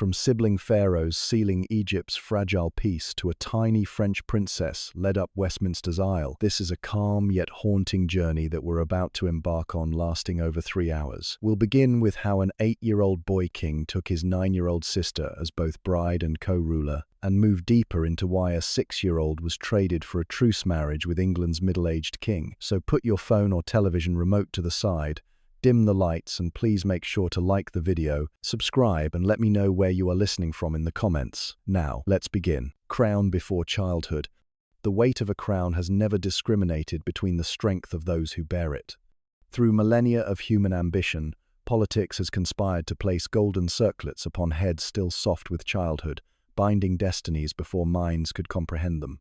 From sibling pharaohs sealing Egypt's fragile peace to a tiny French princess led up Westminster's aisle, this is a calm yet haunting journey that we're about to embark on, lasting over 3 hours. We'll begin with how an 8-year-old boy king took his 9-year-old sister as both bride and co-ruler, and move deeper into why a 6-year-old was traded for a truce marriage with England's middle-aged king. So put your phone or television remote to the side, dim the lights, and please make sure to like the video, subscribe, and let me know where you are listening from in the comments. Now, let's begin. Crown before childhood. The weight of a crown has never discriminated between the strength of those who bear it. Through millennia of human ambition, politics has conspired to place golden circlets upon heads still soft with childhood, binding destinies before minds could comprehend them.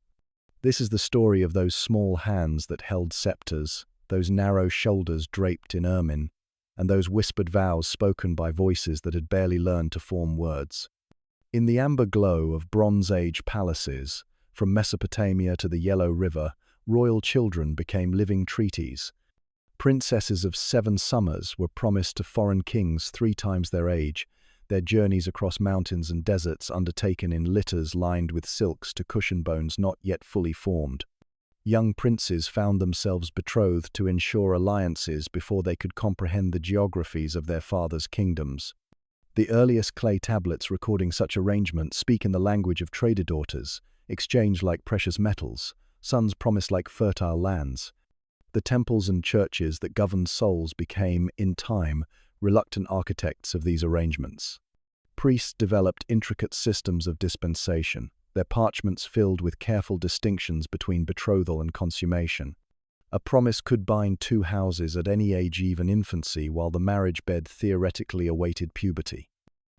This is the story of those small hands that held scepters, those narrow shoulders draped in ermine, and those whispered vows spoken by voices that had barely learned to form words. In the amber glow of Bronze Age palaces, from Mesopotamia to the Yellow River, royal children became living treaties. Princesses of 7 summers were promised to foreign kings 3 times their age, their journeys across mountains and deserts undertaken in litters lined with silks to cushion bones not yet fully formed. Young princes found themselves betrothed to ensure alliances before they could comprehend the geographies of their fathers' kingdoms. The earliest clay tablets recording such arrangements speak in the language of trader daughters, exchanged like precious metals, sons promised like fertile lands. The temples and churches that governed souls became, in time, reluctant architects of these arrangements. Priests developed intricate systems of dispensation, their parchments filled with careful distinctions between betrothal and consummation. A promise could bind 2 houses at any age, even infancy, while the marriage bed theoretically awaited puberty.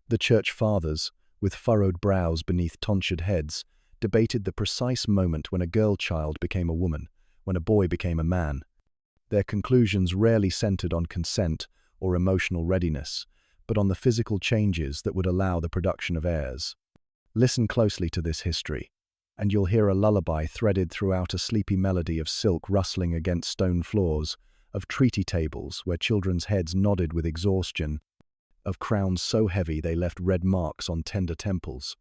The church fathers, with furrowed brows beneath tonsured heads, debated the precise moment when a girl child became a woman, when a boy became a man. Their conclusions rarely centered on consent or emotional readiness, but on the physical changes that would allow the production of heirs. Listen closely to this history, and you'll hear a lullaby threaded throughout, a sleepy melody of silk rustling against stone floors, of treaty tables where children's heads nodded with exhaustion, of crowns so heavy they left red marks on tender temples.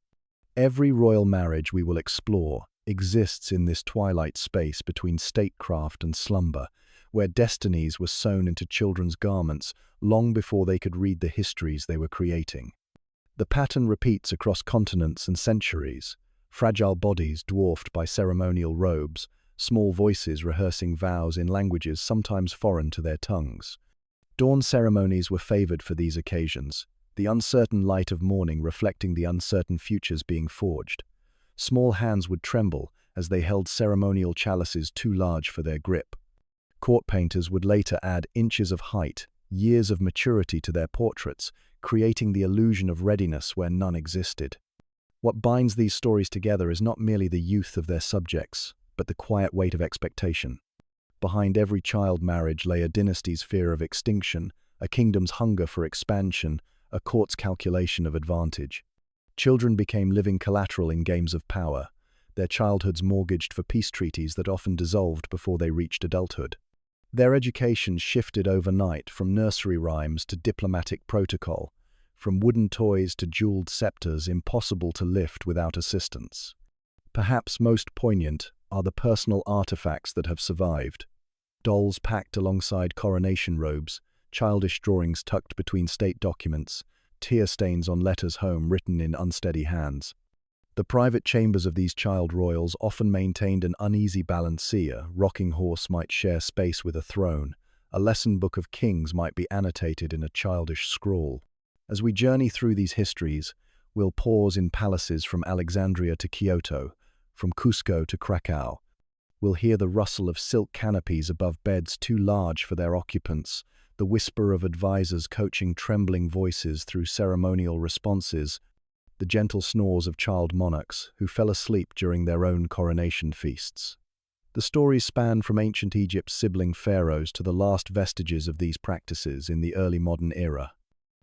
Every royal marriage we will explore exists in this twilight space between statecraft and slumber, where destinies were sewn into children's garments long before they could read the histories they were creating. The pattern repeats across continents and centuries, fragile bodies dwarfed by ceremonial robes, small voices rehearsing vows in languages sometimes foreign to their tongues. Dawn ceremonies were favored for these occasions, the uncertain light of morning reflecting the uncertain futures being forged. Small hands would tremble as they held ceremonial chalices too large for their grip. Court painters would later add inches of height, years of maturity to their portraits, creating the illusion of readiness where none existed. What binds these stories together is not merely the youth of their subjects, but the quiet weight of expectation. Behind every child marriage lay a dynasty's fear of extinction, a kingdom's hunger for expansion, a court's calculation of advantage. Children became living collateral in games of power, their childhoods mortgaged for peace treaties that often dissolved before they reached adulthood. Their education shifted overnight from nursery rhymes to diplomatic protocol, from wooden toys to jeweled scepters impossible to lift without assistance. Perhaps most poignant are the personal artifacts that have survived. Dolls packed alongside coronation robes, childish drawings tucked between state documents, tear stains on letters home written in unsteady hands. The private chambers of these child royals often maintained an uneasy balancier. Rocking horse might share space with a throne. A lesson book of kings might be annotated in a childish scrawl. As we journey through these histories, we'll pause in palaces from Alexandria to Kyoto, from Cusco to Krakow. We'll hear the rustle of silk canopies above beds too large for their occupants, the whisper of advisors coaching trembling voices through ceremonial responses, the gentle snores of child monarchs who fell asleep during their own coronation feasts. The stories span from ancient Egypt's sibling pharaohs to the last vestiges of these practices in the early modern era.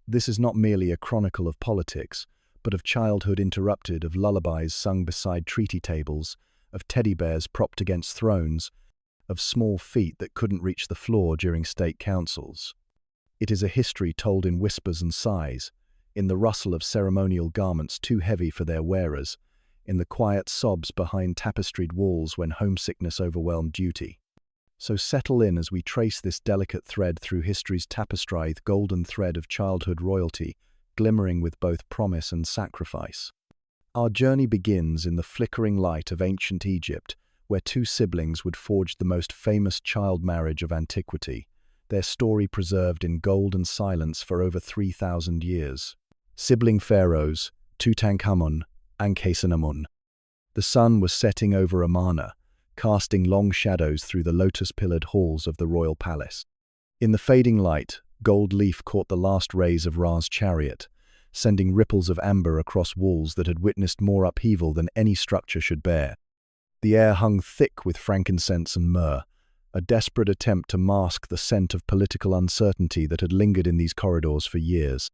This is not merely a chronicle of politics, but of childhood interrupted, of lullabies sung beside treaty tables, of teddy bears propped against thrones, of small feet that couldn't reach the floor during state councils. It is a history told in whispers and sighs, in the rustle of ceremonial garments too heavy for their wearers, in the quiet sobs behind tapestried walls when homesickness overwhelmed duty. So settle in as we trace this delicate thread through history's tapestried golden thread of childhood royalty, glimmering with both promise and sacrifice. Our journey begins in the flickering light of ancient Egypt, where two siblings would forge the most famous child marriage of antiquity, their story preserved in gold and silence for over 3,000 years. Sibling pharaohs, Tutankhamun and Khafre. The sun was setting over Amarna, casting long shadows through the lotus-pillared halls of the royal palace. In the fading light, gold leaf caught the last rays of Ra's chariot, sending ripples of amber across walls that had witnessed more upheaval than any structure should bear. The air hung thick with frankincense and myrrh, a desperate attempt to mask the scent of political uncertainty that had lingered in these corridors for years.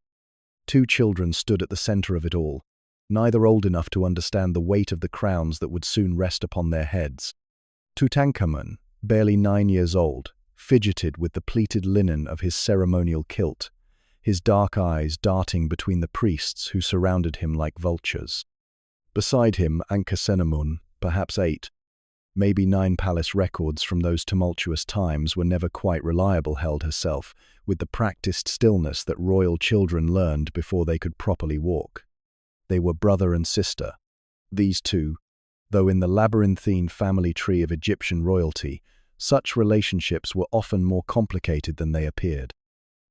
Two children stood at the center of it all, neither old enough to understand the weight of the crowns that would soon rest upon their heads. Tutankhamun, barely 9 years old, fidgeted with the pleated linen of his ceremonial kilt, his dark eyes darting between the priests who surrounded him like vultures. Beside him, Ankhesenamun, perhaps 8, maybe 9 palace records from those tumultuous times were never quite reliable, held herself, with the practiced stillness that royal children learned before they could properly walk. They were brother and sister. These two, though in the labyrinthine family tree of Egyptian royalty, such relationships were often more complicated than they appeared.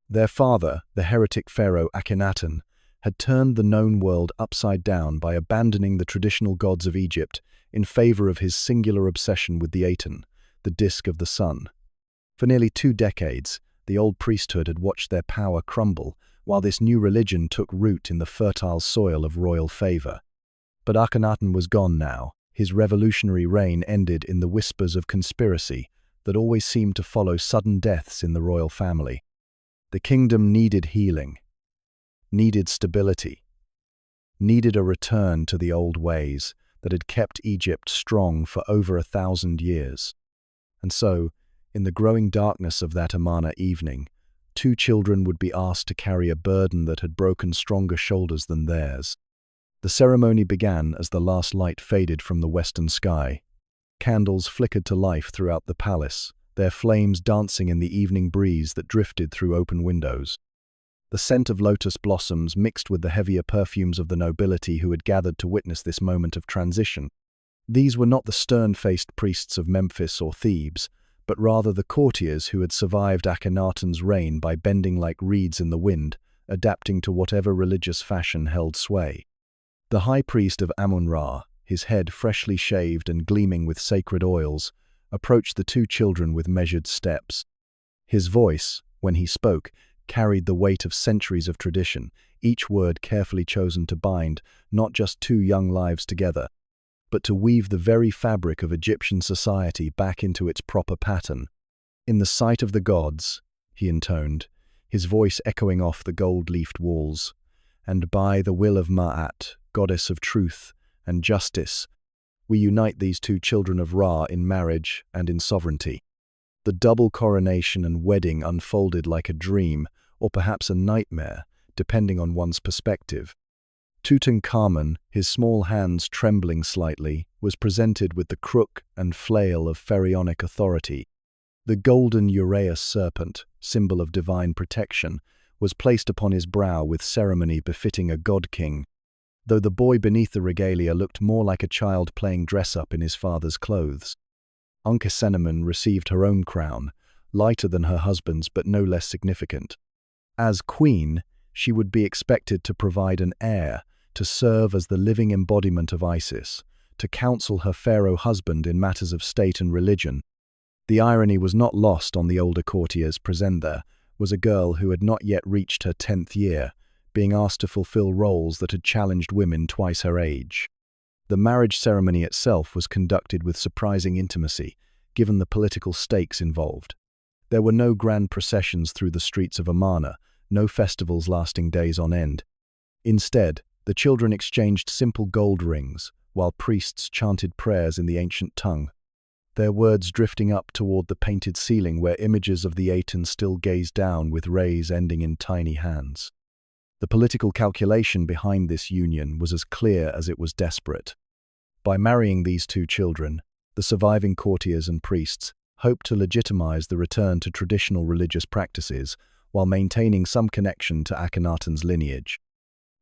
Their father, the heretic pharaoh Akhenaten, had turned the known world upside down by abandoning the traditional gods of Egypt in favor of his singular obsession with the Aten, the disk of the sun. For nearly 2 decades, the old priesthood had watched their power crumble, while this new religion took root in the fertile soil of royal favor. But Akhenaten was gone now. His revolutionary reign ended in the whispers of conspiracy that always seemed to follow sudden deaths in the royal family. The kingdom needed healing, needed stability, needed a return to the old ways that had kept Egypt strong for over 1,000 years. And so, in the growing darkness of that Amarna evening, 2 children would be asked to carry a burden that had broken stronger shoulders than theirs. The ceremony began as the last light faded from the western sky. Candles flickered to life throughout the palace, their flames dancing in the evening breeze that drifted through open windows. The scent of lotus blossoms mixed with the heavier perfumes of the nobility who had gathered to witness this moment of transition. These were not the stern-faced priests of Memphis or Thebes, but rather the courtiers who had survived Akhenaten's reign by bending like reeds in the wind, adapting to whatever religious fashion held sway. The high priest of Amun-Ra, his head freshly shaved and gleaming with sacred oils, approached the 2 children with measured steps. His voice, when he spoke, carried the weight of centuries of tradition, each word carefully chosen to bind not just 2 young lives together, but to weave the very fabric of Egyptian society back into its proper pattern. "In the sight of the gods," he intoned, his voice echoing off the gold-leafed walls, "and by the will of Ma'at, goddess of truth and justice, we unite these 2 children of Ra in marriage and in sovereignty." The double coronation and wedding unfolded like a dream, or perhaps a nightmare, depending on one's perspective. Tutankhamun, his small hands trembling slightly, was presented with the crook and flail of pharaonic authority. The golden uraeus serpent, symbol of divine protection, was placed upon his brow with ceremony befitting a god-king, though the boy beneath the regalia looked more like a child playing dress-up in his father's clothes. Ankhesenamun received her own crown, lighter than her husband's but no less significant. As queen, she would be expected to provide an heir, to serve as the living embodiment of Isis, to counsel her pharaoh husband in matters of state and religion. The irony was not lost on the older courtiers present. There was a girl who had not yet reached her 10th year, being asked to fulfill roles that had challenged women twice her age. The marriage ceremony itself was conducted with surprising intimacy, given the political stakes involved. There were no grand processions through the streets of Amarna, no festivals lasting days on end. Instead, the children exchanged simple gold rings, while priests chanted prayers in the ancient tongue, their words drifting up toward the painted ceiling where images of the Aten still gazed down with rays ending in tiny hands. The political calculation behind this union was as clear as it was desperate. By marrying these two children, the surviving courtiers and priests hoped to legitimize the return to traditional religious practices while maintaining some connection to Akhenaten's lineage.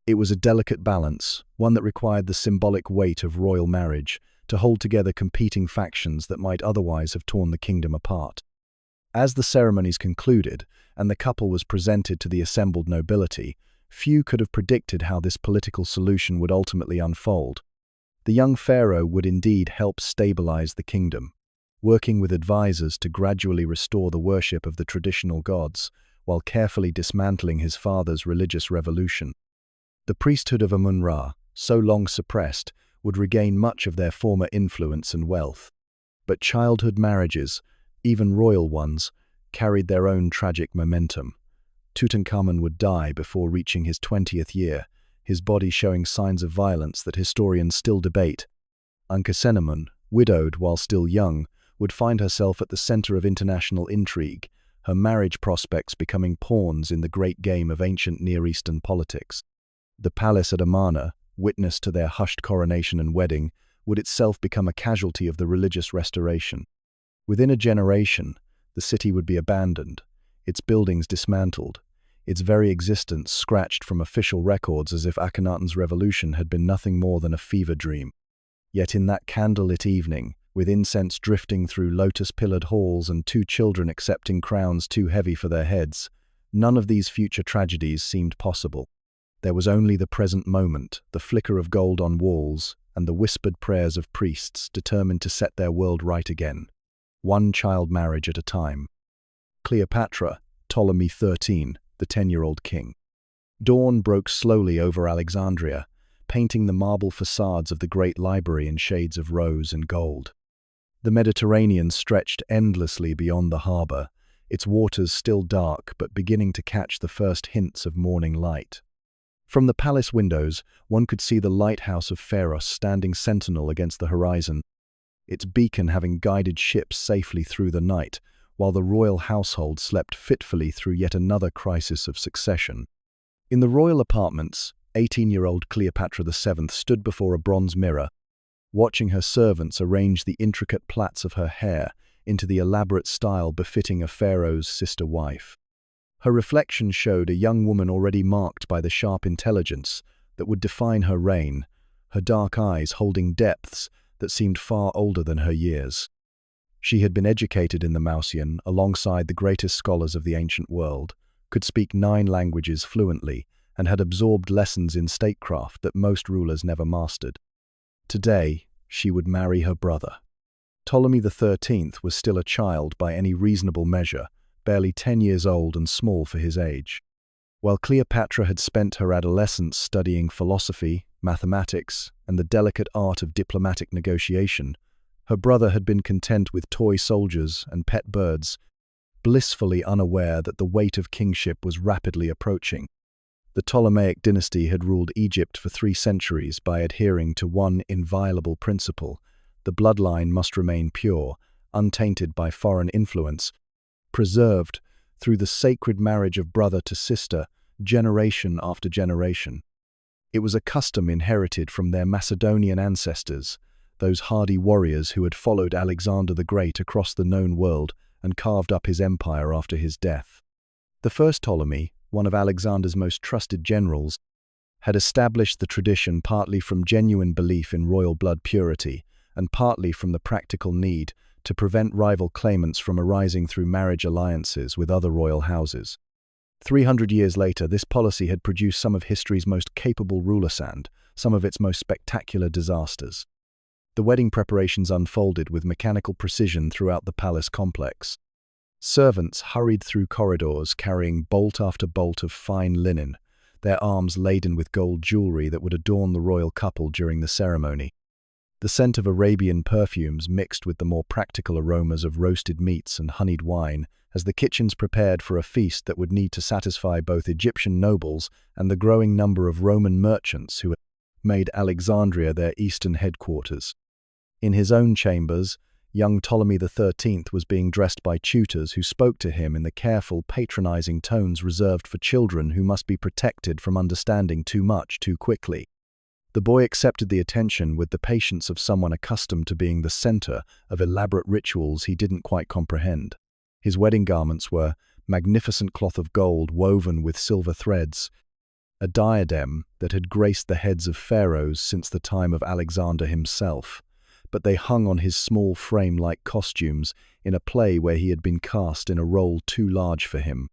It was a delicate balance, one that required the symbolic weight of royal marriage to hold together competing factions that might otherwise have torn the kingdom apart. As the ceremonies concluded and the couple was presented to the assembled nobility, few could have predicted how this political solution would ultimately unfold. The young pharaoh would indeed help stabilize the kingdom, working with advisors to gradually restore the worship of the traditional gods while carefully dismantling his father's religious revolution. The priesthood of Amun-Ra, so long suppressed, would regain much of their former influence and wealth. But childhood marriages, even royal ones, carried their own tragic momentum. Tutankhamun would die before reaching his 20th year, his body showing signs of violence that historians still debate. Ankhesenamun, widowed while still young, would find herself at the center of international intrigue, her marriage prospects becoming pawns in the great game of ancient Near Eastern politics. The palace at Amarna, witness to their hushed coronation and wedding, would itself become a casualty of the religious restoration. Within a generation, the city would be abandoned, its buildings dismantled, its very existence scratched from official records as if Akhenaten's revolution had been nothing more than a fever dream. Yet in that candlelit evening, with incense drifting through lotus-pillared halls and two children accepting crowns too heavy for their heads, none of these future tragedies seemed possible. There was only the present moment, the flicker of gold on walls, and the whispered prayers of priests determined to set their world right again, one child marriage at a time. Cleopatra, Ptolemy XIII, the 10-year-old king. Dawn broke slowly over Alexandria, painting the marble facades of the great library in shades of rose and gold. The Mediterranean stretched endlessly beyond the harbor, its waters still dark but beginning to catch the first hints of morning light. From the palace windows, one could see the lighthouse of Pharos standing sentinel against the horizon, its beacon having guided ships safely through the night, while the royal household slept fitfully through yet another crisis of succession. In the royal apartments, 18-year-old Cleopatra VII stood before a bronze mirror, watching her servants arrange the intricate plaits of her hair into the elaborate style befitting a pharaoh's sister wife. Her reflection showed a young woman already marked by the sharp intelligence that would define her reign, her dark eyes holding depths that seemed far older than her years. She had been educated in the Mausian alongside the greatest scholars of the ancient world, could speak 9 languages fluently, and had absorbed lessons in statecraft that most rulers never mastered. Today, she would marry her brother. Ptolemy XIII was still a child by any reasonable measure, barely 10 years old and small for his age. While Cleopatra had spent her adolescence studying philosophy, mathematics, and the delicate art of diplomatic negotiation, her brother had been content with toy soldiers and pet birds, blissfully unaware that the weight of kingship was rapidly approaching. The Ptolemaic dynasty had ruled Egypt for 3 centuries by adhering to one inviolable principle: the bloodline must remain pure, untainted by foreign influence, preserved through the sacred marriage of brother to sister, generation after generation. It was a custom inherited from their Macedonian ancestors, those hardy warriors who had followed Alexander the Great across the known world and carved up his empire after his death. The first Ptolemy, one of Alexander's most trusted generals, had established the tradition partly from genuine belief in royal blood purity and partly from the practical need to prevent rival claimants from arising through marriage alliances with other royal houses. 300 years later, this policy had produced some of history's most capable rulers and some of its most spectacular disasters. The wedding preparations unfolded with mechanical precision throughout the palace complex. Servants hurried through corridors carrying bolt after bolt of fine linen, their arms laden with gold jewelry that would adorn the royal couple during the ceremony. The scent of Arabian perfumes mixed with the more practical aromas of roasted meats and honeyed wine as the kitchens prepared for a feast that would need to satisfy both Egyptian nobles and the growing number of Roman merchants who had made Alexandria their eastern headquarters. In his own chambers, young Ptolemy XIII was being dressed by tutors who spoke to him in the careful, patronizing tones reserved for children who must be protected from understanding too much too quickly. The boy accepted the attention with the patience of someone accustomed to being the center of elaborate rituals he didn't quite comprehend. His wedding garments were magnificent cloth of gold woven with silver threads, a diadem that had graced the heads of pharaohs since the time of Alexander himself, but they hung on his small frame like costumes in a play where he had been cast in a role too large for him.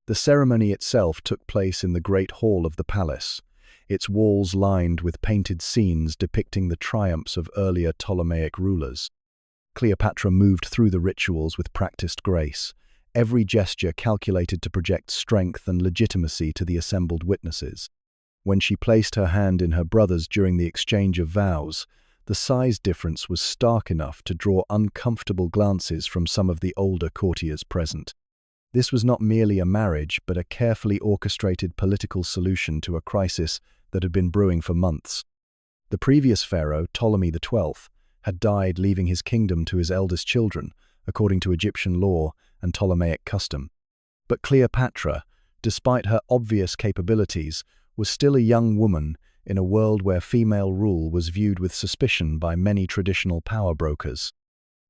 The ceremony itself took place in the great hall of the palace, its walls lined with painted scenes depicting the triumphs of earlier Ptolemaic rulers. Cleopatra moved through the rituals with practiced grace, every gesture calculated to project strength and legitimacy to the assembled witnesses. When she placed her hand in her brother's during the exchange of vows, the size difference was stark enough to draw uncomfortable glances from some of the older courtiers present. This was not merely a marriage, but a carefully orchestrated political solution to a crisis that had been brewing for months. The previous pharaoh, Ptolemy XII, had died, leaving his kingdom to his eldest children, according to Egyptian law and Ptolemaic custom. But Cleopatra, despite her obvious capabilities, was still a young woman in a world where female rule was viewed with suspicion by many traditional power brokers.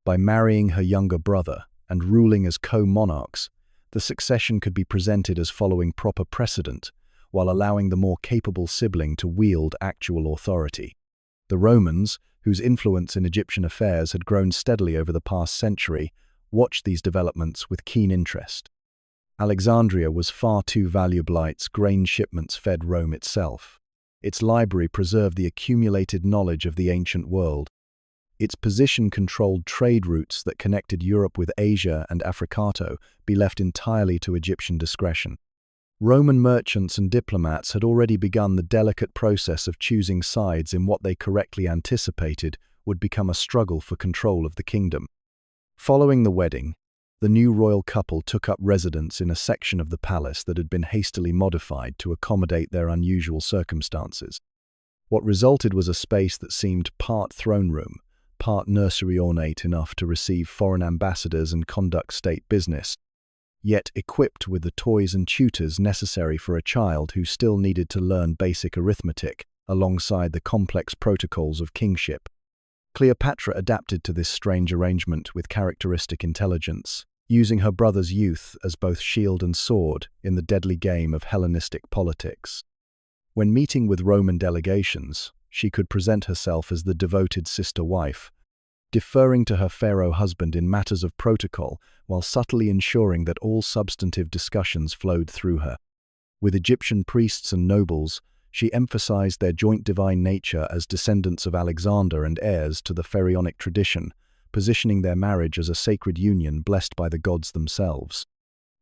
By marrying her younger brother and ruling as co-monarchs, the succession could be presented as following proper precedent, while allowing the more capable sibling to wield actual authority. The Romans, whose influence in Egyptian affairs had grown steadily over the past century, watched these developments with keen interest. Alexandria was far too valuable. Its grain shipments fed Rome itself. Its library preserved the accumulated knowledge of the ancient world. Its position controlled trade routes that connected Europe with Asia and Africato, be left entirely to Egyptian discretion. Roman merchants and diplomats had already begun the delicate process of choosing sides in what they correctly anticipated would become a struggle for control of the kingdom. Following the wedding, the new royal couple took up residence in a section of the palace that had been hastily modified to accommodate their unusual circumstances. What resulted was a space that seemed part throne room, part nursery, ornate enough to receive foreign ambassadors and conduct state business, yet equipped with the toys and tutors necessary for a child who still needed to learn basic arithmetic alongside the complex protocols of kingship. Cleopatra adapted to this strange arrangement with characteristic intelligence, using her brother's youth as both shield and sword in the deadly game of Hellenistic politics. When meeting with Roman delegations, she could present herself as the devoted sister wife, deferring to her pharaoh husband in matters of protocol while subtly ensuring that all substantive discussions flowed through her. With Egyptian priests and nobles, she emphasized their joint divine nature as descendants of Alexander and heirs to the pharaonic tradition, positioning their marriage as a sacred union blessed by the gods themselves.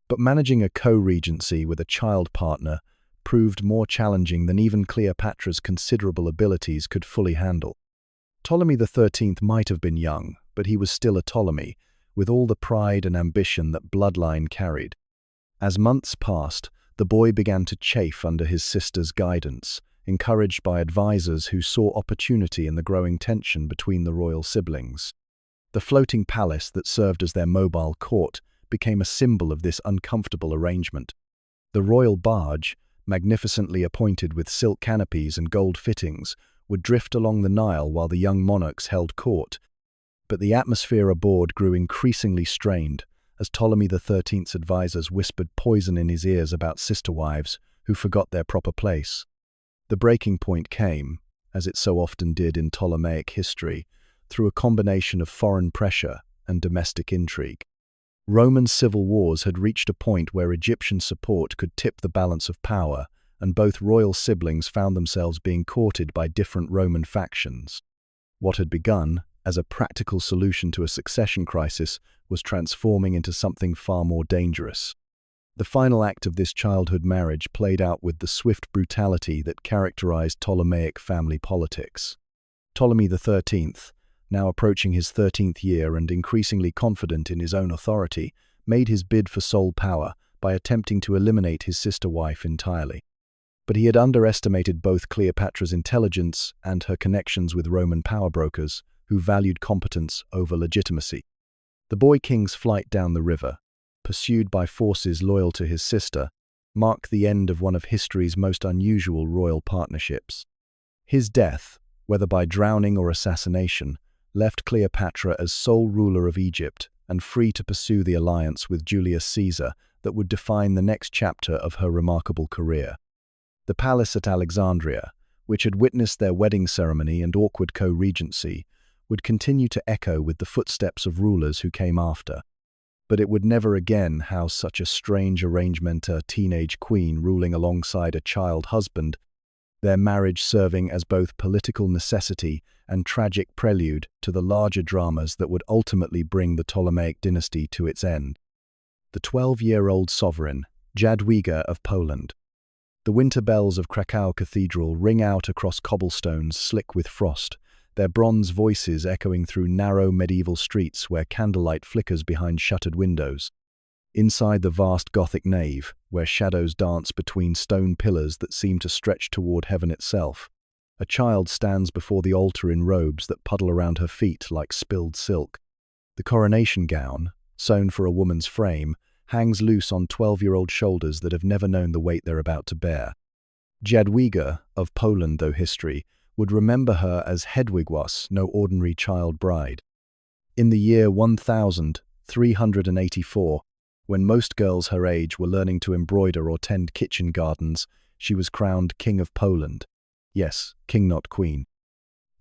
But managing a co-regency with a child partner proved more challenging than even Cleopatra's considerable abilities could fully handle. Ptolemy XIII might have been young, but he was still a Ptolemy, with all the pride and ambition that bloodline carried. As months passed, the boy began to chafe under his sister's guidance, encouraged by advisors who saw opportunity in the growing tension between the royal siblings. The floating palace that served as their mobile court became a symbol of this uncomfortable arrangement. The royal barge, magnificently appointed with silk canopies and gold fittings, would drift along the Nile while the young monarchs held court. But the atmosphere aboard grew increasingly strained, as Ptolemy XIII's advisors whispered poison in his ears about sister wives who forgot their proper place. The breaking point came, as it so often did in Ptolemaic history, through a combination of foreign pressure and domestic intrigue. Roman civil wars had reached a point where Egyptian support could tip the balance of power, and both royal siblings found themselves being courted by different Roman factions. What had begun as a practical solution to a succession crisis was transforming into something far more dangerous. The final act of this childhood marriage played out with the swift brutality that characterized Ptolemaic family politics. Ptolemy XIII, now approaching his 13th year and increasingly confident in his own authority, made his bid for sole power by attempting to eliminate his sister wife entirely. But he had underestimated both Cleopatra's intelligence and her connections with Roman power brokers, who valued competence over legitimacy. The boy king's flight down the river, pursued by forces loyal to his sister, marked the end of one of history's most unusual royal partnerships. His death, whether by drowning or assassination, left Cleopatra as sole ruler of Egypt and free to pursue the alliance with Julius Caesar that would define the next chapter of her remarkable career. The palace at Alexandria, which had witnessed their wedding ceremony and awkward co-regency, would continue to echo with the footsteps of rulers who came after. But it would never again house such a strange arrangement, a teenage queen ruling alongside a child husband, their marriage serving as both political necessity and tragic prelude to the larger dramas that would ultimately bring the Ptolemaic dynasty to its end. The 12-year-old sovereign, Jadwiga of Poland. The winter bells of Krakow Cathedral ring out across cobblestones slick with frost, their bronze voices echoing through narrow medieval streets where candlelight flickers behind shuttered windows. Inside the vast Gothic nave, where shadows dance between stone pillars that seem to stretch toward heaven itself, a child stands before the altar in robes that puddle around her feet like spilled silk. The coronation gown, sewn for a woman's frame, hangs loose on 12-year-old shoulders that have never known the weight they're about to bear. Jadwiga, of Poland though history, would remember her as Hedwigwas, no ordinary child bride. In the year 1384, when most girls her age were learning to embroider or tend kitchen gardens, she was crowned King of Poland. Yes, king not queen.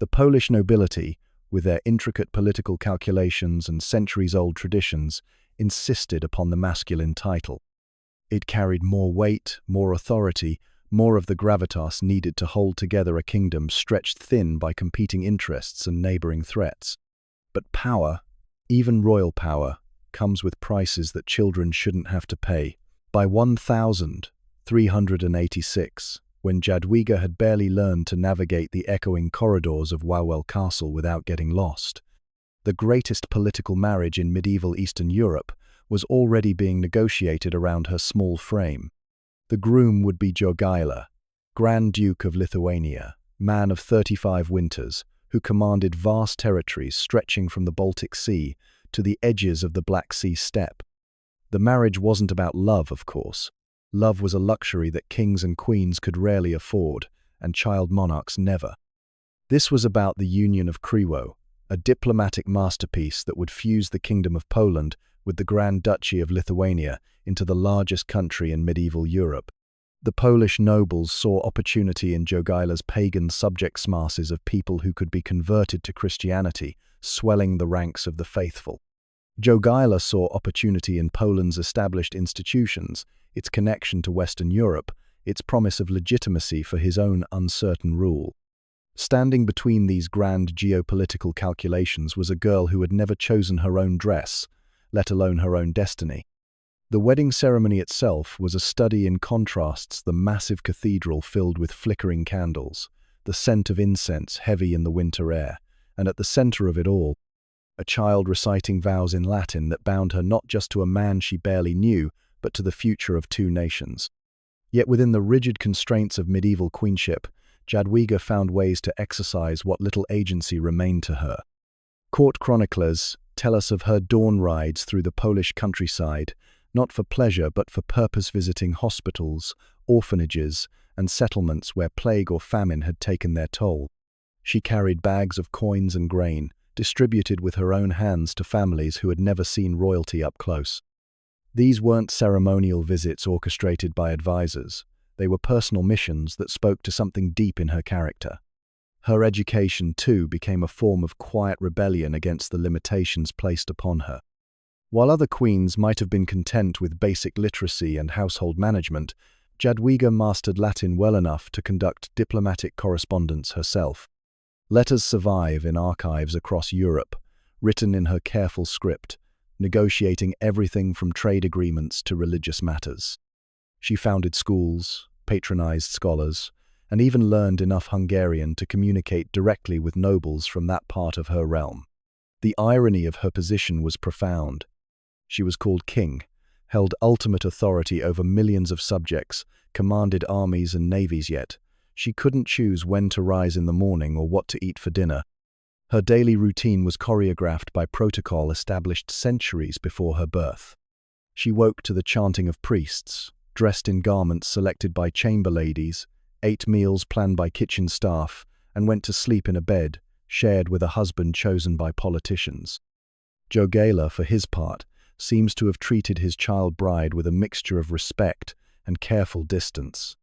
The Polish nobility, with their intricate political calculations and centuries-old traditions, insisted upon the masculine title. It carried more weight, more authority, more of the gravitas needed to hold together a kingdom stretched thin by competing interests and neighboring threats. But power, even royal power, comes with prices that children shouldn't have to pay. By 1386, when Jadwiga had barely learned to navigate the echoing corridors of Wawel Castle without getting lost, the greatest political marriage in medieval Eastern Europe was already being negotiated around her small frame. The groom would be Jogaila, Grand Duke of Lithuania, man of 35 winters, who commanded vast territories stretching from the Baltic Sea to the edges of the Black Sea steppe. The marriage wasn't about love, of course. Love was a luxury that kings and queens could rarely afford, and child monarchs never. This was about the union of Krzywo, a diplomatic masterpiece that would fuse the Kingdom of Poland with the Grand Duchy of Lithuania into the largest country in medieval Europe. The Polish nobles saw opportunity in Jogaila's pagan subjects masses of people who could be converted to Christianity, swelling the ranks of the faithful. Jogaila saw opportunity in Poland's established institutions, its connection to Western Europe, its promise of legitimacy for his own uncertain rule. Standing between these grand geopolitical calculations was a girl who had never chosen her own dress, let alone her own destiny. The wedding ceremony itself was a study in contrasts, the massive cathedral filled with flickering candles, the scent of incense heavy in the winter air, and at the center of it all, a child reciting vows in Latin that bound her not just to a man she barely knew, but to the future of two nations. Yet within the rigid constraints of medieval queenship, Jadwiga found ways to exercise what little agency remained to her. Court chroniclers tell us of her dawn rides through the Polish countryside, not for pleasure but for purpose, visiting hospitals, orphanages, and settlements where plague or famine had taken their toll. She carried bags of coins and grain, distributed with her own hands to families who had never seen royalty up close. These weren't ceremonial visits orchestrated by advisors. They were personal missions that spoke to something deep in her character. Her education, too, became a form of quiet rebellion against the limitations placed upon her. While other queens might have been content with basic literacy and household management, Jadwiga mastered Latin well enough to conduct diplomatic correspondence herself. Letters survive in archives across Europe, written in her careful script, negotiating everything from trade agreements to religious matters. She founded schools, patronized scholars, and even learned enough Hungarian to communicate directly with nobles from that part of her realm. The irony of her position was profound. She was called king, held ultimate authority over millions of subjects, commanded armies and navies, yet she couldn't choose when to rise in the morning or what to eat for dinner. Her daily routine was choreographed by protocol established centuries before her birth. She woke to the chanting of priests, dressed in garments selected by chamber ladies, ate meals planned by kitchen staff, and went to sleep in a bed shared with a husband chosen by politicians. Jogaila, for his part, seems to have treated his child bride with a mixture of respect and careful distance.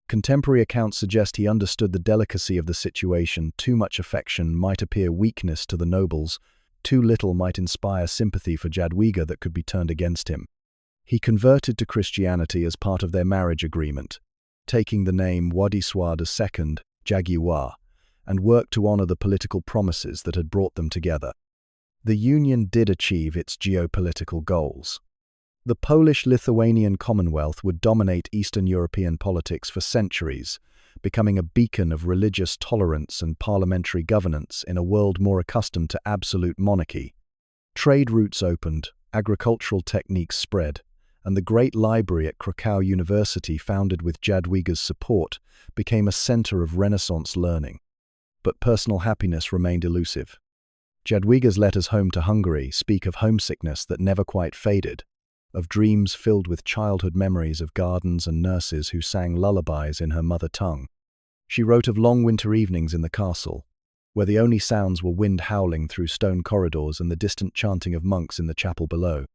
Contemporary accounts suggest he understood the delicacy of the situation. Too much affection might appear weakness to the nobles, too little might inspire sympathy for Jadwiga that could be turned against him. He converted to Christianity as part of their marriage agreement, taking the name Władysław II, Jagiwa, and worked to honor the political promises that had brought them together. The union did achieve its geopolitical goals. The Polish-Lithuanian Commonwealth would dominate Eastern European politics for centuries, becoming a beacon of religious tolerance and parliamentary governance in a world more accustomed to absolute monarchy. Trade routes opened, agricultural techniques spread, and the Great Library at Krakow University, founded with Jadwiga's support, became a center of Renaissance learning. But personal happiness remained elusive. Jadwiga's letters home to Hungary speak of homesickness that never quite faded, of dreams filled with childhood memories of gardens and nurses who sang lullabies in her mother tongue. She wrote of long winter evenings in the castle, where the only sounds were wind howling through stone corridors and the distant chanting of monks in the chapel below.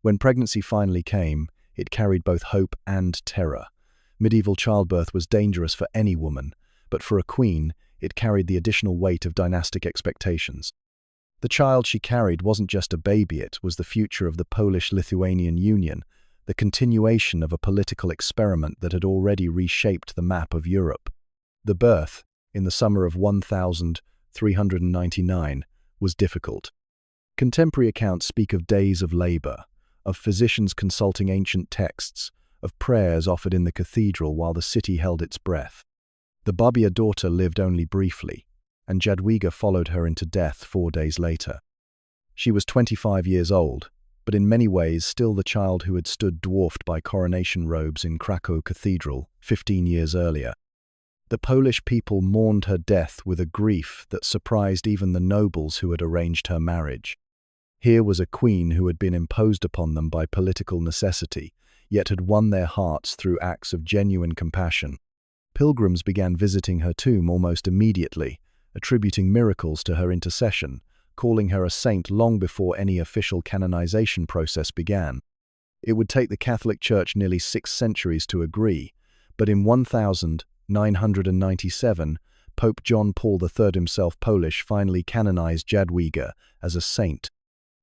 When pregnancy finally came, it carried both hope and terror. Medieval childbirth was dangerous for any woman, but for a queen, it carried the additional weight of dynastic expectations. The child she carried wasn't just a baby, it was the future of the Polish-Lithuanian Union, the continuation of a political experiment that had already reshaped the map of Europe. The birth, in the summer of 1399, was difficult. Contemporary accounts speak of days of labor, of physicians consulting ancient texts, of prayers offered in the cathedral while the city held its breath. The Babia daughter lived only briefly, and Jadwiga followed her into death 4 days later. She was 25 years old, but in many ways still the child who had stood dwarfed by coronation robes in Krakow Cathedral 15 years earlier. The Polish people mourned her death with a grief that surprised even the nobles who had arranged her marriage. Here was a queen who had been imposed upon them by political necessity, yet had won their hearts through acts of genuine compassion. Pilgrims began visiting her tomb almost immediately, attributing miracles to her intercession, calling her a saint long before any official canonization process began. It would take the Catholic Church nearly 6 centuries to agree, but in 1997, Pope John Paul III, himself Polish, finally canonized Jadwiga as a saint.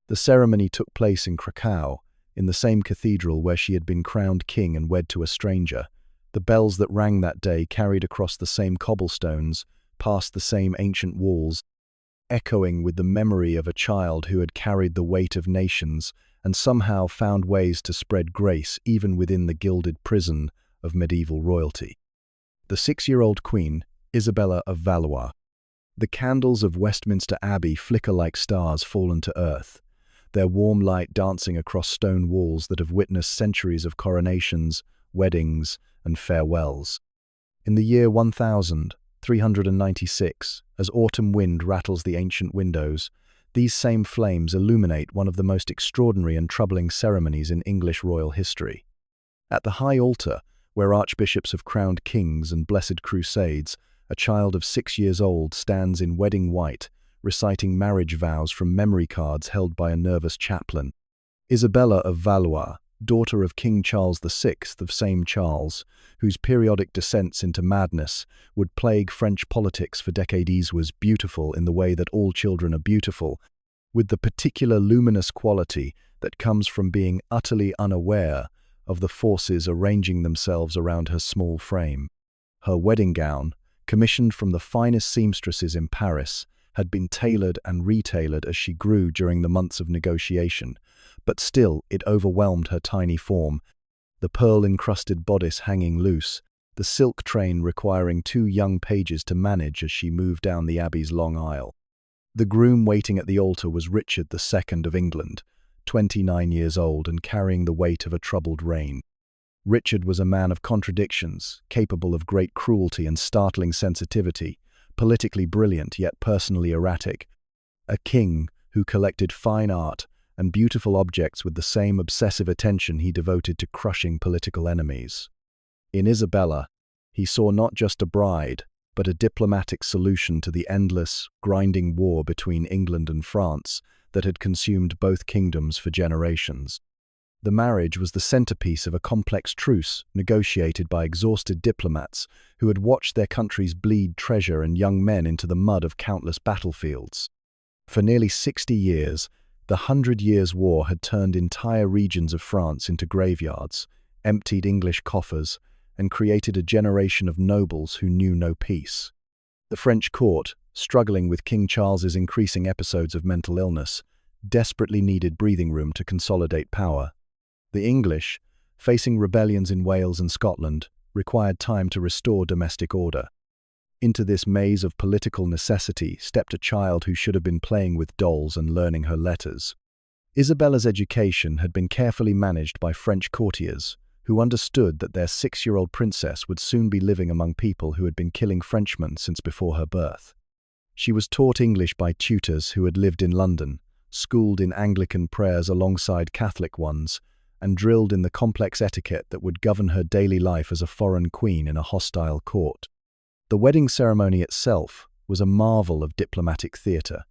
The ceremony took place in Krakow, in the same cathedral where she had been crowned king and wed to a stranger. The bells that rang that day carried across the same cobblestones, past the same ancient walls, echoing with the memory of a child who had carried the weight of nations and somehow found ways to spread grace even within the gilded prison of medieval royalty. The 6-year-old queen, Isabella of Valois. The candles of Westminster Abbey flicker like stars fallen to earth, their warm light dancing across stone walls that have witnessed centuries of coronations, weddings, and farewells. In the year 1396, as autumn wind rattles the ancient windows, these same flames illuminate one of the most extraordinary and troubling ceremonies in English royal history. At the high altar, where archbishops have crowned kings and blessed crusades, a child of 6 years old stands in wedding white, reciting marriage vows from memory cards held by a nervous chaplain. Isabella of Valois, daughter of King Charles VI of same Charles, whose periodic descents into madness would plague French politics for decades, was beautiful in the way that all children are beautiful, with the particular luminous quality that comes from being utterly unaware of the forces arranging themselves around her small frame. Her wedding gown, commissioned from the finest seamstresses in Paris, had been tailored and retailored as she grew during the months of negotiation, but still it overwhelmed her tiny form, the pearl-encrusted bodice hanging loose, the silk train requiring 2 young pages to manage as she moved down the Abbey's long aisle. The groom waiting at the altar was Richard II of England, 29 years old and carrying the weight of a troubled reign. Richard was a man of contradictions, capable of great cruelty and startling sensitivity, politically brilliant yet personally erratic, a king who collected fine art and beautiful objects with the same obsessive attention he devoted to crushing political enemies. In Isabella, he saw not just a bride, but a diplomatic solution to the endless, grinding war between England and France that had consumed both kingdoms for generations. The marriage was the centerpiece of a complex truce negotiated by exhausted diplomats who had watched their countries bleed treasure and young men into the mud of countless battlefields. For nearly 60 years, the 100 Years' War had turned entire regions of France into graveyards, emptied English coffers, and created a generation of nobles who knew no peace. The French court, struggling with King Charles's increasing episodes of mental illness, desperately needed breathing room to consolidate power. The English, facing rebellions in Wales and Scotland, required time to restore domestic order. Into this maze of political necessity stepped a child who should have been playing with dolls and learning her letters. Isabella's education had been carefully managed by French courtiers, who understood that their 6-year-old princess would soon be living among people who had been killing Frenchmen since before her birth. She was taught English by tutors who had lived in London, schooled in Anglican prayers alongside Catholic ones, and drilled in the complex etiquette that would govern her daily life as a foreign queen in a hostile court. The wedding ceremony itself was a marvel of diplomatic theatre.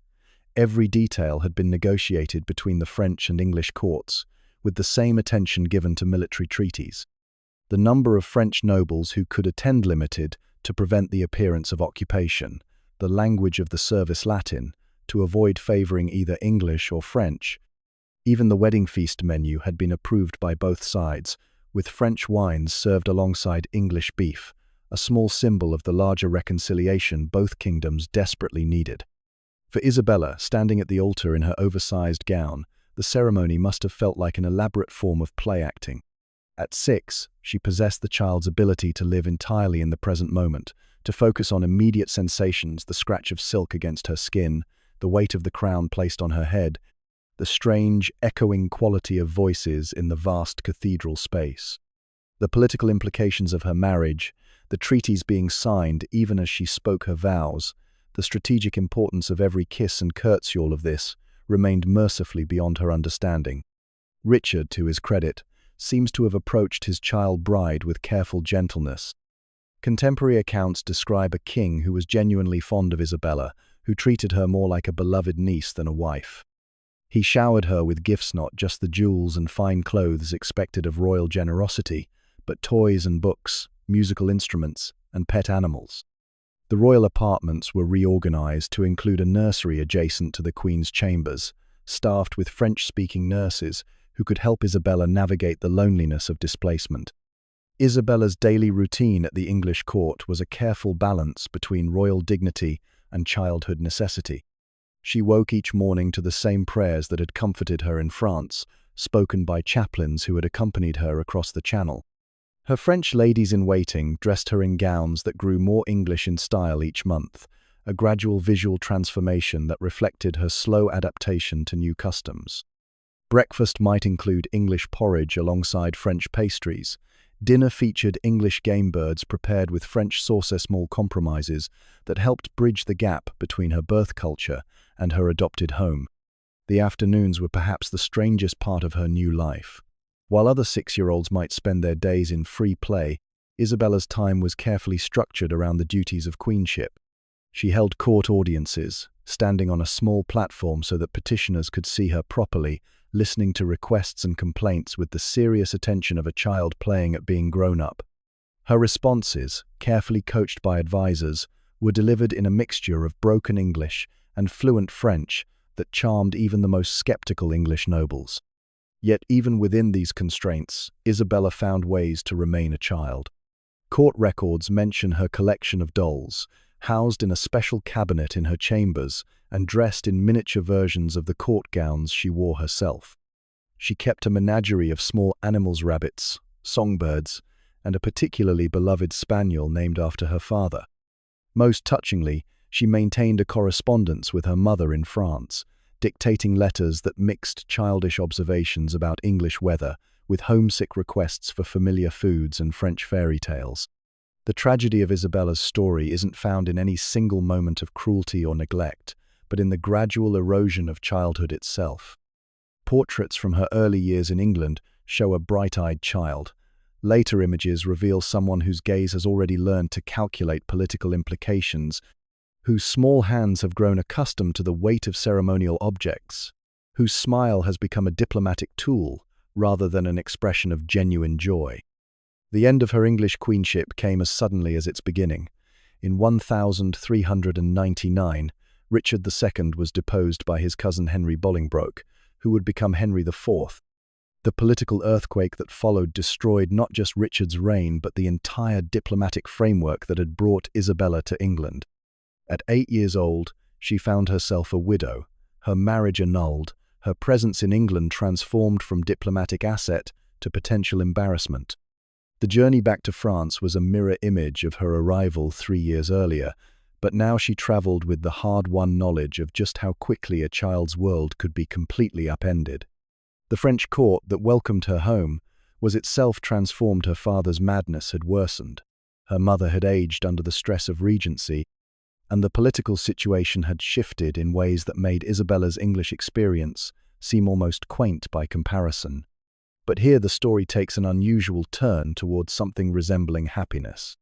Every detail had been negotiated between the French and English courts, with the same attention given to military treaties. The number of French nobles who could attend limited to prevent the appearance of occupation, the language of the service Latin, to avoid favouring either English or French. Even the wedding feast menu had been approved by both sides, with French wines served alongside English beef, a small symbol of the larger reconciliation both kingdoms desperately needed. For Isabella, standing at the altar in her oversized gown, the ceremony must have felt like an elaborate form of play acting. At 6, she possessed the child's ability to live entirely in the present moment, to focus on immediate sensations, the scratch of silk against her skin, the weight of the crown placed on her head, the strange, echoing quality of voices in the vast cathedral space. The political implications of her marriage, the treaties being signed even as she spoke her vows, the strategic importance of every kiss and curtsy, all of this remained mercifully beyond her understanding. Richard, to his credit, seems to have approached his child bride with careful gentleness. Contemporary accounts describe a king who was genuinely fond of Isabella, who treated her more like a beloved niece than a wife. He showered her with gifts, not just the jewels and fine clothes expected of royal generosity, but toys and books, musical instruments, and pet animals. The royal apartments were reorganized to include a nursery adjacent to the Queen's chambers, staffed with French-speaking nurses who could help Isabella navigate the loneliness of displacement. Isabella's daily routine at the English court was a careful balance between royal dignity and childhood necessity. She woke each morning to the same prayers that had comforted her in France, spoken by chaplains who had accompanied her across the Channel. Her French ladies-in-waiting dressed her in gowns that grew more English in style each month, a gradual visual transformation that reflected her slow adaptation to new customs. Breakfast might include English porridge alongside French pastries. Dinner featured English game birds prepared with French sauce-small compromises that helped bridge the gap between her birth culture and her adopted home. The afternoons were perhaps the strangest part of her new life. While other 6-year-olds might spend their days in free play, Isabella's time was carefully structured around the duties of queenship. She held court audiences, standing on a small platform so that petitioners could see her properly, listening to requests and complaints with the serious attention of a child playing at being grown up. Her responses, carefully coached by advisors, were delivered in a mixture of broken English and fluent French that charmed even the most skeptical English nobles. Yet even within these constraints, Isabella found ways to remain a child. Court records mention her collection of dolls, housed in a special cabinet in her chambers and dressed in miniature versions of the court gowns she wore herself. She kept a menagerie of small animals, rabbits, songbirds, and a particularly beloved spaniel named after her father. Most touchingly, she maintained a correspondence with her mother in France, dictating letters that mixed childish observations about English weather with homesick requests for familiar foods and French fairy tales. The tragedy of Isabella's story isn't found in any single moment of cruelty or neglect, but in the gradual erosion of childhood itself. Portraits from her early years in England show a bright-eyed child. Later images reveal someone whose gaze has already learned to calculate political implications, whose small hands have grown accustomed to the weight of ceremonial objects, whose smile has become a diplomatic tool rather than an expression of genuine joy. The end of her English queenship came as suddenly as its beginning. In 1399, Richard II was deposed by his cousin Henry Bolingbroke, who would become Henry IV. The political earthquake that followed destroyed not just Richard's reign but the entire diplomatic framework that had brought Isabella to England. At 8 years old, she found herself a widow, her marriage annulled, her presence in England transformed from diplomatic asset to potential embarrassment. The journey back to France was a mirror image of her arrival 3 years earlier, but now she travelled with the hard-won knowledge of just how quickly a child's world could be completely upended. The French court that welcomed her home was itself transformed. Her father's madness had worsened, her mother had aged under the stress of regency, and the political situation had shifted in ways that made Isabella's English experience seem almost quaint by comparison. But here the story takes an unusual turn towards something resembling happiness.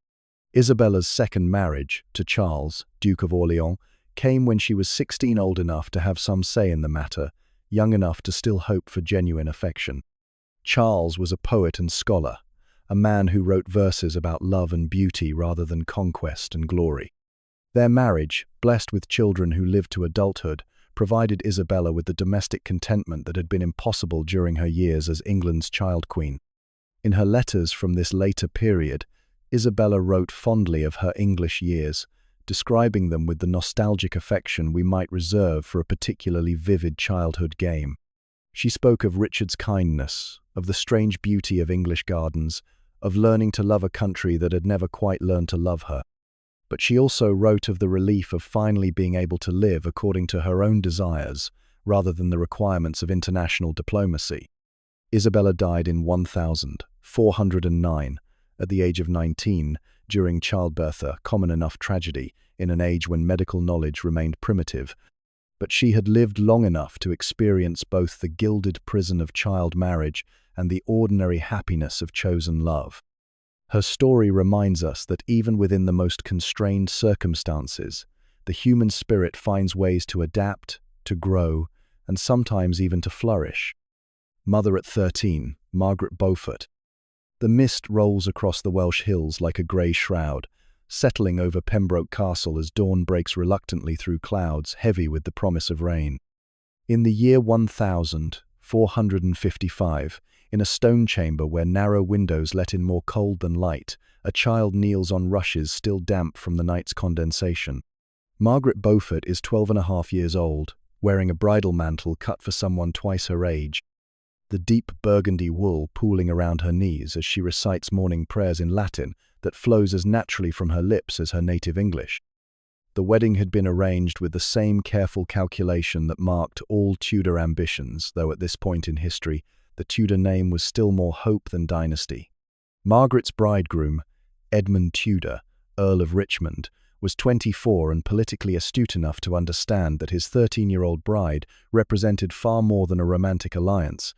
Isabella's second marriage, to Charles, Duke of Orléans, came when she was 16, old enough to have some say in the matter, young enough to still hope for genuine affection. Charles was a poet and scholar, a man who wrote verses about love and beauty rather than conquest and glory. Their marriage, blessed with children who lived to adulthood, provided Isabella with the domestic contentment that had been impossible during her years as England's child queen. In her letters from this later period, Isabella wrote fondly of her English years, describing them with the nostalgic affection we might reserve for a particularly vivid childhood game. She spoke of Richard's kindness, of the strange beauty of English gardens, of learning to love a country that had never quite learned to love her. But she also wrote of the relief of finally being able to live according to her own desires, rather than the requirements of international diplomacy. Isabella died in 1409, at the age of 19, during childbirth, a common enough tragedy in an age when medical knowledge remained primitive, but she had lived long enough to experience both the gilded prison of child marriage and the ordinary happiness of chosen love. Her story reminds us that even within the most constrained circumstances, the human spirit finds ways to adapt, to grow, and sometimes even to flourish. Mother at 13, Margaret Beaufort. The mist rolls across the Welsh hills like a grey shroud, settling over Pembroke Castle as dawn breaks reluctantly through clouds heavy with the promise of rain. In the year 1455, in a stone chamber where narrow windows let in more cold than light, a child kneels on rushes still damp from the night's condensation. Margaret Beaufort is 12.5 years old, wearing a bridal mantle cut for someone twice her age, the deep burgundy wool pooling around her knees as she recites morning prayers in Latin that flows as naturally from her lips as her native English. The wedding had been arranged with the same careful calculation that marked all Tudor ambitions, though at this point in history, the Tudor name was still more hope than dynasty. Margaret's bridegroom, Edmund Tudor, Earl of Richmond, was 24 and politically astute enough to understand that his 13-year-old bride represented far more than a romantic alliance.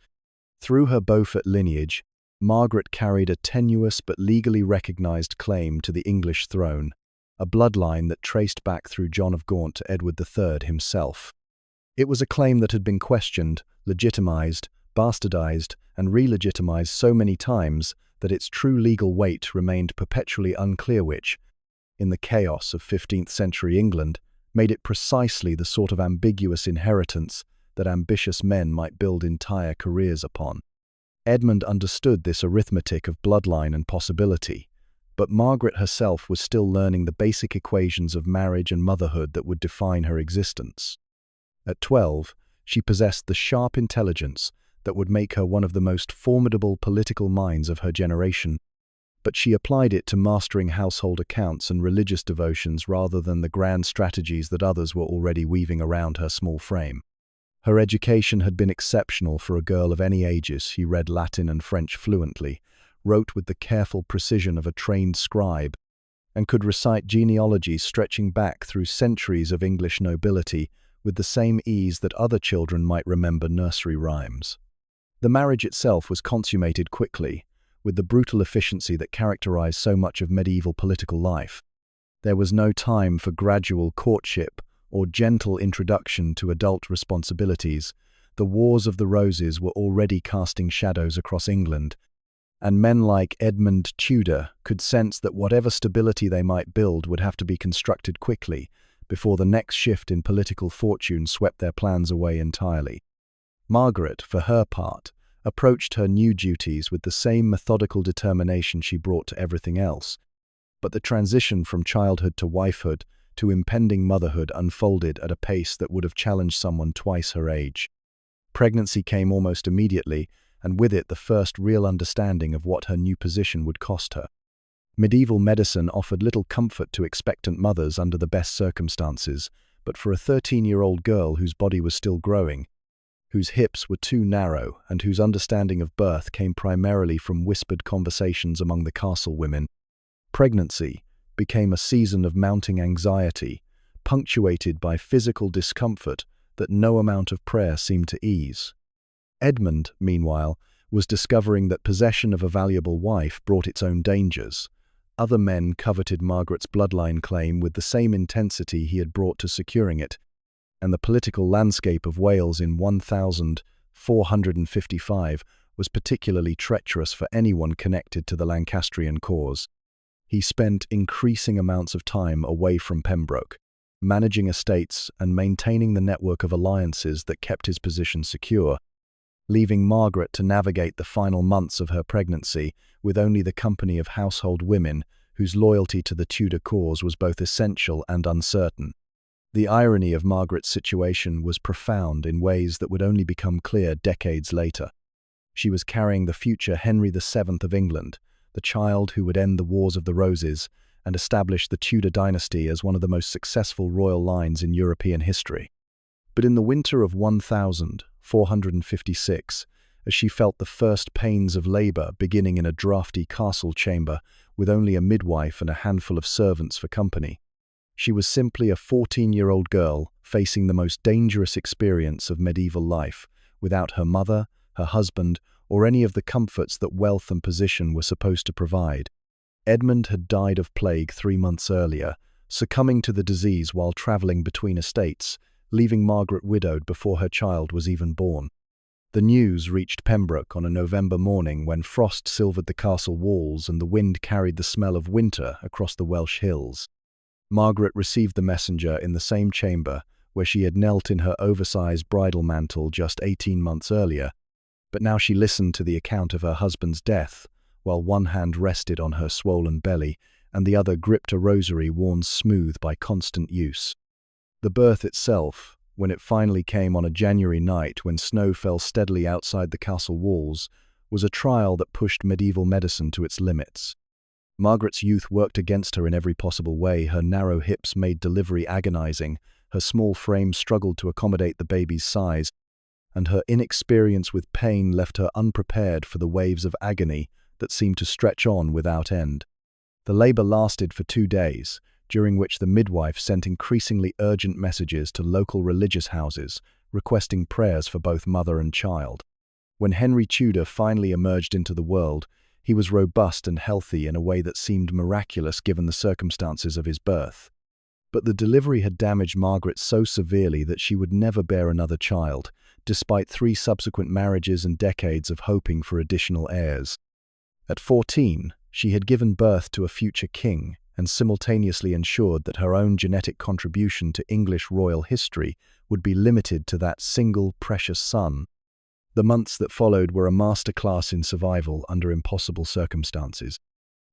Through her Beaufort lineage, Margaret carried a tenuous but legally recognized claim to the English throne, a bloodline that traced back through John of Gaunt to Edward III himself. It was a claim that had been questioned, legitimized, bastardized, and re-legitimized so many times that its true legal weight remained perpetually unclear, which, in the chaos of 15th century England, made it precisely the sort of ambiguous inheritance that ambitious men might build entire careers upon. Edmund understood this arithmetic of bloodline and possibility, but Margaret herself was still learning the basic equations of marriage and motherhood that would define her existence. At 12, she possessed the sharp intelligence that would make her one of the most formidable political minds of her generation, but she applied it to mastering household accounts and religious devotions rather than the grand strategies that others were already weaving around her small frame. Her education had been exceptional for a girl of any ages. She read Latin and French fluently, wrote with the careful precision of a trained scribe, and could recite genealogies stretching back through centuries of English nobility with the same ease that other children might remember nursery rhymes. The marriage itself was consummated quickly, with the brutal efficiency that characterized so much of medieval political life. There was no time for gradual courtship or gentle introduction to adult responsibilities. The Wars of the Roses were already casting shadows across England, and men like Edmund Tudor could sense that whatever stability they might build would have to be constructed quickly before the next shift in political fortune swept their plans away entirely. Margaret, for her part, approached her new duties with the same methodical determination she brought to everything else, but the transition from childhood to wifehood to impending motherhood unfolded at a pace that would have challenged someone twice her age. Pregnancy came almost immediately, and with it the first real understanding of what her new position would cost her. Medieval medicine offered little comfort to expectant mothers under the best circumstances, but for a 13-year-old girl whose body was still growing, whose hips were too narrow, and whose understanding of birth came primarily from whispered conversations among the castle women, pregnancy became a season of mounting anxiety, punctuated by physical discomfort that no amount of prayer seemed to ease. Edmund, meanwhile, was discovering that possession of a valuable wife brought its own dangers. Other men coveted Margaret's bloodline claim with the same intensity he had brought to securing it, and the political landscape of Wales in 1455 was particularly treacherous for anyone connected to the Lancastrian cause. He spent increasing amounts of time away from Pembroke, managing estates and maintaining the network of alliances that kept his position secure, leaving Margaret to navigate the final months of her pregnancy with only the company of household women whose loyalty to the Tudor cause was both essential and uncertain. The irony of Margaret's situation was profound in ways that would only become clear decades later. She was carrying the future Henry VII of England, the child who would end the Wars of the Roses and establish the Tudor dynasty as one of the most successful royal lines in European history. But in the winter of 1456, as she felt the first pains of labor beginning in a draughty castle chamber with only a midwife and a handful of servants for company, she was simply a 14-year-old girl facing the most dangerous experience of medieval life, without her mother, her husband, or any of the comforts that wealth and position were supposed to provide. Edmund had died of plague 3 months earlier, succumbing to the disease while traveling between estates, leaving Margaret widowed before her child was even born. The news reached Pembroke on a November morning when frost silvered the castle walls and the wind carried the smell of winter across the Welsh hills. Margaret received the messenger in the same chamber where she had knelt in her oversized bridal mantle just 18 months earlier, but now she listened to the account of her husband's death, while one hand rested on her swollen belly and the other gripped a rosary worn smooth by constant use. The birth itself, when it finally came on a January night when snow fell steadily outside the castle walls, was a trial that pushed medieval medicine to its limits. Margaret's youth worked against her in every possible way. Her narrow hips made delivery agonizing, her small frame struggled to accommodate the baby's size, and her inexperience with pain left her unprepared for the waves of agony that seemed to stretch on without end. The labor lasted for 2 days, during which the midwife sent increasingly urgent messages to local religious houses, requesting prayers for both mother and child. When Henry Tudor finally emerged into the world, he was robust and healthy in a way that seemed miraculous given the circumstances of his birth. But the delivery had damaged Margaret so severely that she would never bear another child, despite 3 subsequent marriages and decades of hoping for additional heirs. At 14, she had given birth to a future king and simultaneously ensured that her own genetic contribution to English royal history would be limited to that single precious son. The months that followed were a masterclass in survival under impossible circumstances.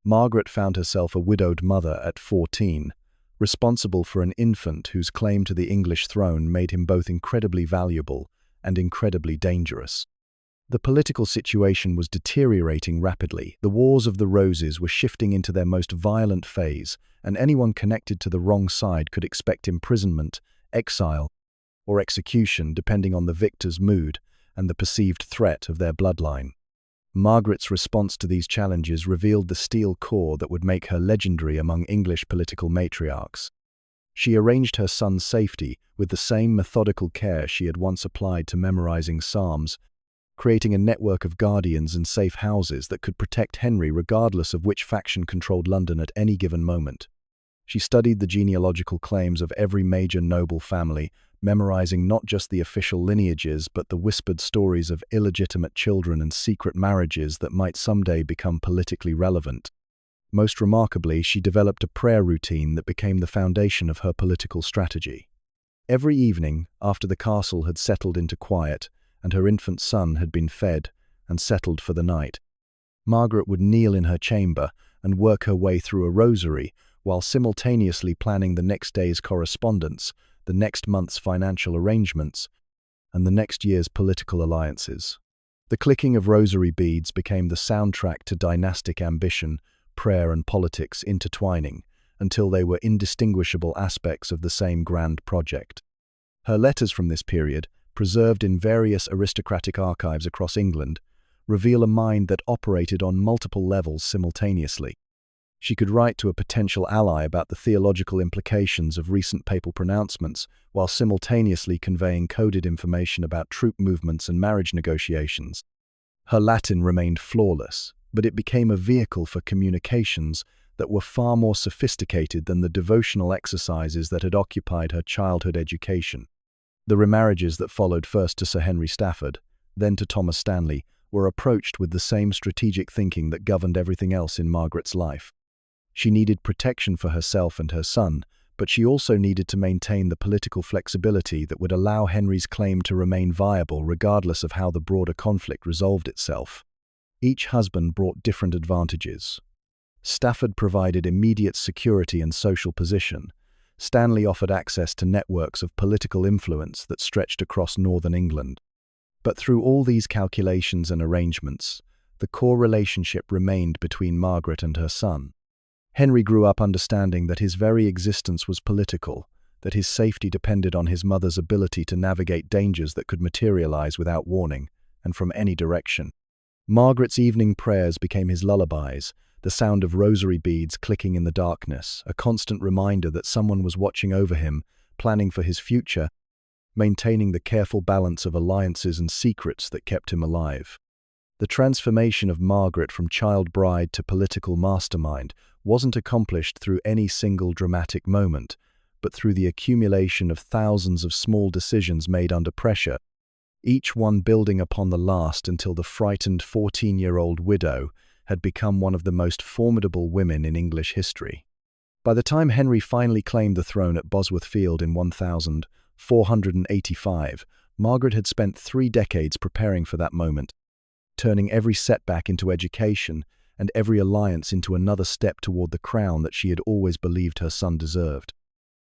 Margaret found herself a widowed mother at 14, responsible for an infant whose claim to the English throne made him both incredibly valuable and incredibly dangerous. The political situation was deteriorating rapidly. The Wars of the Roses were shifting into their most violent phase, and anyone connected to the wrong side could expect imprisonment, exile, or execution depending on the victor's mood and the perceived threat of their bloodline. Margaret's response to these challenges revealed the steel core that would make her legendary among English political matriarchs. She arranged her son's safety with the same methodical care she had once applied to memorizing psalms, creating a network of guardians and safe houses that could protect Henry regardless of which faction controlled London at any given moment. She studied the genealogical claims of every major noble family, memorizing not just the official lineages but the whispered stories of illegitimate children and secret marriages that might someday become politically relevant. Most remarkably, she developed a prayer routine that became the foundation of her political strategy. Every evening, after the castle had settled into quiet and her infant son had been fed and settled for the night, Margaret would kneel in her chamber and work her way through a rosary while simultaneously planning the next day's correspondence, the next month's financial arrangements, and the next year's political alliances. The clicking of rosary beads became the soundtrack to dynastic ambition, prayer and politics intertwining, until they were indistinguishable aspects of the same grand project. Her letters from this period, preserved in various aristocratic archives across England, reveal a mind that operated on multiple levels simultaneously. She could write to a potential ally about the theological implications of recent papal pronouncements, while simultaneously conveying coded information about troop movements and marriage negotiations. Her Latin remained flawless, but it became a vehicle for communications that were far more sophisticated than the devotional exercises that had occupied her childhood education. The remarriages that followed, first to Sir Henry Stafford, then to Thomas Stanley, were approached with the same strategic thinking that governed everything else in Margaret's life. She needed protection for herself and her son, but she also needed to maintain the political flexibility that would allow Henry's claim to remain viable regardless of how the broader conflict resolved itself. Each husband brought different advantages. Stafford provided immediate security and social position. Stanley offered access to networks of political influence that stretched across northern England. But through all these calculations and arrangements, the core relationship remained between Margaret and her son. Henry grew up understanding that his very existence was political, that his safety depended on his mother's ability to navigate dangers that could materialize without warning, and from any direction. Margaret's evening prayers became his lullabies, the sound of rosary beads clicking in the darkness, a constant reminder that someone was watching over him, planning for his future, maintaining the careful balance of alliances and secrets that kept him alive. The transformation of Margaret from child bride to political mastermind wasn't accomplished through any single dramatic moment, but through the accumulation of thousands of small decisions made under pressure, each one building upon the last until the frightened 14-year-old widow had become one of the most formidable women in English history. By the time Henry finally claimed the throne at Bosworth Field in 1485, Margaret had spent 3 decades preparing for that moment, turning every setback into education and every alliance into another step toward the crown that she had always believed her son deserved.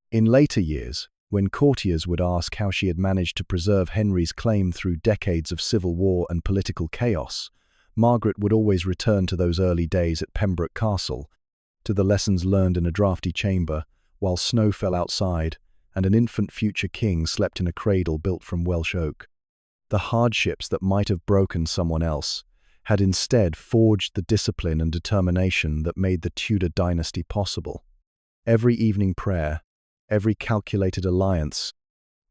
In later years, when courtiers would ask how she had managed to preserve Henry's claim through decades of civil war and political chaos, Margaret would always return to those early days at Pembroke Castle, to the lessons learned in a draughty chamber, while snow fell outside and an infant future king slept in a cradle built from Welsh oak. The hardships that might have broken someone else had instead forged the discipline and determination that made the Tudor dynasty possible. Every evening prayer, every calculated alliance,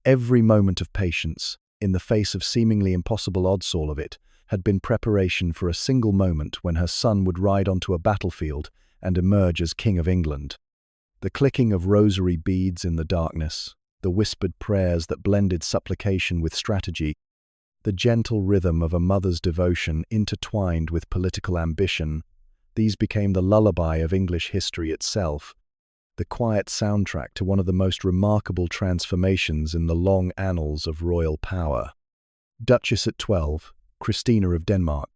every moment of patience, in the face of seemingly impossible odds, all of it, had been preparation for a single moment when her son would ride onto a battlefield and emerge as King of England. The clicking of rosary beads in the darkness, the whispered prayers that blended supplication with strategy, the gentle rhythm of a mother's devotion intertwined with political ambition, these became the lullaby of English history itself, the quiet soundtrack to one of the most remarkable transformations in the long annals of royal power. Duchess at 12, Christina of Denmark.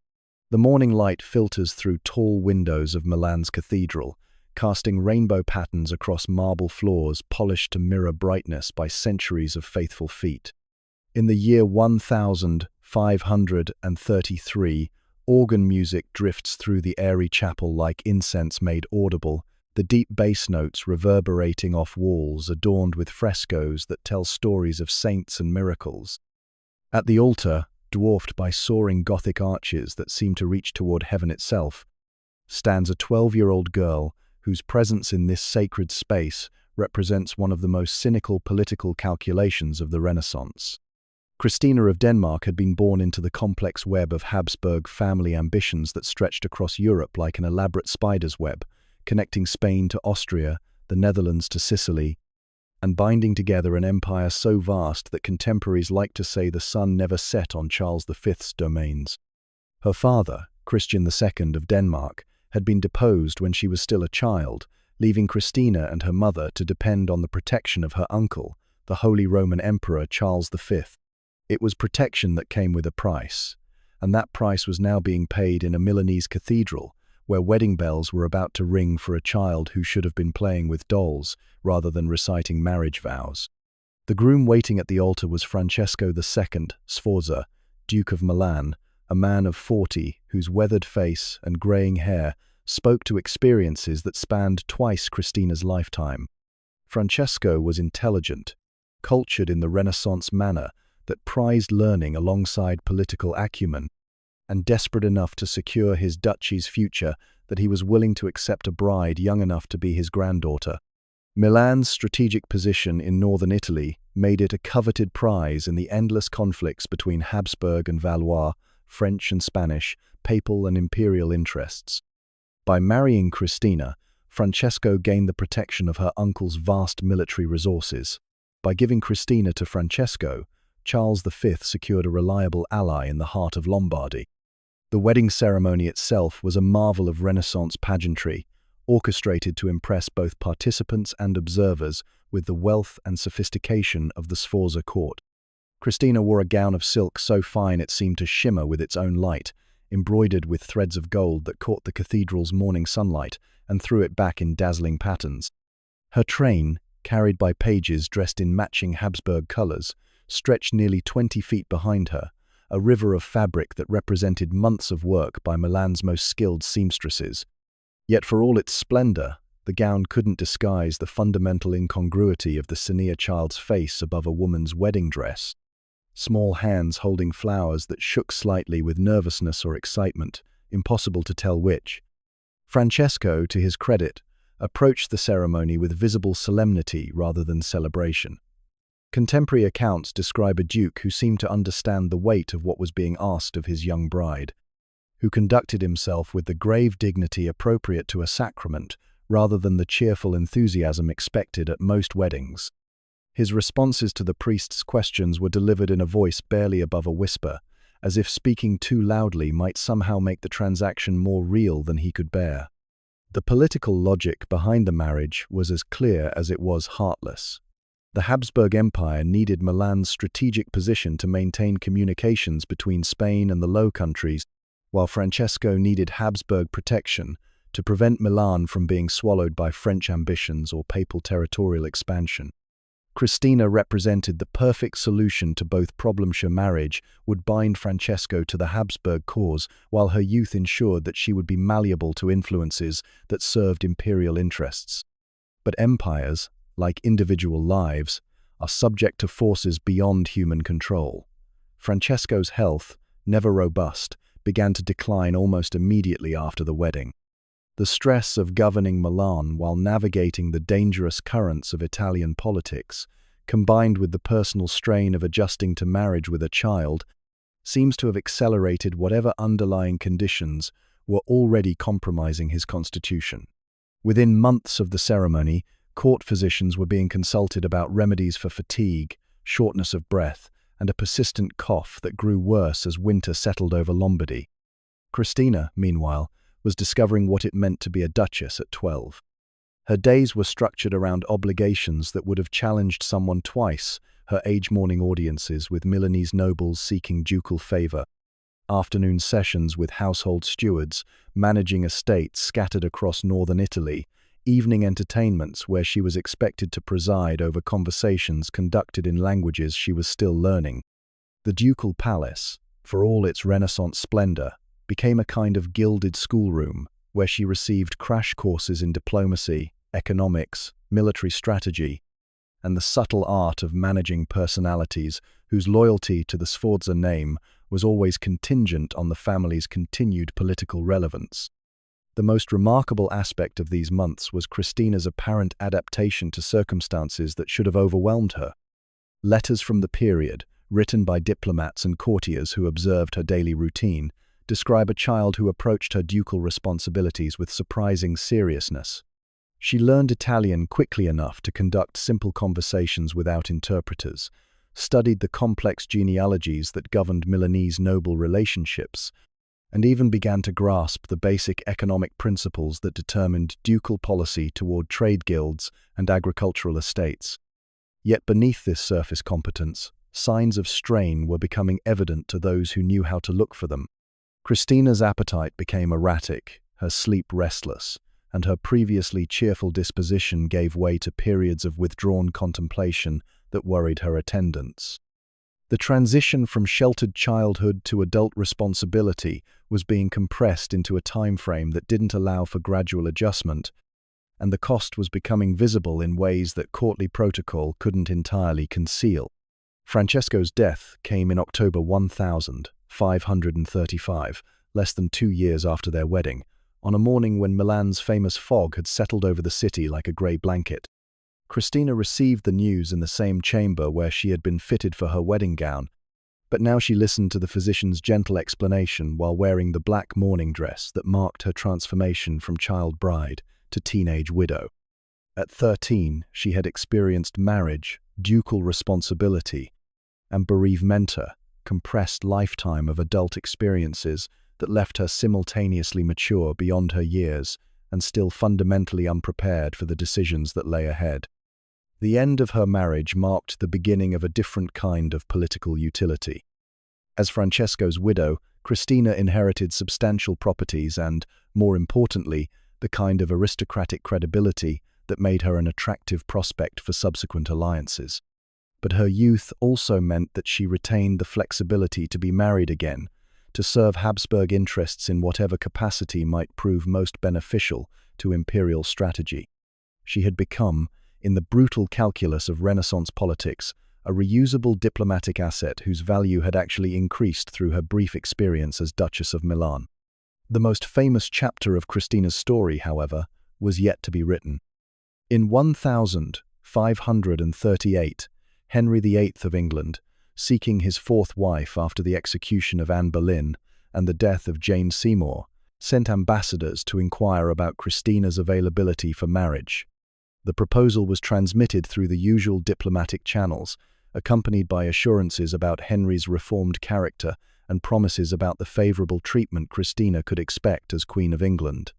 The morning light filters through tall windows of Milan's cathedral, casting rainbow patterns across marble floors polished to mirror brightness by centuries of faithful feet. In the year 1533, organ music drifts through the airy chapel like incense made audible, the deep bass notes reverberating off walls adorned with frescoes that tell stories of saints and miracles. At the altar, dwarfed by soaring Gothic arches that seem to reach toward heaven itself, stands a 12-year-old girl whose presence in this sacred space represents one of the most cynical political calculations of the Renaissance. Christina of Denmark had been born into the complex web of Habsburg family ambitions that stretched across Europe like an elaborate spider's web, connecting Spain to Austria, the Netherlands to Sicily, and binding together an empire so vast that contemporaries like to say the sun never set on Charles V's domains. Her father, Christian II of Denmark, had been deposed when she was still a child, leaving Christina and her mother to depend on the protection of her uncle, the Holy Roman Emperor Charles V. It was protection that came with a price, and that price was now being paid in a Milanese cathedral, where wedding bells were about to ring for a child who should have been playing with dolls rather than reciting marriage vows. The groom waiting at the altar was Francesco II, Sforza, Duke of Milan, a man of 40 whose weathered face and greying hair spoke to experiences that spanned twice Christina's lifetime. Francesco was intelligent, cultured in the Renaissance manner that prized learning alongside political acumen, and desperate enough to secure his duchy's future that he was willing to accept a bride young enough to be his granddaughter. Milan's strategic position in northern Italy made it a coveted prize in the endless conflicts between Habsburg and Valois, French and Spanish, papal and imperial interests. By marrying Christina, Francesco gained the protection of her uncle's vast military resources. By giving Christina to Francesco, Charles V secured a reliable ally in the heart of Lombardy. The wedding ceremony itself was a marvel of Renaissance pageantry, orchestrated to impress both participants and observers with the wealth and sophistication of the Sforza court. Christina wore a gown of silk so fine it seemed to shimmer with its own light, embroidered with threads of gold that caught the cathedral's morning sunlight and threw it back in dazzling patterns. Her train, carried by pages dressed in matching Habsburg colours, stretched nearly 20 feet behind her, a river of fabric that represented months of work by Milan's most skilled seamstresses. Yet for all its splendour, the gown couldn't disguise the fundamental incongruity of the senior child's face above a woman's wedding dress. Small hands holding flowers that shook slightly with nervousness or excitement, impossible to tell which. Francesco, to his credit, approached the ceremony with visible solemnity rather than celebration. Contemporary accounts describe a duke who seemed to understand the weight of what was being asked of his young bride, who conducted himself with the grave dignity appropriate to a sacrament rather than the cheerful enthusiasm expected at most weddings. His responses to the priest's questions were delivered in a voice barely above a whisper, as if speaking too loudly might somehow make the transaction more real than he could bear. The political logic behind the marriage was as clear as it was heartless. The Habsburg Empire needed Milan's strategic position to maintain communications between Spain and the Low Countries, while Francesco needed Habsburg protection to prevent Milan from being swallowed by French ambitions or papal territorial expansion. Christina represented the perfect solution to both problems. Her marriage would bind Francesco to the Habsburg cause, while her youth ensured that she would be malleable to influences that served imperial interests. But empires, like individual lives, are subject to forces beyond human control. Francesco's health, never robust, began to decline almost immediately after the wedding. The stress of governing Milan while navigating the dangerous currents of Italian politics, combined with the personal strain of adjusting to marriage with a child, seems to have accelerated whatever underlying conditions were already compromising his constitution. Within months of the ceremony, court physicians were being consulted about remedies for fatigue, shortness of breath, and a persistent cough that grew worse as winter settled over Lombardy. Christina, meanwhile, was discovering what it meant to be a duchess at 12. Her days were structured around obligations that would have challenged someone twice, her age-morning audiences with Milanese nobles seeking ducal favour, afternoon sessions with household stewards, managing estates scattered across northern Italy, evening entertainments where she was expected to preside over conversations conducted in languages she was still learning. The ducal palace, for all its Renaissance splendour, became a kind of gilded schoolroom where she received crash courses in diplomacy, economics, military strategy, and the subtle art of managing personalities whose loyalty to the Sforza name was always contingent on the family's continued political relevance. The most remarkable aspect of these months was Christina's apparent adaptation to circumstances that should have overwhelmed her. Letters from the period, written by diplomats and courtiers who observed her daily routine, describe a child who approached her ducal responsibilities with surprising seriousness. She learned Italian quickly enough to conduct simple conversations without interpreters, studied the complex genealogies that governed Milanese noble relationships, and even began to grasp the basic economic principles that determined ducal policy toward trade guilds and agricultural estates. Yet beneath this surface competence, signs of strain were becoming evident to those who knew how to look for them. Christina's appetite became erratic, her sleep restless, and her previously cheerful disposition gave way to periods of withdrawn contemplation that worried her attendants. The transition from sheltered childhood to adult responsibility was being compressed into a time frame that didn't allow for gradual adjustment, and the cost was becoming visible in ways that courtly protocol couldn't entirely conceal. Francesco's death came in October 1535, less than 2 years after their wedding, on a morning when Milan's famous fog had settled over the city like a grey blanket. Christina received the news in the same chamber where she had been fitted for her wedding gown, but now she listened to the physician's gentle explanation while wearing the black mourning dress that marked her transformation from child bride to teenage widow. At 13, she had experienced marriage, ducal responsibility, and bereavementa, compressed lifetime of adult experiences that left her simultaneously mature beyond her years and still fundamentally unprepared for the decisions that lay ahead. The end of her marriage marked the beginning of a different kind of political utility. As Francesco's widow, Christina inherited substantial properties and, more importantly, the kind of aristocratic credibility that made her an attractive prospect for subsequent alliances. But her youth also meant that she retained the flexibility to be married again, to serve Habsburg interests in whatever capacity might prove most beneficial to imperial strategy. She had become, in the brutal calculus of Renaissance politics, a reusable diplomatic asset whose value had actually increased through her brief experience as Duchess of Milan. The most famous chapter of Christina's story, however, was yet to be written. In 1538, Henry VIII of England, seeking his fourth wife after the execution of Anne Boleyn and the death of Jane Seymour, sent ambassadors to inquire about Christina's availability for marriage. The proposal was transmitted through the usual diplomatic channels, accompanied by assurances about Henry's reformed character and promises about the favourable treatment Christina could expect as Queen of England.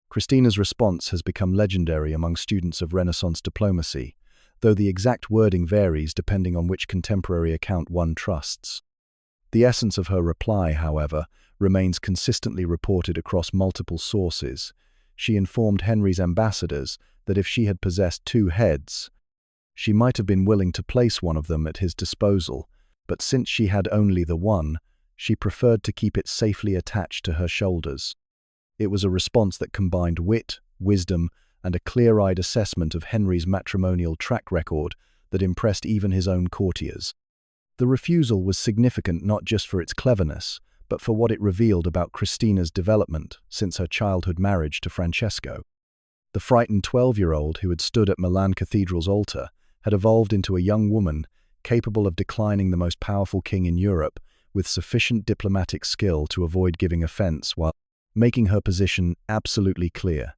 Christina's response has become legendary among students of Renaissance diplomacy, though the exact wording varies depending on which contemporary account one trusts. The essence of her reply, however, remains consistently reported across multiple sources. She informed Henry's ambassadors that if she had possessed 2 heads, she might have been willing to place one of them at his disposal, but since she had only the one, she preferred to keep it safely attached to her shoulders. It was a response that combined wit, wisdom, and a clear-eyed assessment of Henry's matrimonial track record that impressed even his own courtiers. The refusal was significant not just for its cleverness, but for what it revealed about Christina's development since her childhood marriage to Francesco. The frightened 12-year-old who had stood at Milan Cathedral's altar had evolved into a young woman capable of declining the most powerful king in Europe with sufficient diplomatic skill to avoid giving offense while making her position absolutely clear.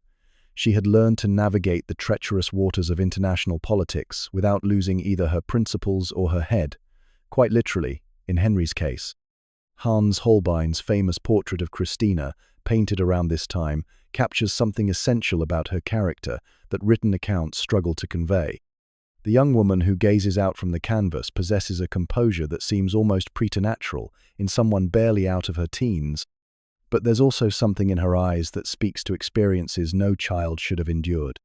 She had learned to navigate the treacherous waters of international politics without losing either her principles or her head, quite literally, in Henry's case. Hans Holbein's famous portrait of Christina, painted around this time, captures something essential about her character that written accounts struggle to convey. The young woman who gazes out from the canvas possesses a composure that seems almost preternatural in someone barely out of her teens, but there's also something in her eyes that speaks to experiences no child should have endured.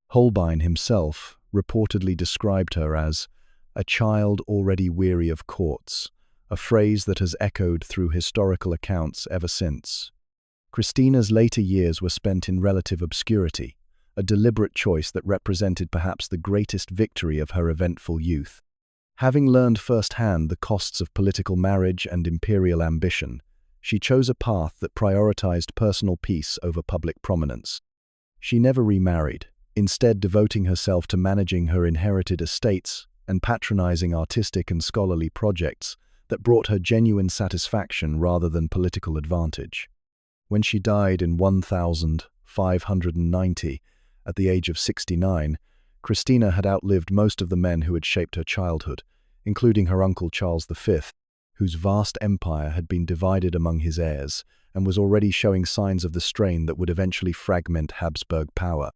Holbein himself reportedly described her as a child already weary of courts, a phrase that has echoed through historical accounts ever since. Christina's later years were spent in relative obscurity, a deliberate choice that represented perhaps the greatest victory of her eventful youth. Having learned firsthand the costs of political marriage and imperial ambition, she chose a path that prioritized personal peace over public prominence. She never remarried, instead devoting herself to managing her inherited estates and patronizing artistic and scholarly projects that brought her genuine satisfaction rather than political advantage. When she died in 1590, at the age of 69, Christina had outlived most of the men who had shaped her childhood, including her uncle Charles V, whose vast empire had been divided among his heirs and was already showing signs of the strain that would eventually fragment Habsburg power.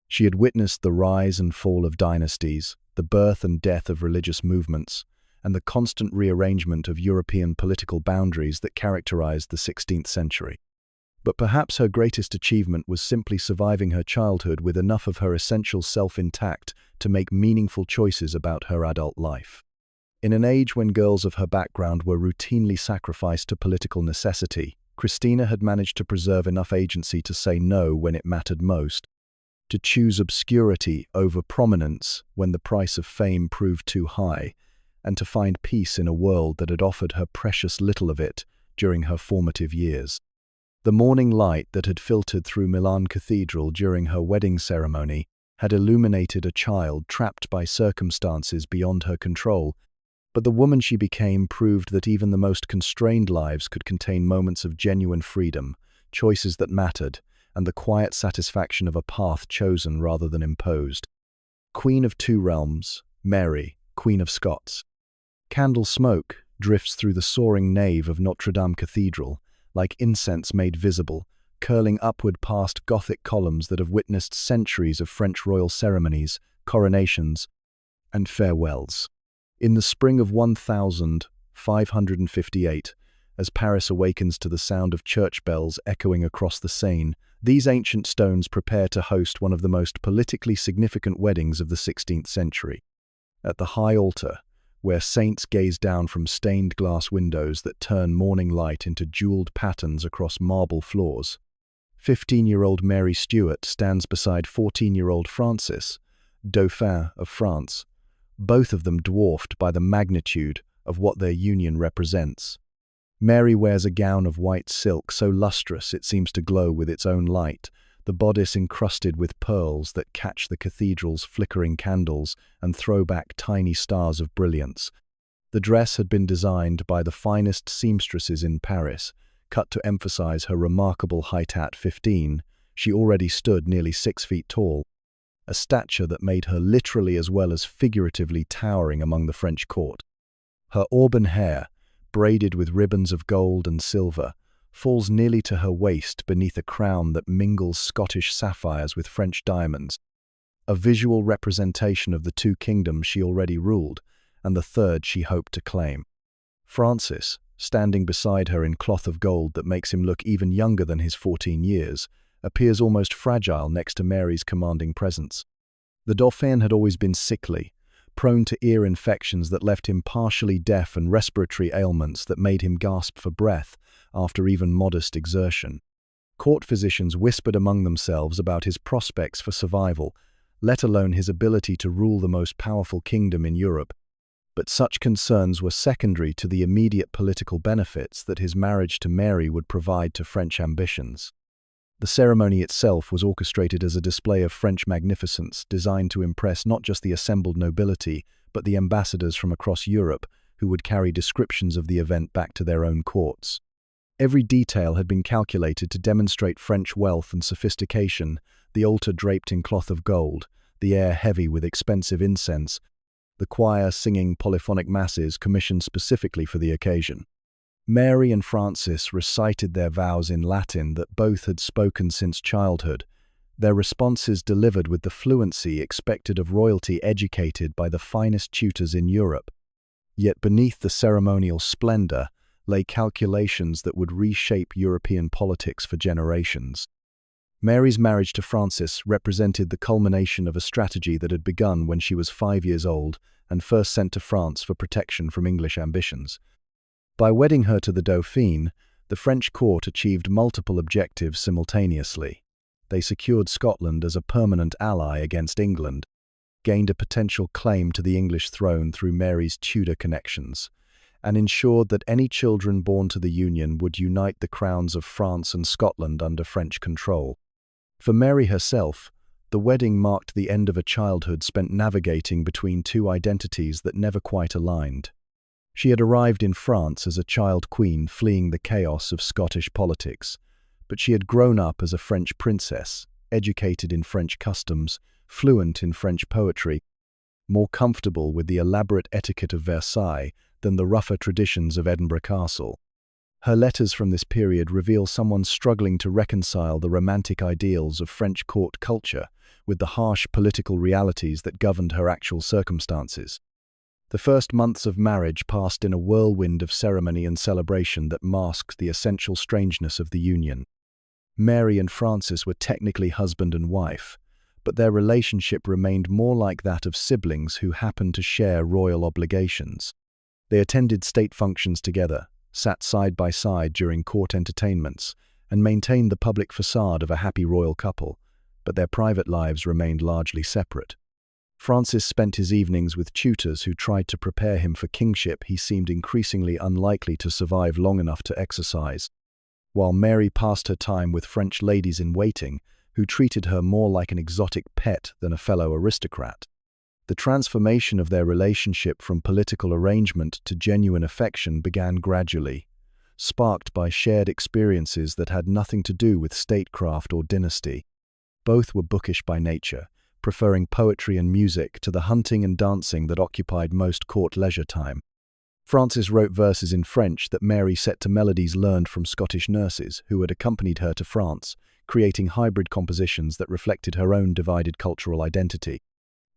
She had witnessed the rise and fall of dynasties, the birth and death of religious movements, and the constant rearrangement of European political boundaries that characterized the 16th century. But perhaps her greatest achievement was simply surviving her childhood with enough of her essential self intact to make meaningful choices about her adult life. In an age when girls of her background were routinely sacrificed to political necessity, Christina had managed to preserve enough agency to say no when it mattered most, to choose obscurity over prominence when the price of fame proved too high, and to find peace in a world that had offered her precious little of it during her formative years. The morning light that had filtered through Milan Cathedral during her wedding ceremony had illuminated a child trapped by circumstances beyond her control, but the woman she became proved that even the most constrained lives could contain moments of genuine freedom, choices that mattered, and the quiet satisfaction of a path chosen rather than imposed. Queen of two realms, Mary, Queen of Scots. Candle smoke drifts through the soaring nave of Notre Dame Cathedral, like incense made visible, curling upward past Gothic columns that have witnessed centuries of French royal ceremonies, coronations, and farewells. In the spring of 1558, as Paris awakens to the sound of church bells echoing across the Seine, these ancient stones prepare to host one of the most politically significant weddings of the 16th century. At the high altar, where saints gaze down from stained glass windows that turn morning light into jeweled patterns across marble floors, 15-year-old Mary Stuart stands beside 14-year-old Francis, Dauphin of France, both of them dwarfed by the magnitude of what their union represents. Mary wears a gown of white silk so lustrous it seems to glow with its own light, the bodice encrusted with pearls that catch the cathedral's flickering candles and throw back tiny stars of brilliance. The dress had been designed by the finest seamstresses in Paris, cut to emphasize her remarkable height. At 15, she already stood nearly 6 feet tall, a stature that made her literally as well as figuratively towering among the French court. Her auburn hair, braided with ribbons of gold and silver, falls nearly to her waist beneath a crown that mingles Scottish sapphires with French diamonds, a visual representation of the two kingdoms she already ruled and the third she hoped to claim. Francis, standing beside her in cloth of gold that makes him look even younger than his 14 years, appears almost fragile next to Mary's commanding presence. The Dauphin had always been sickly, prone to ear infections that left him partially deaf and respiratory ailments that made him gasp for breath after even modest exertion. Court physicians whispered among themselves about his prospects for survival, let alone his ability to rule the most powerful kingdom in Europe. But such concerns were secondary to the immediate political benefits that his marriage to Mary would provide to French ambitions. The ceremony itself was orchestrated as a display of French magnificence designed to impress not just the assembled nobility, but the ambassadors from across Europe who would carry descriptions of the event back to their own courts. Every detail had been calculated to demonstrate French wealth and sophistication, the altar draped in cloth of gold, the air heavy with expensive incense, the choir singing polyphonic masses commissioned specifically for the occasion. Mary and Francis recited their vows in Latin that both had spoken since childhood, their responses delivered with the fluency expected of royalty educated by the finest tutors in Europe. Yet beneath the ceremonial splendor lay calculations that would reshape European politics for generations. Mary's marriage to Francis represented the culmination of a strategy that had begun when she was 5 years old and first sent to France for protection from English ambitions. By wedding her to the Dauphin, the French court achieved multiple objectives simultaneously. They secured Scotland as a permanent ally against England. gained a potential claim to the English throne through Mary's Tudor connections, and ensured that any children born to the union would unite the crowns of France and Scotland under French control. For Mary herself, the wedding marked the end of a childhood spent navigating between two identities that never quite aligned. She had arrived in France as a child queen fleeing the chaos of Scottish politics, but she had grown up as a French princess, educated in French customs, fluent in French poetry, more comfortable with the elaborate etiquette of Versailles than the rougher traditions of Edinburgh Castle. Her letters from this period reveal someone struggling to reconcile the romantic ideals of French court culture with the harsh political realities that governed her actual circumstances. The first months of marriage passed in a whirlwind of ceremony and celebration that masked the essential strangeness of the union. Mary and Francis were technically husband and wife, but their relationship remained more like that of siblings who happened to share royal obligations. They attended state functions together, sat side by side during court entertainments, and maintained the public facade of a happy royal couple, but their private lives remained largely separate. Francis spent his evenings with tutors who tried to prepare him for kingship he seemed increasingly unlikely to survive long enough to exercise, while Mary passed her time with French ladies-in-waiting who treated her more like an exotic pet than a fellow aristocrat. The transformation of their relationship from political arrangement to genuine affection began gradually, sparked by shared experiences that had nothing to do with statecraft or dynasty. Both were bookish by nature, preferring poetry and music to the hunting and dancing that occupied most court leisure time. Francis wrote verses in French that Mary set to melodies learned from Scottish nurses who had accompanied her to France, creating hybrid compositions that reflected her own divided cultural identity.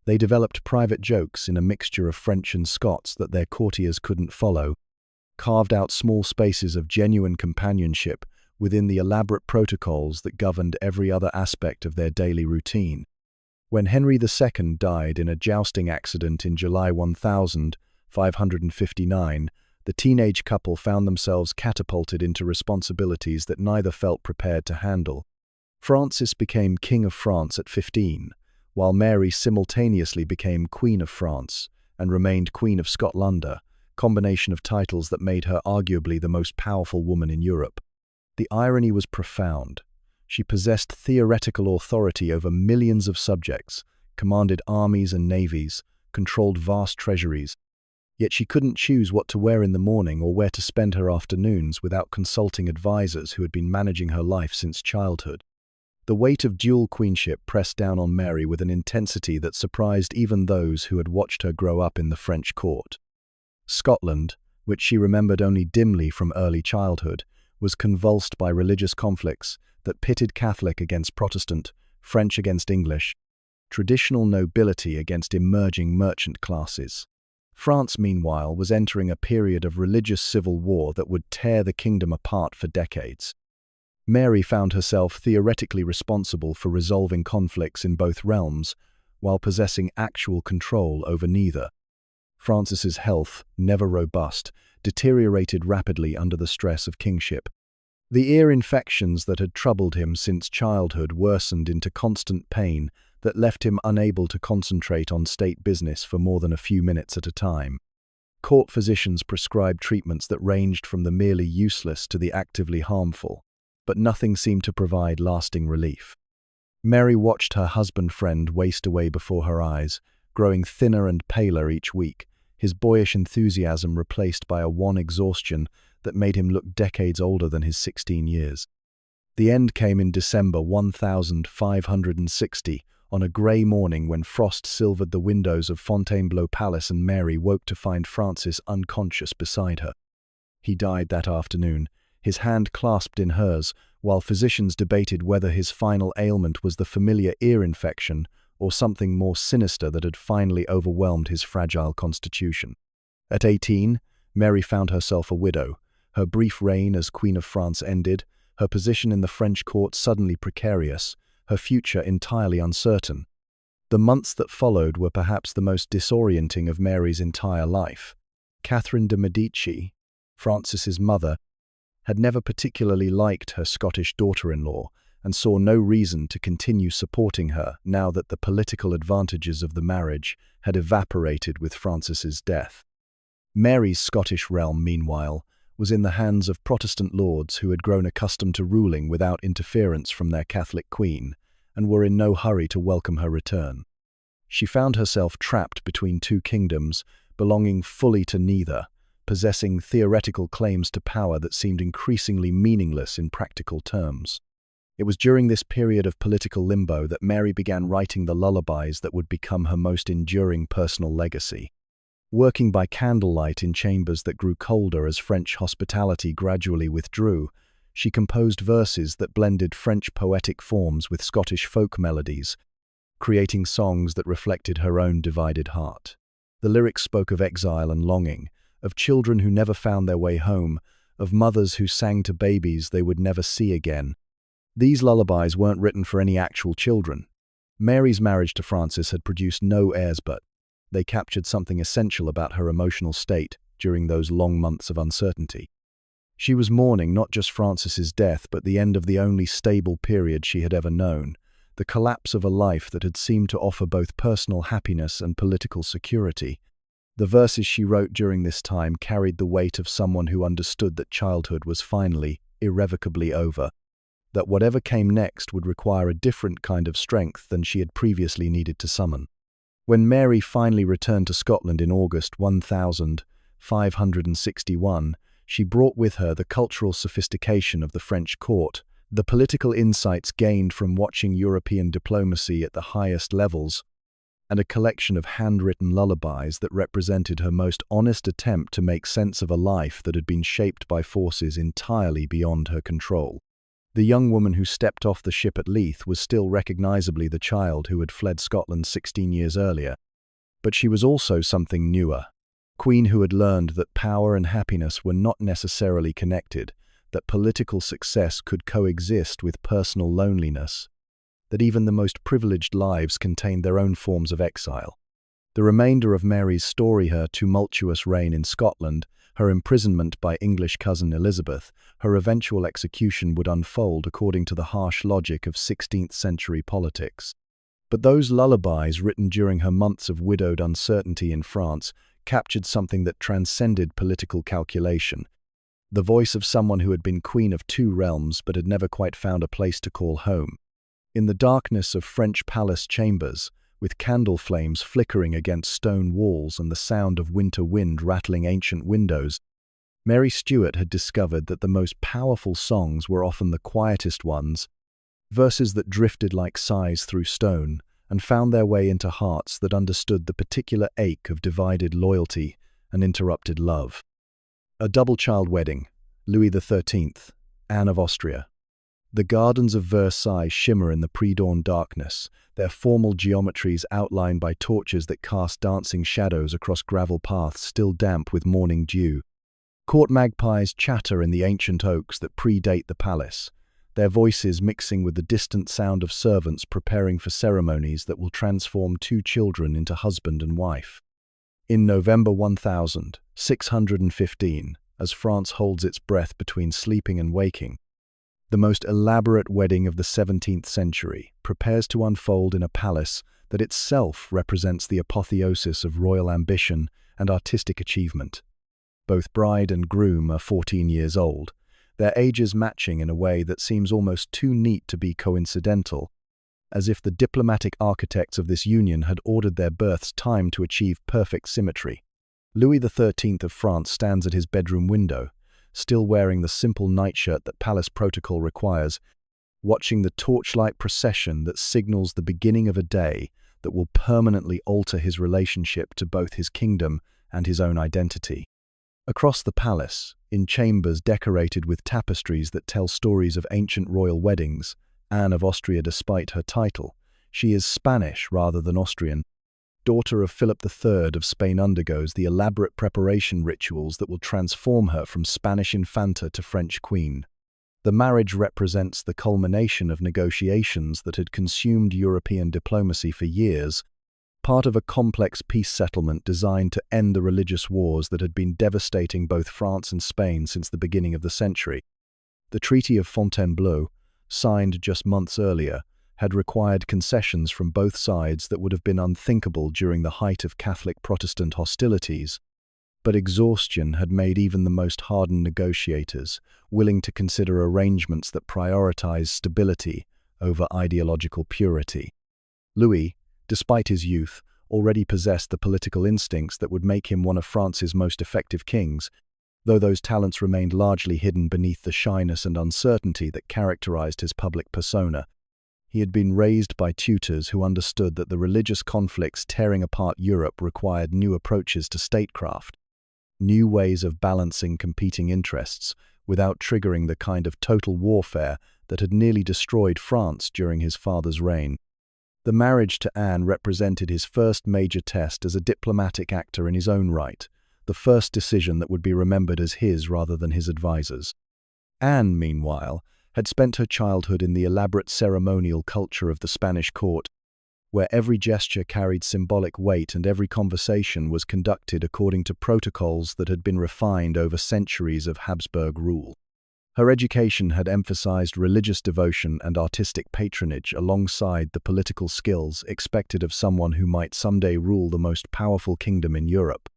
They developed private jokes in a mixture of French and Scots that their courtiers couldn't follow, carved out small spaces of genuine companionship within the elaborate protocols that governed every other aspect of their daily routine. When Henry II died in a jousting accident in July 1559, the teenage couple found themselves catapulted into responsibilities that neither felt prepared to handle. Francis became King of France at 15, while Mary simultaneously became Queen of France and remained Queen of Scotland, a combination of titles that made her arguably the most powerful woman in Europe. The irony was profound. She possessed theoretical authority over millions of subjects, commanded armies and navies, controlled vast treasuries, yet she couldn't choose what to wear in the morning or where to spend her afternoons without consulting advisors who had been managing her life since childhood. The weight of dual queenship pressed down on Mary with an intensity that surprised even those who had watched her grow up in the French court. Scotland, which she remembered only dimly from early childhood, was convulsed by religious conflicts that pitted Catholic against Protestant, French against English, traditional nobility against emerging merchant classes. France, meanwhile, was entering a period of religious civil war that would tear the kingdom apart for decades. Mary found herself theoretically responsible for resolving conflicts in both realms, while possessing actual control over neither. Francis's health, never robust, deteriorated rapidly under the stress of kingship. The ear infections that had troubled him since childhood worsened into constant pain that left him unable to concentrate on state business for more than a few minutes at a time. Court physicians prescribed treatments that ranged from the merely useless to the actively harmful, but nothing seemed to provide lasting relief. Mary watched her husband-friend waste away before her eyes, growing thinner and paler each week, his boyish enthusiasm replaced by a wan exhaustion that made him look decades older than his 16 years. The end came in December 1560, on a grey morning when frost silvered the windows of Fontainebleau Palace and Mary woke to find Francis unconscious beside her. He died that afternoon, his hand clasped in hers, while physicians debated whether his final ailment was the familiar ear infection or something more sinister that had finally overwhelmed his fragile constitution. At 18, Mary found herself a widow. Her brief reign as Queen of France ended, her position in the French court suddenly precarious, her future entirely uncertain. The months that followed were perhaps the most disorienting of Mary's entire life. Catherine de' Medici, Francis's mother, had never particularly liked her Scottish daughter-in-law, and saw no reason to continue supporting her now that the political advantages of the marriage had evaporated with Francis's death. Mary's Scottish realm, meanwhile, was in the hands of Protestant lords who had grown accustomed to ruling without interference from their Catholic queen, and were in no hurry to welcome her return. She found herself trapped between two kingdoms, belonging fully to neither, possessing theoretical claims to power that seemed increasingly meaningless in practical terms. It was during this period of political limbo that Mary began writing the lullabies that would become her most enduring personal legacy. Working by candlelight in chambers that grew colder as French hospitality gradually withdrew, she composed verses that blended French poetic forms with Scottish folk melodies, creating songs that reflected her own divided heart. The lyrics spoke of exile and longing, of children who never found their way home, of mothers who sang to babies they would never see again. These lullabies weren't written for any actual children. Mary's marriage to Francis had produced no heirs, but they captured something essential about her emotional state during those long months of uncertainty. She was mourning not just Francis's death, but the end of the only stable period she had ever known, the collapse of a life that had seemed to offer both personal happiness and political security. The verses she wrote during this time carried the weight of someone who understood that childhood was finally, irrevocably over, that whatever came next would require a different kind of strength than she had previously needed to summon. When Mary finally returned to Scotland in August 1561, she brought with her the cultural sophistication of the French court, the political insights gained from watching European diplomacy at the highest levels, and a collection of handwritten lullabies that represented her most honest attempt to make sense of a life that had been shaped by forces entirely beyond her control. The young woman who stepped off the ship at Leith was still recognizably the child who had fled Scotland 16 years earlier, but she was also something newer. Queen who had learned that power and happiness were not necessarily connected, that political success could coexist with personal loneliness, that even the most privileged lives contained their own forms of exile. The remainder of Mary's story, her tumultuous reign in Scotland, her imprisonment by English cousin Elizabeth, her eventual execution would unfold according to the harsh logic of 16th century politics. But those lullabies, written during her months of widowed uncertainty in France, captured something that transcended political calculation. The voice of someone who had been queen of two realms but had never quite found a place to call home. In the darkness of French palace chambers, with candle flames flickering against stone walls and the sound of winter wind rattling ancient windows, Mary Stuart had discovered that the most powerful songs were often the quietest ones, verses that drifted like sighs through stone and found their way into hearts that understood the particular ache of divided loyalty and interrupted love. A double-child wedding, Louis XIII, Anne of Austria. The gardens of Versailles shimmer in the pre-dawn darkness, their formal geometries outlined by torches that cast dancing shadows across gravel paths still damp with morning dew. Court magpies chatter in the ancient oaks that predate the palace, their voices mixing with the distant sound of servants preparing for ceremonies that will transform two children into husband and wife. In November 1615, as France holds its breath between sleeping and waking, the most elaborate wedding of the 17th century prepares to unfold in a palace that itself represents the apotheosis of royal ambition and artistic achievement. Both bride and groom are 14 years old, their ages matching in a way that seems almost too neat to be coincidental, as if the diplomatic architects of this union had ordered their births timed to achieve perfect symmetry. Louis XIII of France stands at his bedroom window, still wearing the simple nightshirt that palace protocol requires, watching the torchlight procession that signals the beginning of a day that will permanently alter his relationship to both his kingdom and his own identity. Across the palace, in chambers decorated with tapestries that tell stories of ancient royal weddings, Anne of Austria, despite her title, she is Spanish rather than Austrian. Daughter of Philip III of Spain, undergoes the elaborate preparation rituals that will transform her from Spanish infanta to French queen. The marriage represents the culmination of negotiations that had consumed European diplomacy for years, part of a complex peace settlement designed to end the religious wars that had been devastating both France and Spain since the beginning of the century. The Treaty of Fontainebleau, signed just months earlier, had required concessions from both sides that would have been unthinkable during the height of Catholic-Protestant hostilities. But exhaustion had made even the most hardened negotiators willing to consider arrangements that prioritized stability over ideological purity. Louis, despite his youth, already possessed the political instincts that would make him one of France's most effective kings, though those talents remained largely hidden beneath the shyness and uncertainty that characterized his public persona. He had been raised by tutors who understood that the religious conflicts tearing apart Europe required new approaches to statecraft, new ways of balancing competing interests without triggering the kind of total warfare that had nearly destroyed France during his father's reign. The marriage to Anne represented his first major test as a diplomatic actor in his own right, the first decision that would be remembered as his rather than his advisor's. Anne, meanwhile, had spent her childhood in the elaborate ceremonial culture of the Spanish court, where every gesture carried symbolic weight and every conversation was conducted according to protocols that had been refined over centuries of Habsburg rule. Her education had emphasized religious devotion and artistic patronage alongside the political skills expected of someone who might someday rule the most powerful kingdom in Europe.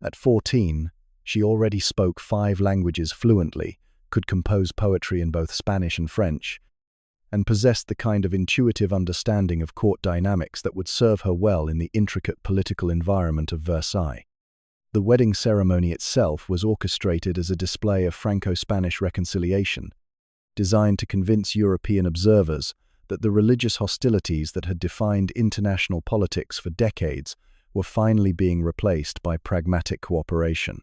At 14, she already spoke 5 languages fluently, could compose poetry in both Spanish and French, and possessed the kind of intuitive understanding of court dynamics that would serve her well in the intricate political environment of Versailles. The wedding ceremony itself was orchestrated as a display of Franco-Spanish reconciliation, designed to convince European observers that the religious hostilities that had defined international politics for decades were finally being replaced by pragmatic cooperation.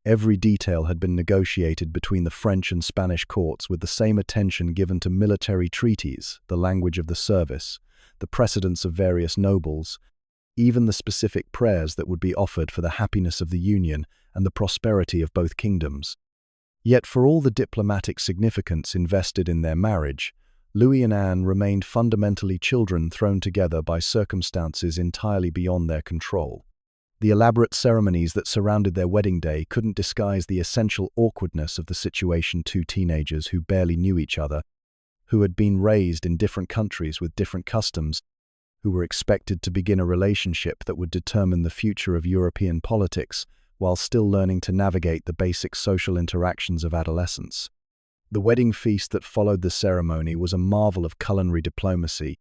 Every detail had been negotiated between the French and Spanish courts with the same attention given to military treaties, the language of the service, the precedence of various nobles, even the specific prayers that would be offered for the happiness of the union and the prosperity of both kingdoms. Yet for all the diplomatic significance invested in their marriage, Louis and Anne remained fundamentally children thrown together by circumstances entirely beyond their control. The elaborate ceremonies that surrounded their wedding day couldn't disguise the essential awkwardness of the situation. 2 teenagers who barely knew each other, who had been raised in different countries with different customs, who were expected to begin a relationship that would determine the future of European politics while still learning to navigate the basic social interactions of adolescence. The wedding feast that followed the ceremony was a marvel of culinary diplomacy,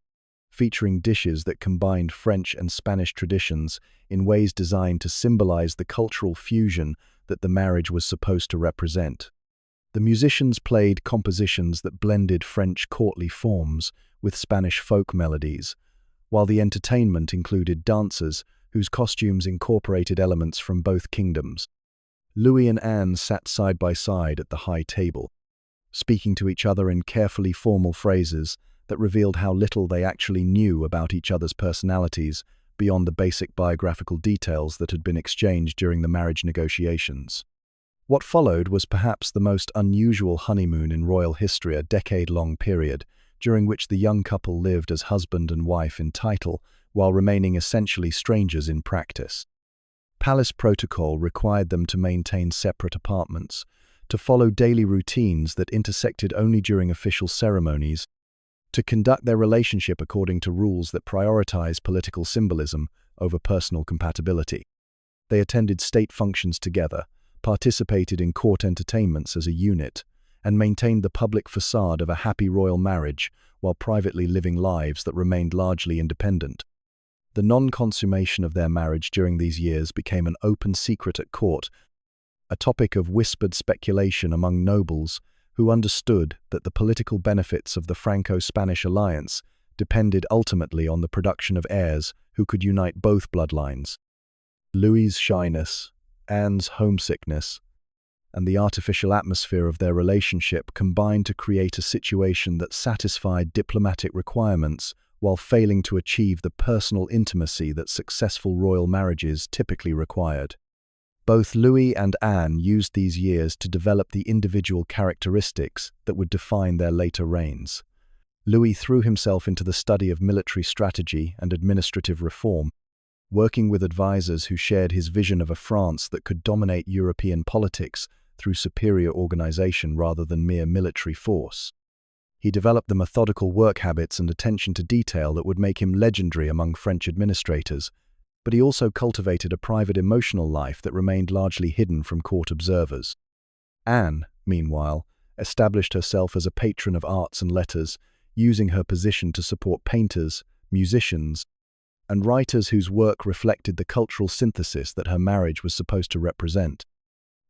featuring dishes that combined French and Spanish traditions in ways designed to symbolize the cultural fusion that the marriage was supposed to represent. The musicians played compositions that blended French courtly forms with Spanish folk melodies, while the entertainment included dancers whose costumes incorporated elements from both kingdoms. Louis and Anne sat side by side at the high table, speaking to each other in carefully formal phrases that revealed how little they actually knew about each other's personalities beyond the basic biographical details that had been exchanged during the marriage negotiations. What followed was perhaps the most unusual honeymoon in royal history, a decade-long period during which the young couple lived as husband and wife in title while remaining essentially strangers in practice. Palace protocol required them to maintain separate apartments, to follow daily routines that intersected only during official ceremonies, to conduct their relationship according to rules that prioritize political symbolism over personal compatibility. They attended state functions together, participated in court entertainments as a unit, and maintained the public facade of a happy royal marriage while privately living lives that remained largely independent. The non-consummation of their marriage during these years became an open secret at court, a topic of whispered speculation among nobles who understood that the political benefits of the Franco-Spanish alliance depended ultimately on the production of heirs who could unite both bloodlines. Louis's shyness, Anne's homesickness, and the artificial atmosphere of their relationship combined to create a situation that satisfied diplomatic requirements while failing to achieve the personal intimacy that successful royal marriages typically required. Both Louis and Anne used these years to develop the individual characteristics that would define their later reigns. Louis threw himself into the study of military strategy and administrative reform, working with advisors who shared his vision of a France that could dominate European politics through superior organization rather than mere military force. He developed the methodical work habits and attention to detail that would make him legendary among French administrators, but he also cultivated a private emotional life that remained largely hidden from court observers. Anne, meanwhile, established herself as a patron of arts and letters, using her position to support painters, musicians, and writers whose work reflected the cultural synthesis that her marriage was supposed to represent.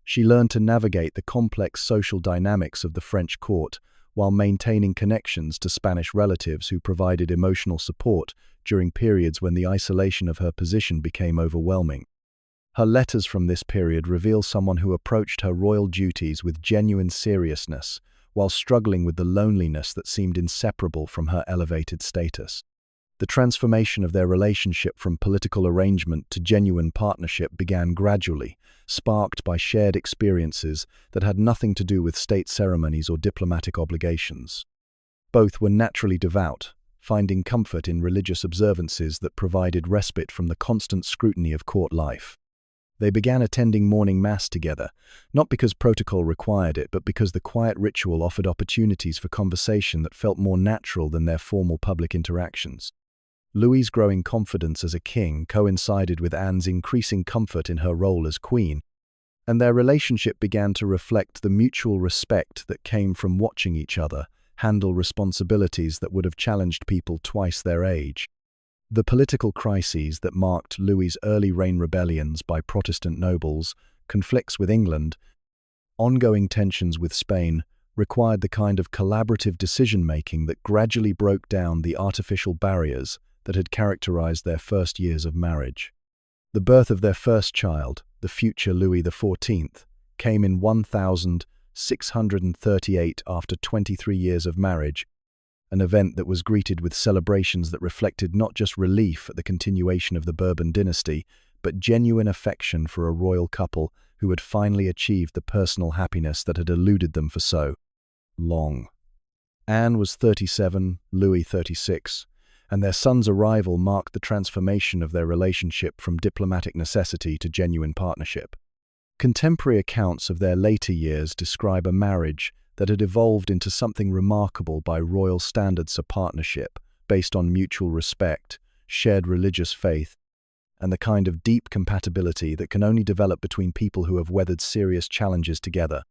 She learned to navigate the complex social dynamics of the French court while maintaining connections to Spanish relatives who provided emotional support during periods when the isolation of her position became overwhelming. Her letters from this period reveal someone who approached her royal duties with genuine seriousness, while struggling with the loneliness that seemed inseparable from her elevated status. The transformation of their relationship from political arrangement to genuine partnership began gradually, sparked by shared experiences that had nothing to do with state ceremonies or diplomatic obligations. Both were naturally devout, finding comfort in religious observances that provided respite from the constant scrutiny of court life. They began attending morning mass together, not because protocol required it, but because the quiet ritual offered opportunities for conversation that felt more natural than their formal public interactions. Louis's growing confidence as a king coincided with Anne's increasing comfort in her role as queen, and their relationship began to reflect the mutual respect that came from watching each other handle responsibilities that would have challenged people twice their age. The political crises that marked Louis's early reign, rebellions by Protestant nobles, conflicts with England, ongoing tensions with Spain, required the kind of collaborative decision-making that gradually broke down the artificial barriers that had characterized their first years of marriage. The birth of their first child, the future Louis XIV, came in 1638 after 23 years of marriage, an event that was greeted with celebrations that reflected not just relief at the continuation of the Bourbon dynasty, but genuine affection for a royal couple who had finally achieved the personal happiness that had eluded them for so long. Anne was 37, Louis 36, and their son's arrival marked the transformation of their relationship from diplomatic necessity to genuine partnership. Contemporary accounts of their later years describe a marriage that had evolved into something remarkable by royal standards of partnership, based on mutual respect, shared religious faith, and the kind of deep compatibility that can only develop between people who have weathered serious challenges together.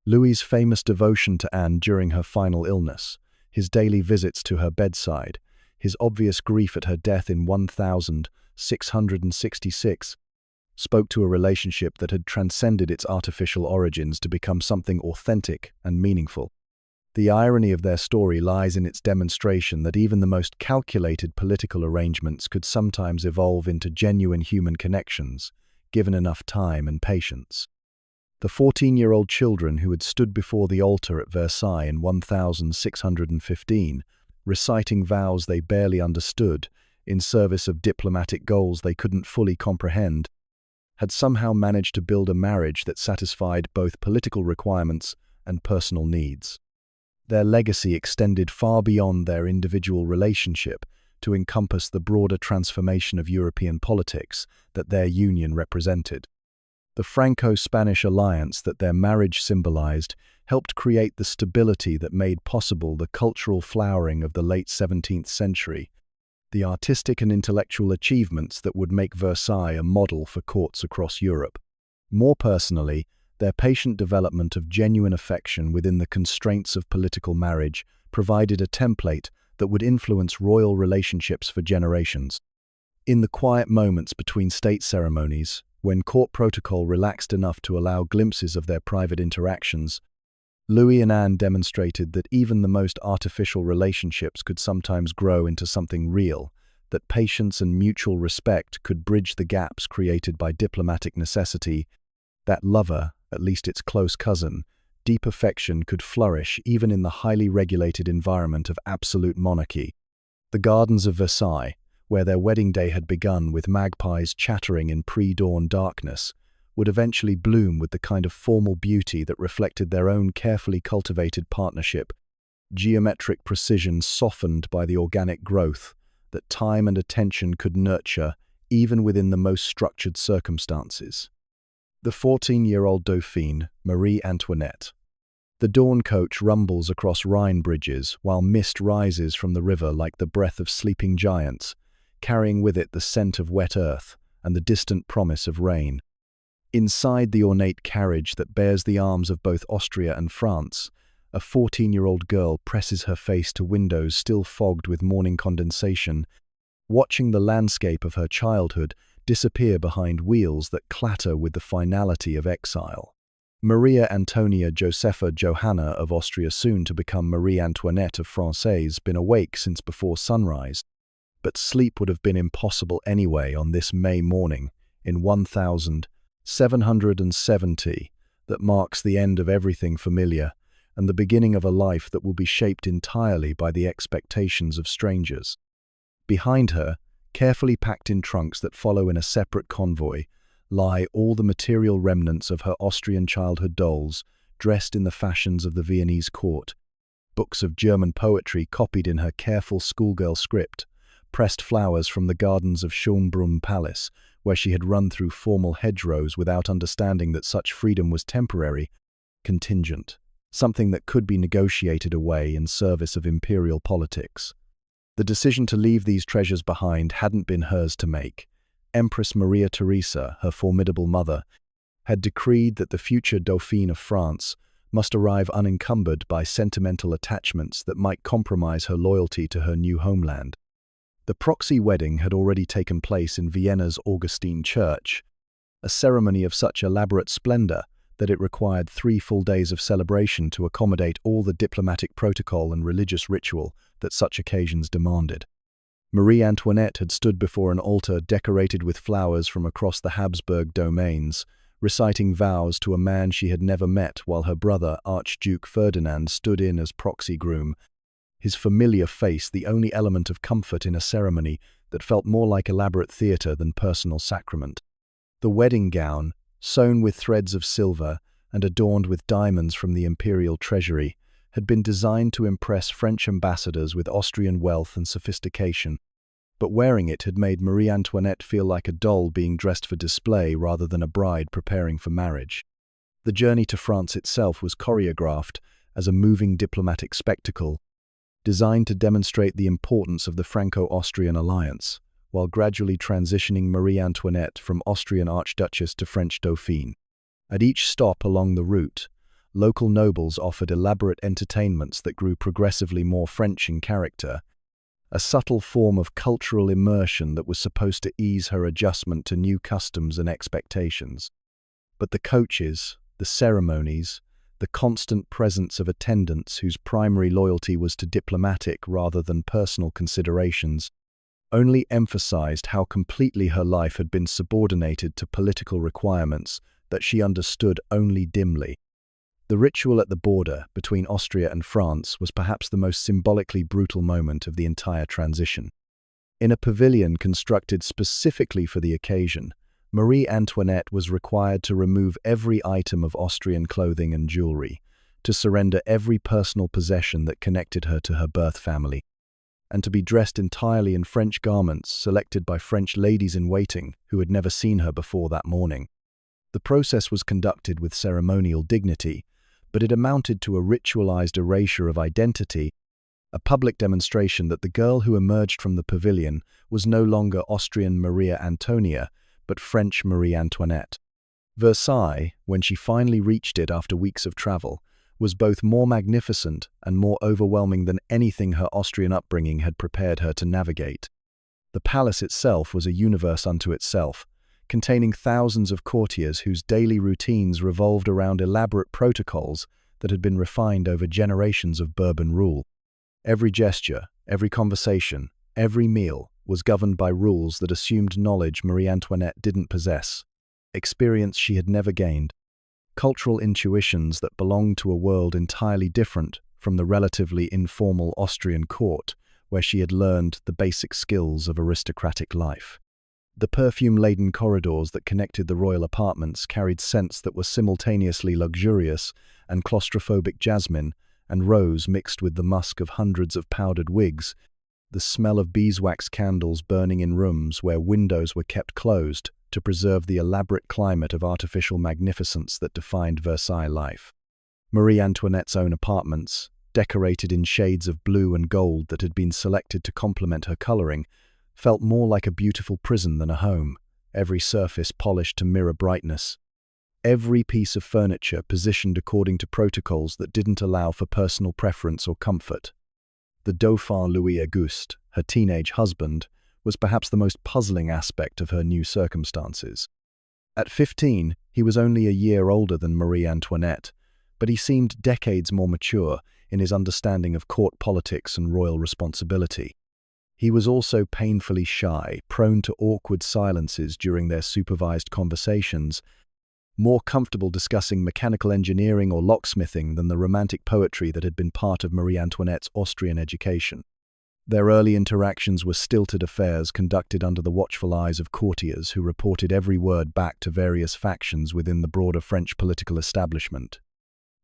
Louis's famous devotion to Anne during her final illness, his daily visits to her bedside, his obvious grief at her death in 1666, spoke to a relationship that had transcended its artificial origins to become something authentic and meaningful. The irony of their story lies in its demonstration that even the most calculated political arrangements could sometimes evolve into genuine human connections, given enough time and patience. The 14-year-old children who had stood before the altar at Versailles in 1615, reciting vows they barely understood, in service of diplomatic goals they couldn't fully comprehend, had somehow managed to build a marriage that satisfied both political requirements and personal needs. Their legacy extended far beyond their individual relationship to encompass the broader transformation of European politics that their union represented. The Franco-Spanish alliance that their marriage symbolized helped create the stability that made possible the cultural flowering of the late 17th century, the artistic and intellectual achievements that would make Versailles a model for courts across Europe. More personally, their patient development of genuine affection within the constraints of political marriage provided a template that would influence royal relationships for generations. In the quiet moments between state ceremonies, when court protocol relaxed enough to allow glimpses of their private interactions, Louis and Anne demonstrated that even the most artificial relationships could sometimes grow into something real, that patience and mutual respect could bridge the gaps created by diplomatic necessity, that lover, at least its close cousin, deep affection could flourish even in the highly regulated environment of absolute monarchy. The gardens of Versailles, where their wedding day had begun with magpies chattering in pre-dawn darkness, would eventually bloom with the kind of formal beauty that reflected their own carefully cultivated partnership, geometric precision softened by the organic growth that time and attention could nurture even within the most structured circumstances. The 14-year-old Dauphine, Marie Antoinette, The dawn coach rumbles across Rhine bridges, while mist rises from the river like the breath of sleeping giants, carrying with it the scent of wet earth and the distant promise of rain. Inside the ornate carriage that bears the arms of both Austria and France, a 14-year-old girl presses her face to windows still fogged with morning condensation, watching the landscape of her childhood disappear behind wheels that clatter with the finality of exile. Maria Antonia Josepha Johanna of Austria, soon to become Marie Antoinette of France, been awake since before sunrise, but sleep would have been impossible anyway on this May morning in 1770 that marks the end of everything familiar and the beginning of a life that will be shaped entirely by the expectations of strangers. Behind her, carefully packed in trunks that follow in a separate convoy, lie all the material remnants of her Austrian childhood dolls, dressed in the fashions of the Viennese court, books of German poetry copied in her careful schoolgirl script, pressed flowers from the gardens of Schönbrunn Palace, where she had run through formal hedgerows without understanding that such freedom was temporary, contingent, something that could be negotiated away in service of imperial politics. The decision to leave these treasures behind hadn't been hers to make. Empress Maria Theresa, her formidable mother, had decreed that the future Dauphine of France must arrive unencumbered by sentimental attachments that might compromise her loyalty to her new homeland. The proxy wedding had already taken place in Vienna's Augustine Church, a ceremony of such elaborate splendor that it required 3 full days of celebration to accommodate all the diplomatic protocol and religious ritual that such occasions demanded. Marie Antoinette had stood before an altar decorated with flowers from across the Habsburg domains, reciting vows to a man she had never met, while her brother, Archduke Ferdinand, stood in as proxy groom, his familiar face the only element of comfort in a ceremony that felt more like elaborate theatre than personal sacrament. The wedding gown, sewn with threads of silver and adorned with diamonds from the imperial treasury, had been designed to impress French ambassadors with Austrian wealth and sophistication, but wearing it had made Marie Antoinette feel like a doll being dressed for display rather than a bride preparing for marriage. The journey to France itself was choreographed as a moving diplomatic spectacle, designed to demonstrate the importance of the Franco-Austrian alliance, while gradually transitioning Marie Antoinette from Austrian Archduchess to French Dauphine. At each stop along the route, local nobles offered elaborate entertainments that grew progressively more French in character, a subtle form of cultural immersion that was supposed to ease her adjustment to new customs and expectations. But the coaches, the ceremonies, the constant presence of attendants whose primary loyalty was to diplomatic rather than personal considerations, only emphasized how completely her life had been subordinated to political requirements that she understood only dimly. The ritual at the border between Austria and France was perhaps the most symbolically brutal moment of the entire transition. In a pavilion constructed specifically for the occasion, Marie Antoinette was required to remove every item of Austrian clothing and jewelry, to surrender every personal possession that connected her to her birth family, and to be dressed entirely in French garments selected by French ladies-in-waiting who had never seen her before that morning. The process was conducted with ceremonial dignity, but it amounted to a ritualized erasure of identity, a public demonstration that the girl who emerged from the pavilion was no longer Austrian Maria Antonia, but French Marie Antoinette. Versailles, when she finally reached it after weeks of travel, was both more magnificent and more overwhelming than anything her Austrian upbringing had prepared her to navigate. The palace itself was a universe unto itself, containing thousands of courtiers whose daily routines revolved around elaborate protocols that had been refined over generations of Bourbon rule. Every gesture, every conversation, every meal was governed by rules that assumed knowledge Marie Antoinette didn't possess, experience she had never gained, cultural intuitions that belonged to a world entirely different from the relatively informal Austrian court where she had learned the basic skills of aristocratic life. The perfume-laden corridors that connected the royal apartments carried scents that were simultaneously luxurious and claustrophobic: jasmine and rose mixed with the musk of hundreds of powdered wigs, the smell of beeswax candles burning in rooms where windows were kept closed to preserve the elaborate climate of artificial magnificence that defined Versailles life. Marie Antoinette's own apartments, decorated in shades of blue and gold that had been selected to complement her coloring, felt more like a beautiful prison than a home, every surface polished to mirror brightness. Every piece of furniture positioned according to protocols that didn't allow for personal preference or comfort. The Dauphin Louis Auguste, her teenage husband, was perhaps the most puzzling aspect of her new circumstances. At 15, he was only a year older than Marie Antoinette, but he seemed decades more mature in his understanding of court politics and royal responsibility. He was also painfully shy, prone to awkward silences during their supervised conversations, more comfortable discussing mechanical engineering or locksmithing than the romantic poetry that had been part of Marie Antoinette's Austrian education. Their early interactions were stilted affairs conducted under the watchful eyes of courtiers who reported every word back to various factions within the broader French political establishment.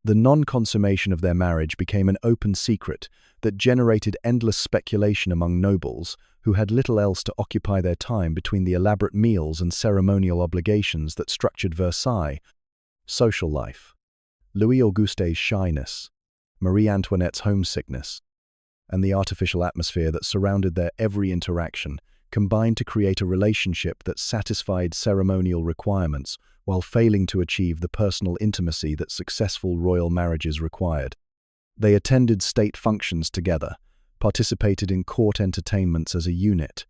The non-consummation of their marriage became an open secret that generated endless speculation among nobles who had little else to occupy their time between the elaborate meals and ceremonial obligations that structured Versailles. Social life. Louis Auguste's shyness, Marie Antoinette's homesickness, and the artificial atmosphere that surrounded their every interaction combined to create a relationship that satisfied ceremonial requirements while failing to achieve the personal intimacy that successful royal marriages required. They attended state functions together, participated in court entertainments as a unit,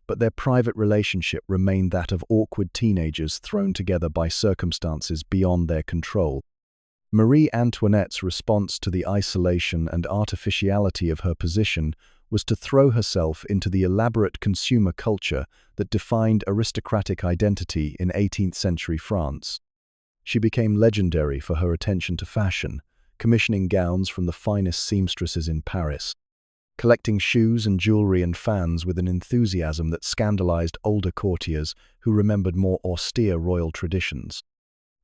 but their private relationship remained that of awkward teenagers thrown together by circumstances beyond their control. Marie Antoinette's response to the isolation and artificiality of her position was to throw herself into the elaborate consumer culture that defined aristocratic identity in 18th century France. She became legendary for her attention to fashion, commissioning gowns from the finest seamstresses in Paris, collecting shoes and jewelry and fans with an enthusiasm that scandalized older courtiers who remembered more austere royal traditions.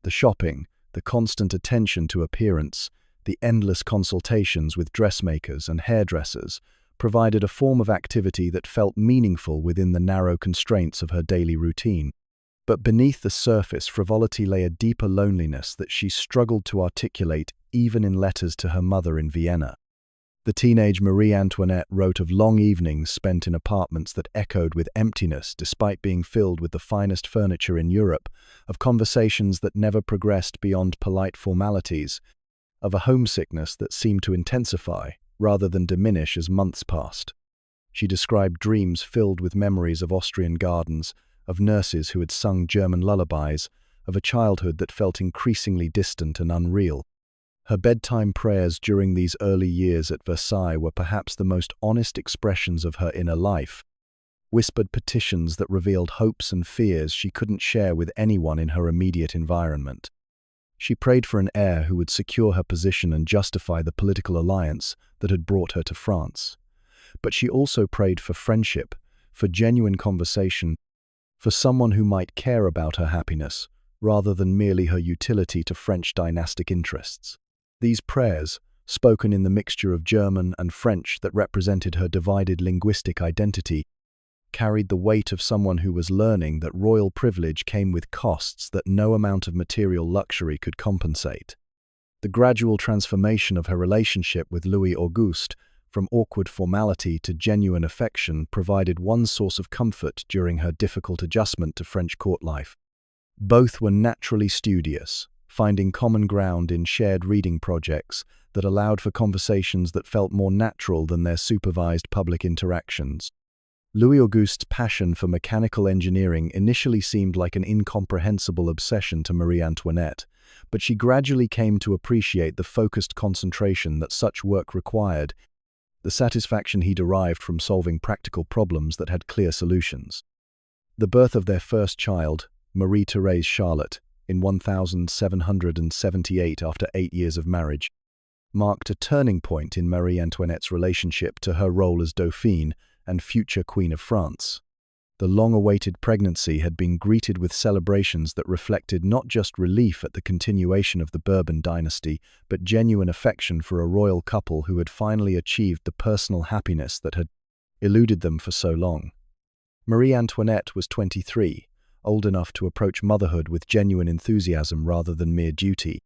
The shopping, the constant attention to appearance, the endless consultations with dressmakers and hairdressers provided a form of activity that felt meaningful within the narrow constraints of her daily routine. But beneath the surface frivolity lay a deeper loneliness that she struggled to articulate even in letters to her mother in Vienna. The teenage Marie Antoinette wrote of long evenings spent in apartments that echoed with emptiness despite being filled with the finest furniture in Europe, of conversations that never progressed beyond polite formalities, of a homesickness that seemed to intensify rather than diminish as months passed. She described dreams filled with memories of Austrian gardens, of nurses who had sung German lullabies, of a childhood that felt increasingly distant and unreal. Her bedtime prayers during these early years at Versailles were perhaps the most honest expressions of her inner life, whispered petitions that revealed hopes and fears she couldn't share with anyone in her immediate environment. She prayed for an heir who would secure her position and justify the political alliance that had brought her to France. But she also prayed for friendship, for genuine conversation, for someone who might care about her happiness, rather than merely her utility to French dynastic interests. These prayers, spoken in the mixture of German and French that represented her divided linguistic identity, carried the weight of someone who was learning that royal privilege came with costs that no amount of material luxury could compensate. The gradual transformation of her relationship with Louis Auguste, from awkward formality to genuine affection, provided one source of comfort during her difficult adjustment to French court life. Both were naturally studious, finding common ground in shared reading projects that allowed for conversations that felt more natural than their supervised public interactions. Louis Auguste's passion for mechanical engineering initially seemed like an incomprehensible obsession to Marie Antoinette, but she gradually came to appreciate the focused concentration that such work required, the satisfaction he derived from solving practical problems that had clear solutions. The birth of their first child, Marie-Thérèse Charlotte, in 1778 after 8 years of marriage, marked a turning point in Marie Antoinette's relationship to her role as Dauphine and future Queen of France. The long-awaited pregnancy had been greeted with celebrations that reflected not just relief at the continuation of the Bourbon dynasty, but genuine affection for a royal couple who had finally achieved the personal happiness that had eluded them for so long. Marie Antoinette was 23, old enough to approach motherhood with genuine enthusiasm rather than mere duty.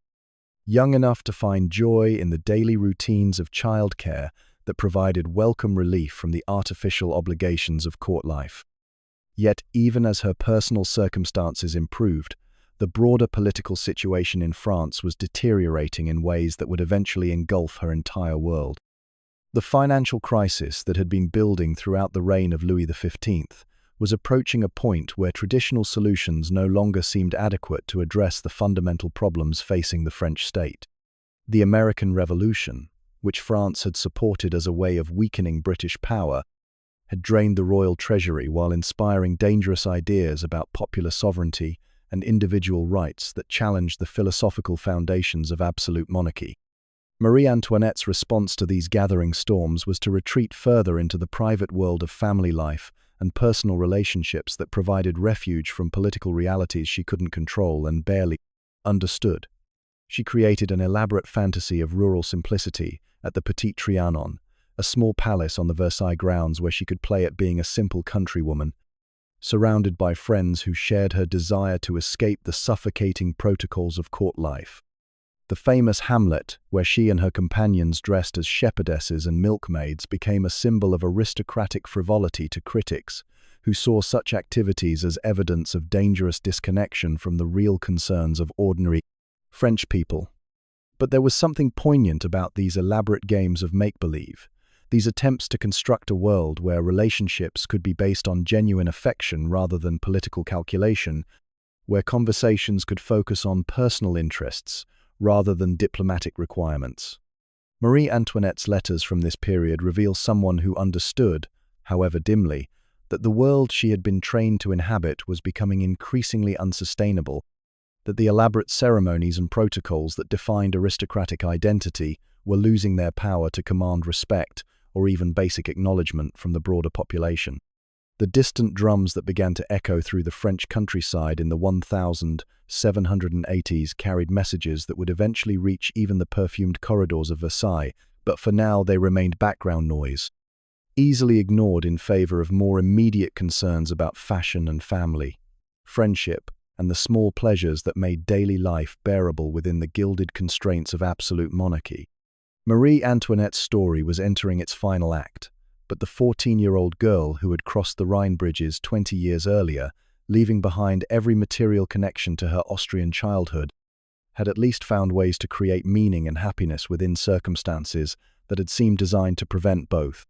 young enough to find joy in the daily routines of childcare that provided welcome relief from the artificial obligations of court life. Yet, even as her personal circumstances improved, the broader political situation in France was deteriorating in ways that would eventually engulf her entire world. The financial crisis that had been building throughout the reign of Louis XV was approaching a point where traditional solutions no longer seemed adequate to address the fundamental problems facing the French state. The American Revolution, which France had supported as a way of weakening British power, had drained the royal treasury while inspiring dangerous ideas about popular sovereignty and individual rights that challenged the philosophical foundations of absolute monarchy. Marie Antoinette's response to these gathering storms was to retreat further into the private world of family life and personal relationships that provided refuge from political realities she couldn't control and barely understood. She created an elaborate fantasy of rural simplicity at the Petit Trianon, a small palace on the Versailles grounds where she could play at being a simple countrywoman, surrounded by friends who shared her desire to escape the suffocating protocols of court life. The famous Hamlet, where she and her companions dressed as shepherdesses and milkmaids, became a symbol of aristocratic frivolity to critics, who saw such activities as evidence of dangerous disconnection from the real concerns of ordinary French people. But there was something poignant about these elaborate games of make-believe, these attempts to construct a world where relationships could be based on genuine affection rather than political calculation, where conversations could focus on personal interests rather than diplomatic requirements. Marie Antoinette's letters from this period reveal someone who understood, however dimly, that the world she had been trained to inhabit was becoming increasingly unsustainable, that the elaborate ceremonies and protocols that defined aristocratic identity were losing their power to command respect or even basic acknowledgement from the broader population. The distant drums that began to echo through the French countryside in the 1780s carried messages that would eventually reach even the perfumed corridors of Versailles, but for now they remained background noise, easily ignored in favor of more immediate concerns about fashion and family, friendship, and the small pleasures that made daily life bearable within the gilded constraints of absolute monarchy. Marie Antoinette's story was entering its final act, but the 14-year-old girl who had crossed the Rhine bridges 20 years earlier, leaving behind every material connection to her Austrian childhood, had at least found ways to create meaning and happiness within circumstances that had seemed designed to prevent both.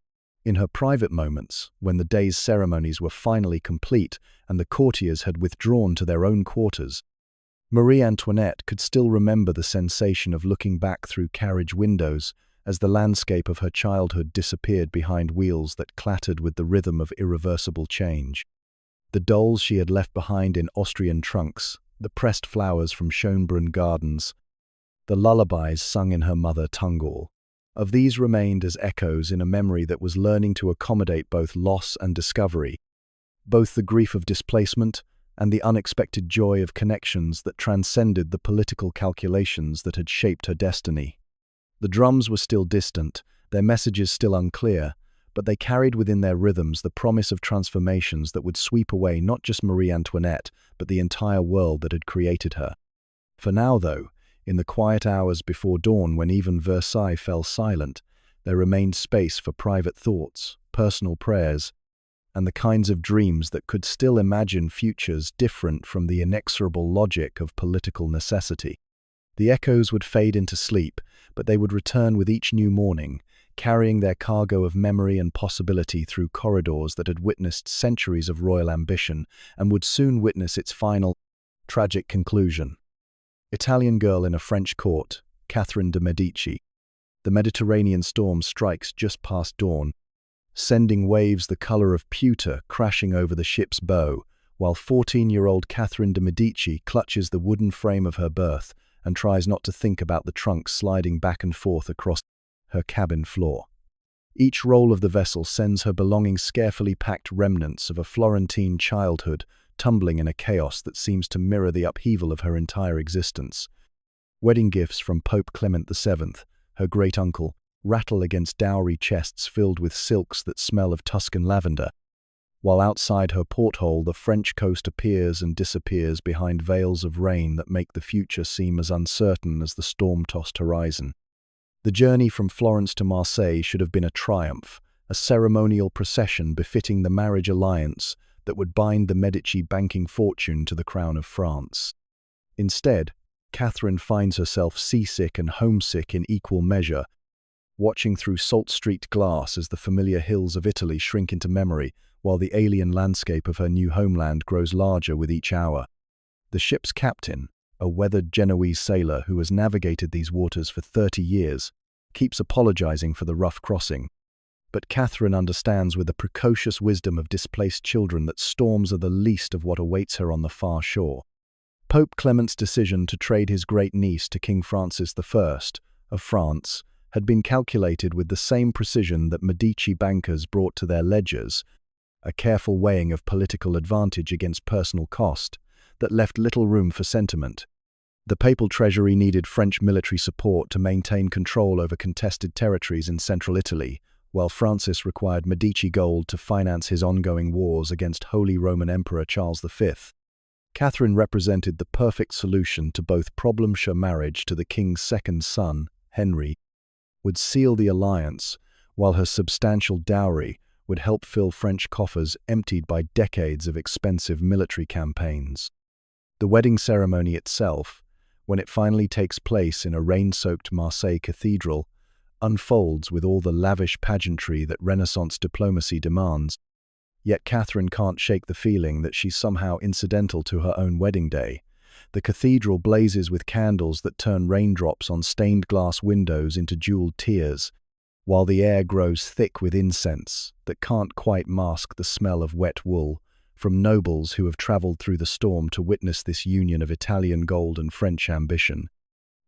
In her private moments, when the day's ceremonies were finally complete and the courtiers had withdrawn to their own quarters, Marie Antoinette could still remember the sensation of looking back through carriage windows as the landscape of her childhood disappeared behind wheels that clattered with the rhythm of irreversible change. The dolls she had left behind in Austrian trunks, the pressed flowers from Schönbrunn gardens, the lullabies sung in her mother tongue. Of these remained as echoes in a memory that was learning to accommodate both loss and discovery, both the grief of displacement and the unexpected joy of connections that transcended the political calculations that had shaped her destiny. The drums were still distant, their messages still unclear, but they carried within their rhythms the promise of transformations that would sweep away not just Marie Antoinette, but the entire world that had created her. For now, though, in the quiet hours before dawn when even Versailles fell silent, there remained space for private thoughts, personal prayers, and the kinds of dreams that could still imagine futures different from the inexorable logic of political necessity. The echoes would fade into sleep, but they would return with each new morning, carrying their cargo of memory and possibility through corridors that had witnessed centuries of royal ambition and would soon witness its final, tragic conclusion. Italian girl in a French court, Catherine de' Medici. The Mediterranean storm strikes just past dawn, sending waves the color of pewter crashing over the ship's bow, while 14-year-old Catherine de' Medici clutches the wooden frame of her berth and tries not to think about the trunks sliding back and forth across her cabin floor. Each roll of the vessel sends her belongings, carefully packed remnants of a Florentine childhood, tumbling in a chaos that seems to mirror the upheaval of her entire existence. Wedding gifts from Pope Clement VII, her great-uncle, rattle against dowry chests filled with silks that smell of Tuscan lavender. while outside her porthole the French coast appears and disappears behind veils of rain that make the future seem as uncertain as the storm-tossed horizon. The journey from Florence to Marseille should have been a triumph, a ceremonial procession befitting the marriage alliance that would bind the Medici banking fortune to the crown of France. Instead, Catherine finds herself seasick and homesick in equal measure, watching through salt-streaked glass as the familiar hills of Italy shrink into memory, while the alien landscape of her new homeland grows larger with each hour. The ship's captain, a weathered Genoese sailor who has navigated these waters for 30 years, keeps apologizing for the rough crossing. But Catherine understands with the precocious wisdom of displaced children that storms are the least of what awaits her on the far shore. Pope Clement's decision to trade his great niece to King Francis I of France had been calculated with the same precision that Medici bankers brought to their ledgers, a careful weighing of political advantage against personal cost that left little room for sentiment. The papal treasury needed French military support to maintain control over contested territories in central Italy, while Francis required Medici gold to finance his ongoing wars against Holy Roman Emperor Charles V. Catherine represented the perfect solution to both problems. Her marriage to the king's second son, Henry, would seal the alliance, while her substantial dowry would help fill French coffers emptied by decades of expensive military campaigns. The wedding ceremony itself, when it finally takes place in a rain-soaked Marseille cathedral, unfolds with all the lavish pageantry that Renaissance diplomacy demands. Yet Catherine can't shake the feeling that she's somehow incidental to her own wedding day. The cathedral blazes with candles that turn raindrops on stained glass windows into jeweled tears, while the air grows thick with incense that can't quite mask the smell of wet wool from nobles who have traveled through the storm to witness this union of Italian gold and French ambition.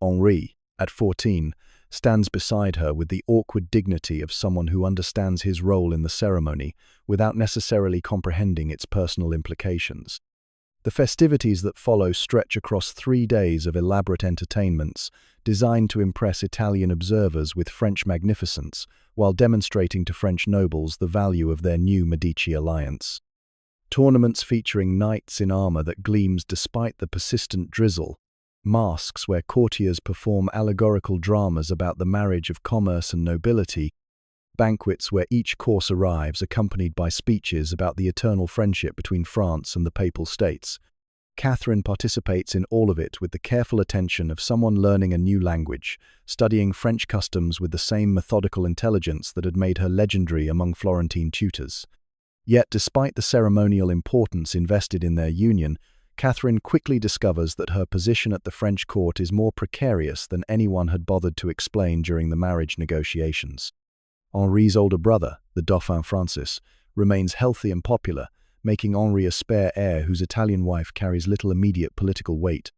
Henri, at 14, stands beside her with the awkward dignity of someone who understands his role in the ceremony without necessarily comprehending its personal implications. The festivities that follow stretch across 3 days of elaborate entertainments designed to impress Italian observers with French magnificence while demonstrating to French nobles the value of their new Medici alliance. Tournaments featuring knights in armor that gleams despite the persistent drizzle, masques where courtiers perform allegorical dramas about the marriage of commerce and nobility, banquets where each course arrives accompanied by speeches about the eternal friendship between France and the Papal States. Catherine participates in all of it with the careful attention of someone learning a new language, studying French customs with the same methodical intelligence that had made her legendary among Florentine tutors. Yet, despite the ceremonial importance invested in their union, Catherine quickly discovers that her position at the French court is more precarious than anyone had bothered to explain during the marriage negotiations. Henri's older brother, the Dauphin Francis, remains healthy and popular, making Henri a spare heir whose Italian wife carries little immediate political weight.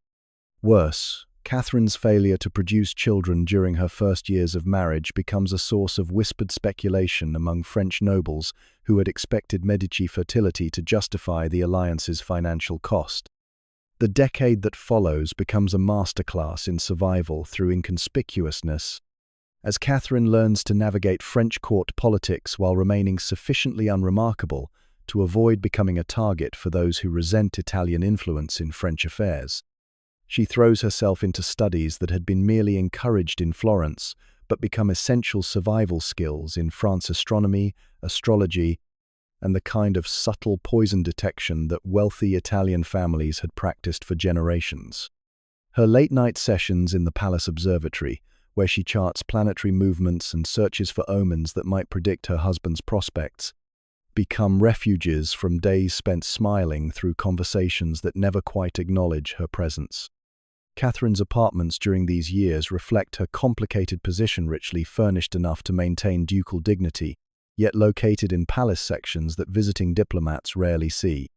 Worse, Catherine's failure to produce children during her first years of marriage becomes a source of whispered speculation among French nobles who had expected Medici fertility to justify the alliance's financial cost. The decade that follows becomes a masterclass in survival through inconspicuousness, as Catherine learns to navigate French court politics while remaining sufficiently unremarkable to avoid becoming a target for those who resent Italian influence in French affairs. She throws herself into studies that had been merely encouraged in Florence, but become essential survival skills in France: astronomy, astrology, and the kind of subtle poison detection that wealthy Italian families had practiced for generations. Her late-night sessions in the Palace Observatory, where she charts planetary movements and searches for omens that might predict her husband's prospects, become refuges from days spent smiling through conversations that never quite acknowledge her presence. Catherine's apartments during these years reflect her complicated position, richly furnished enough to maintain ducal dignity, yet located in palace sections that visiting diplomats rarely see.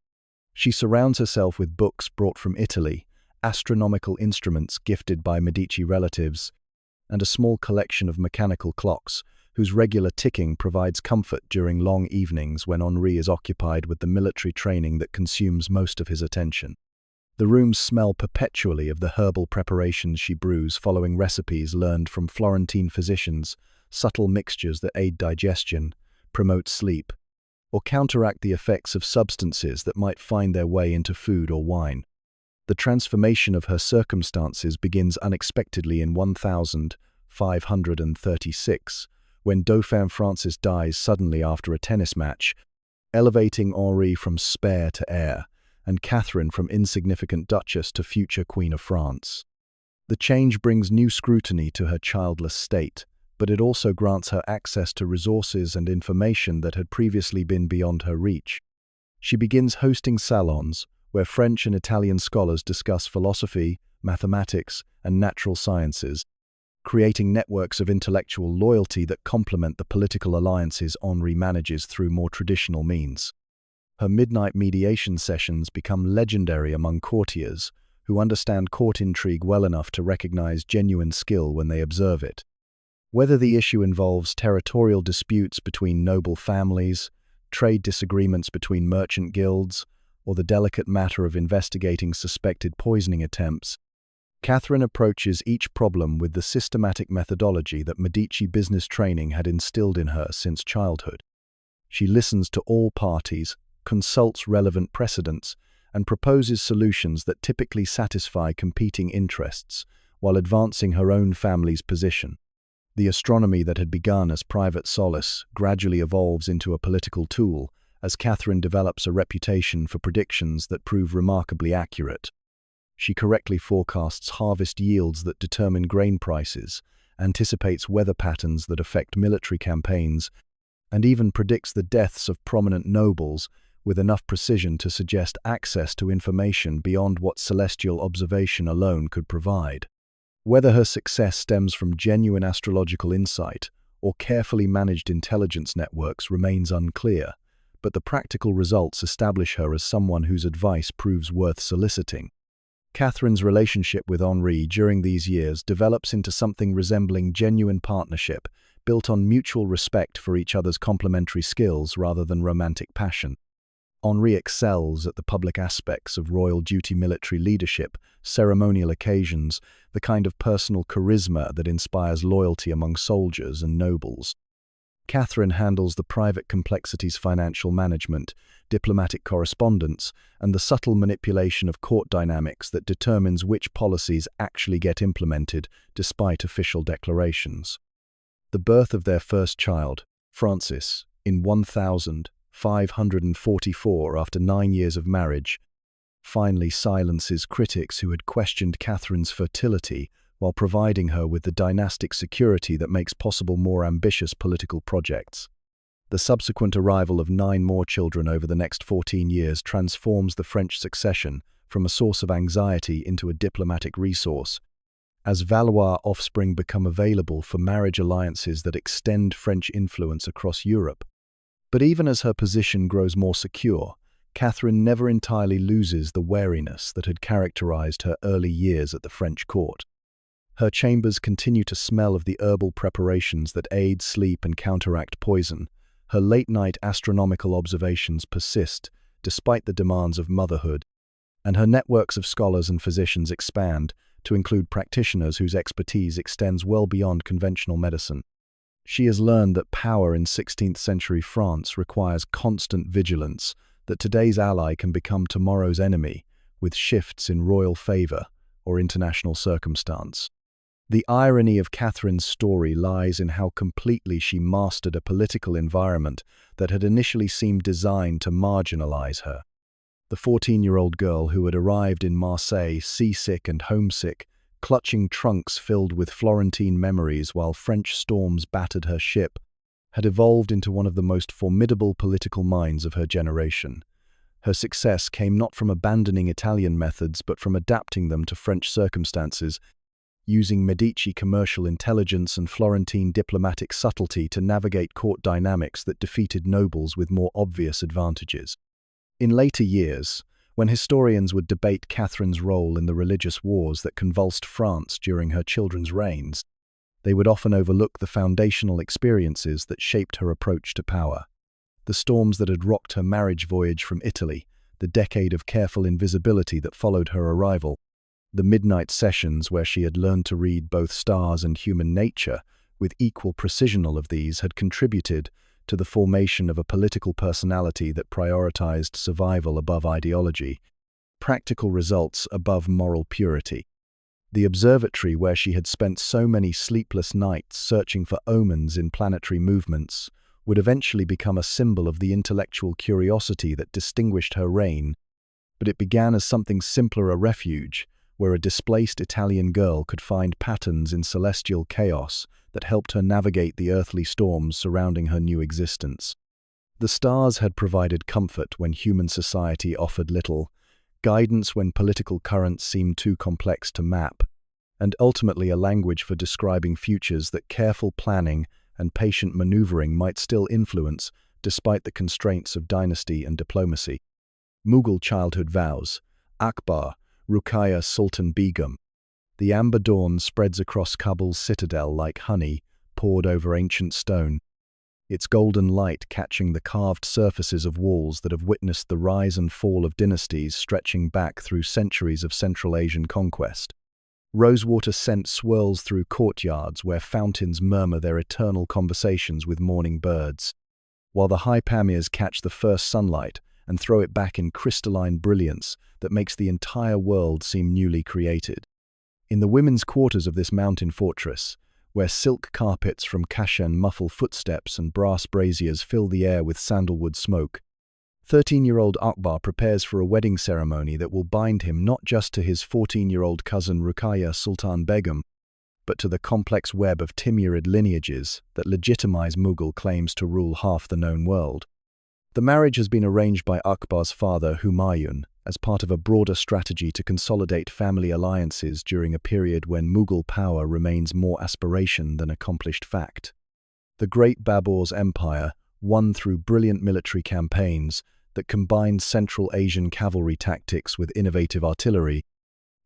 She surrounds herself with books brought from Italy, astronomical instruments gifted by Medici relatives, and a small collection of mechanical clocks, whose regular ticking provides comfort during long evenings when Henri is occupied with the military training that consumes most of his attention. The rooms smell perpetually of the herbal preparations she brews following recipes learned from Florentine physicians, subtle mixtures that aid digestion, promote sleep, or counteract the effects of substances that might find their way into food or wine. The transformation of her circumstances begins unexpectedly in 1536, when Dauphin Francis dies suddenly after a tennis match, elevating Henri from spare to heir, and Catherine from insignificant duchess to future Queen of France. The change brings new scrutiny to her childless state, but it also grants her access to resources and information that had previously been beyond her reach. She begins hosting salons, where French and Italian scholars discuss philosophy, mathematics, and natural sciences, creating networks of intellectual loyalty that complement the political alliances Henri manages through more traditional means. Her midnight mediation sessions become legendary among courtiers, who understand court intrigue well enough to recognize genuine skill when they observe it. Whether the issue involves territorial disputes between noble families, trade disagreements between merchant guilds, or the delicate matter of investigating suspected poisoning attempts, Catherine approaches each problem with the systematic methodology that Medici business training had instilled in her since childhood. She listens to all parties, consults relevant precedents, and proposes solutions that typically satisfy competing interests while advancing her own family's position. The astronomy that had begun as private solace gradually evolves into a political tool as Catherine develops a reputation for predictions that prove remarkably accurate. She correctly forecasts harvest yields that determine grain prices, anticipates weather patterns that affect military campaigns, and even predicts the deaths of prominent nobles with enough precision to suggest access to information beyond what celestial observation alone could provide. Whether her success stems from genuine astrological insight or carefully managed intelligence networks remains unclear, but the practical results establish her as someone whose advice proves worth soliciting. Catherine's relationship with Henri during these years develops into something resembling genuine partnership, built on mutual respect for each other's complementary skills rather than romantic passion. Henri excels at the public aspects of royal duty, military leadership, ceremonial occasions, the kind of personal charisma that inspires loyalty among soldiers and nobles. Catherine handles the private complexities, financial management, diplomatic correspondence, and the subtle manipulation of court dynamics that determines which policies actually get implemented despite official declarations. The birth of their first child, Francis, in 1544 after 9 years of marriage, finally silences critics who had questioned Catherine's fertility while providing her with the dynastic security that makes possible more ambitious political projects. The subsequent arrival of 9 more children over the next 14 years transforms the French succession from a source of anxiety into a diplomatic resource, as Valois offspring become available for marriage alliances that extend French influence across Europe. But even as her position grows more secure, Catherine never entirely loses the wariness that had characterized her early years at the French court. Her chambers continue to smell of the herbal preparations that aid sleep and counteract poison. Her late-night astronomical observations persist, despite the demands of motherhood, and her networks of scholars and physicians expand to include practitioners whose expertise extends well beyond conventional medicine. She has learned that power in 16th century France requires constant vigilance, that today's ally can become tomorrow's enemy, with shifts in royal favor or international circumstance. The irony of Catherine's story lies in how completely she mastered a political environment that had initially seemed designed to marginalize her. The 14-year-old girl who had arrived in Marseille seasick and homesick, clutching trunks filled with Florentine memories while French storms battered her ship, had evolved into one of the most formidable political minds of her generation. Her success came not from abandoning Italian methods but from adapting them to French circumstances, using Medici commercial intelligence and Florentine diplomatic subtlety to navigate court dynamics that defeated nobles with more obvious advantages. In later years, when historians would debate Catherine's role in the religious wars that convulsed France during her children's reigns, they would often overlook the foundational experiences that shaped her approach to power. The storms that had rocked her marriage voyage from Italy, the decade of careful invisibility that followed her arrival, the midnight sessions where she had learned to read both stars and human nature with equal precision. All of these had contributed to the formation of a political personality that prioritized survival above ideology, practical results above moral purity. The observatory where she had spent so many sleepless nights searching for omens in planetary movements would eventually become a symbol of the intellectual curiosity that distinguished her reign, but it began as something simpler, a refuge, where a displaced Italian girl could find patterns in celestial chaos that helped her navigate the earthly storms surrounding her new existence. The stars had provided comfort when human society offered little, guidance when political currents seemed too complex to map, and ultimately a language for describing futures that careful planning and patient maneuvering might still influence despite the constraints of dynasty and diplomacy. Mughal childhood vows: Akbar, Ruqayya Sultan Begum. The amber dawn spreads across Kabul's citadel like honey poured over ancient stone, its golden light catching the carved surfaces of walls that have witnessed the rise and fall of dynasties stretching back through centuries of Central Asian conquest. Rosewater scent swirls through courtyards where fountains murmur their eternal conversations with morning birds, while the high palmiers catch the first sunlight and throw it back in crystalline brilliance that makes the entire world seem newly created. In the women's quarters of this mountain fortress, where silk carpets from Kashan muffle footsteps and brass braziers fill the air with sandalwood smoke, 13-year-old Akbar prepares for a wedding ceremony that will bind him not just to his 14-year-old cousin Ruqayya Sultan Begum, but to the complex web of Timurid lineages that legitimize Mughal claims to rule half the known world. The marriage has been arranged by Akbar's father, Humayun, as part of a broader strategy to consolidate family alliances during a period when Mughal power remains more aspiration than accomplished fact. The great Babur's empire, won through brilliant military campaigns that combined Central Asian cavalry tactics with innovative artillery,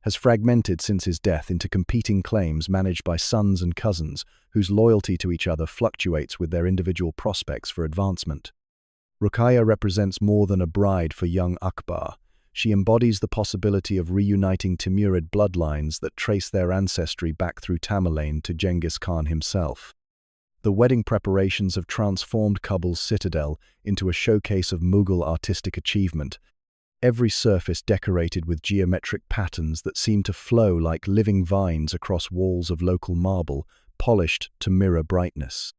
has fragmented since his death into competing claims managed by sons and cousins whose loyalty to each other fluctuates with their individual prospects for advancement. Ruqayya represents more than a bride for young Akbar. She embodies the possibility of reuniting Timurid bloodlines that trace their ancestry back through Tamerlane to Genghis Khan himself. The wedding preparations have transformed Kabul's citadel into a showcase of Mughal artistic achievement, every surface decorated with geometric patterns that seem to flow like living vines across walls of local marble, polished to mirror brightness.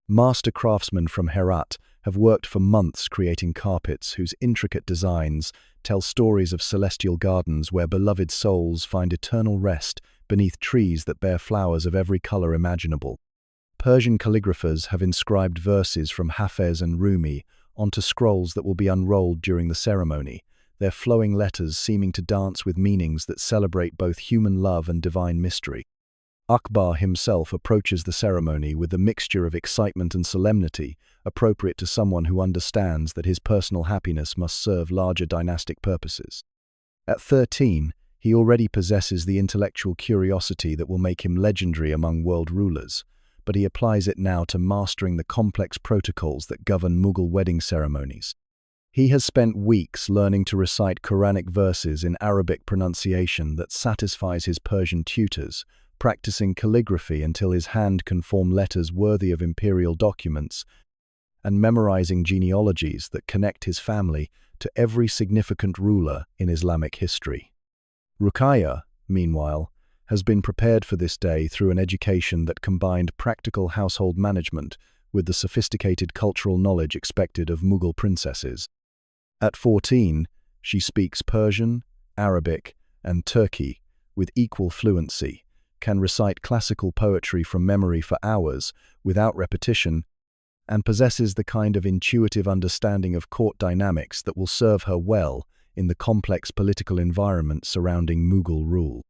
Master craftsmen from Herat have worked for months creating carpets whose intricate designs tell stories of celestial gardens where beloved souls find eternal rest beneath trees that bear flowers of every color imaginable. Persian calligraphers have inscribed verses from Hafez and Rumi onto scrolls that will be unrolled during the ceremony, their flowing letters seeming to dance with meanings that celebrate both human love and divine mystery. Akbar himself approaches the ceremony with a mixture of excitement and solemnity, appropriate to someone who understands that his personal happiness must serve larger dynastic purposes. At 13, he already possesses the intellectual curiosity that will make him legendary among world rulers, but he applies it now to mastering the complex protocols that govern Mughal wedding ceremonies. He has spent weeks learning to recite Quranic verses in Arabic pronunciation that satisfies his Persian tutors, practicing calligraphy until his hand can form letters worthy of imperial documents, and memorizing genealogies that connect his family to every significant ruler in Islamic history. Ruqayya, meanwhile, has been prepared for this day through an education that combined practical household management with the sophisticated cultural knowledge expected of Mughal princesses. At 14, she speaks Persian, Arabic, and Turki with equal fluency, can recite classical poetry from memory for hours without repetition, and possesses the kind of intuitive understanding of court dynamics that will serve her well in the complex political environment surrounding Mughal rule.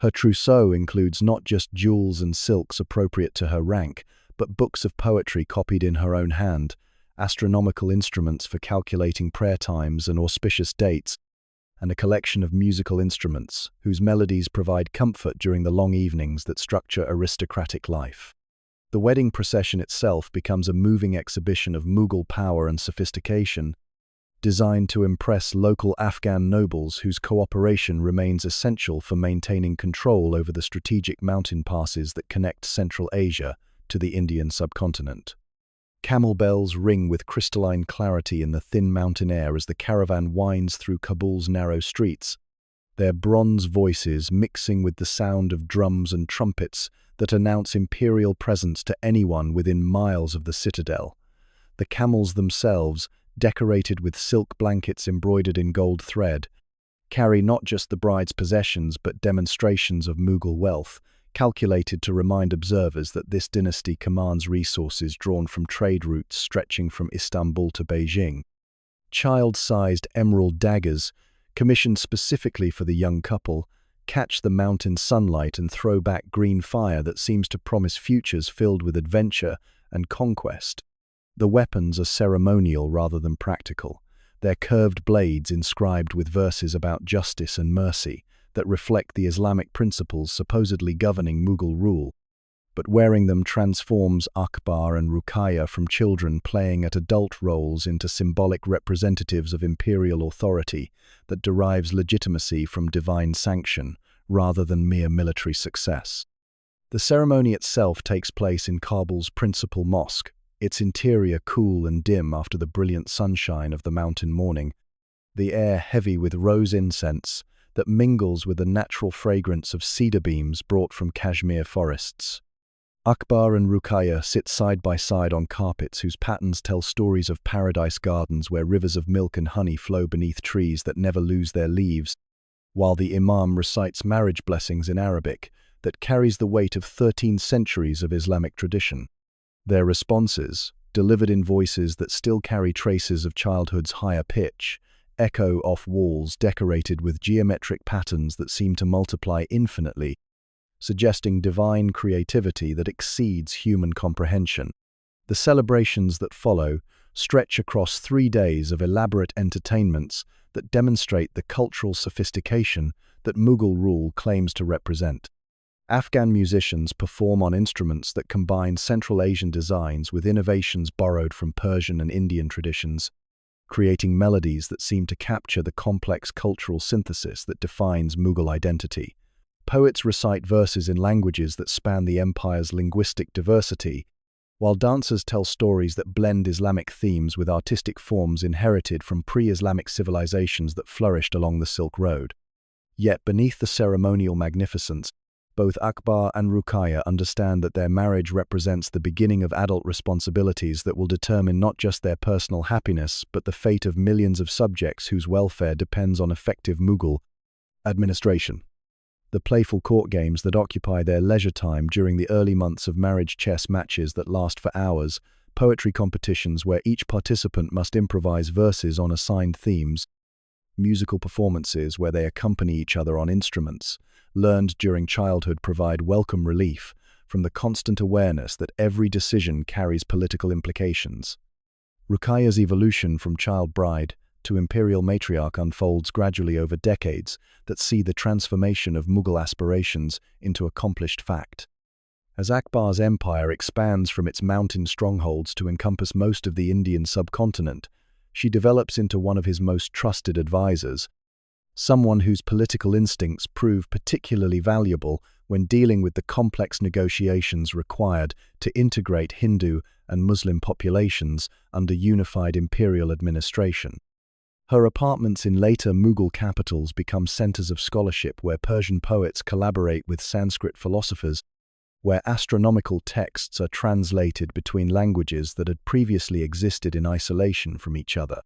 Her trousseau includes not just jewels and silks appropriate to her rank, but books of poetry copied in her own hand, astronomical instruments for calculating prayer times and auspicious dates, and a collection of musical instruments whose melodies provide comfort during the long evenings that structure aristocratic life. The wedding procession itself becomes a moving exhibition of Mughal power and sophistication, designed to impress local Afghan nobles whose cooperation remains essential for maintaining control over the strategic mountain passes that connect Central Asia to the Indian subcontinent. Camel bells ring with crystalline clarity in the thin mountain air as the caravan winds through Kabul's narrow streets, their bronze voices mixing with the sound of drums and trumpets that announce imperial presence to anyone within miles of the citadel. The camels themselves, decorated with silk blankets embroidered in gold thread, carry not just the bride's possessions but demonstrations of Mughal wealth, calculated to remind observers that this dynasty commands resources drawn from trade routes stretching from Istanbul to Beijing. Child-sized emerald daggers, commissioned specifically for the young couple, catch the mountain sunlight and throw back green fire that seems to promise futures filled with adventure and conquest. The weapons are ceremonial rather than practical, their curved blades inscribed with verses about justice and mercy that reflect the Islamic principles supposedly governing Mughal rule. But wearing them transforms Akbar and Ruqayya from children playing at adult roles into symbolic representatives of imperial authority that derives legitimacy from divine sanction rather than mere military success. The ceremony itself takes place in Kabul's principal mosque, its interior cool and dim after the brilliant sunshine of the mountain morning, the air heavy with rose incense that mingles with the natural fragrance of cedar beams brought from Kashmir forests. Akbar and Ruqayya sit side by side on carpets whose patterns tell stories of paradise gardens where rivers of milk and honey flow beneath trees that never lose their leaves, while the imam recites marriage blessings in Arabic that carries the weight of 13 centuries of Islamic tradition. Their responses, delivered in voices that still carry traces of childhood's higher pitch, echo off walls decorated with geometric patterns that seem to multiply infinitely, suggesting divine creativity that exceeds human comprehension. The celebrations that follow stretch across 3 days of elaborate entertainments that demonstrate the cultural sophistication that Mughal rule claims to represent. Afghan musicians perform on instruments that combine Central Asian designs with innovations borrowed from Persian and Indian traditions, creating melodies that seem to capture the complex cultural synthesis that defines Mughal identity. Poets recite verses in languages that span the empire's linguistic diversity, while dancers tell stories that blend Islamic themes with artistic forms inherited from pre-Islamic civilizations that flourished along the Silk Road. Yet beneath the ceremonial magnificence, both Akbar and Ruqayya understand that their marriage represents the beginning of adult responsibilities that will determine not just their personal happiness but the fate of millions of subjects whose welfare depends on effective Mughal administration. The playful court games that occupy their leisure time during the early months of marriage, chess matches that last for hours, poetry competitions where each participant must improvise verses on assigned themes, musical performances where they accompany each other on instruments, learned during childhood provide welcome relief from the constant awareness that every decision carries political implications. Ruqayya's evolution from child bride to imperial matriarch unfolds gradually over decades that see the transformation of Mughal aspirations into accomplished fact. As Akbar's empire expands from its mountain strongholds to encompass most of the Indian subcontinent, she develops into one of his most trusted advisors, someone whose political instincts prove particularly valuable when dealing with the complex negotiations required to integrate Hindu and Muslim populations under unified imperial administration. Her apartments in later Mughal capitals become centers of scholarship where Persian poets collaborate with Sanskrit philosophers, where astronomical texts are translated between languages that had previously existed in isolation from each other.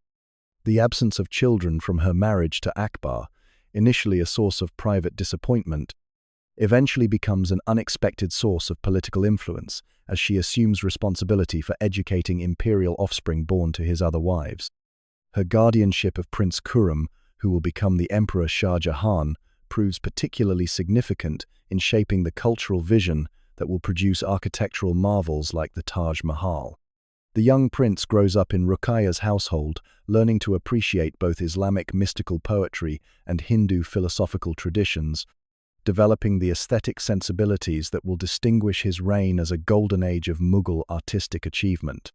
The absence of children from her marriage to Akbar, initially a source of private disappointment, eventually becomes an unexpected source of political influence as she assumes responsibility for educating imperial offspring born to his other wives. Her guardianship of Prince Khurram, who will become the Emperor Shah Jahan, proves particularly significant in shaping the cultural vision that will produce architectural marvels like the Taj Mahal. The young prince grows up in Ruqayya's household, learning to appreciate both Islamic mystical poetry and Hindu philosophical traditions, developing the aesthetic sensibilities that will distinguish his reign as a golden age of Mughal artistic achievement.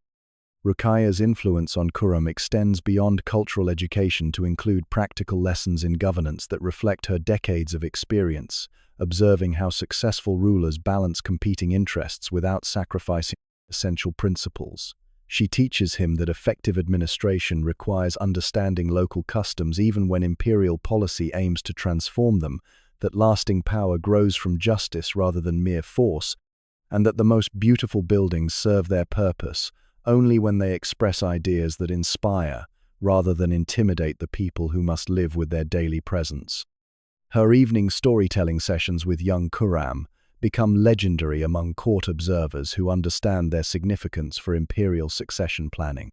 Ruqayya's influence on Khurram extends beyond cultural education to include practical lessons in governance that reflect her decades of experience, observing how successful rulers balance competing interests without sacrificing essential principles. She teaches him that effective administration requires understanding local customs even when imperial policy aims to transform them, that lasting power grows from justice rather than mere force, and that the most beautiful buildings serve their purpose only when they express ideas that inspire rather than intimidate the people who must live with their daily presence. Her evening storytelling sessions with young Khurram become legendary among court observers who understand their significance for imperial succession planning.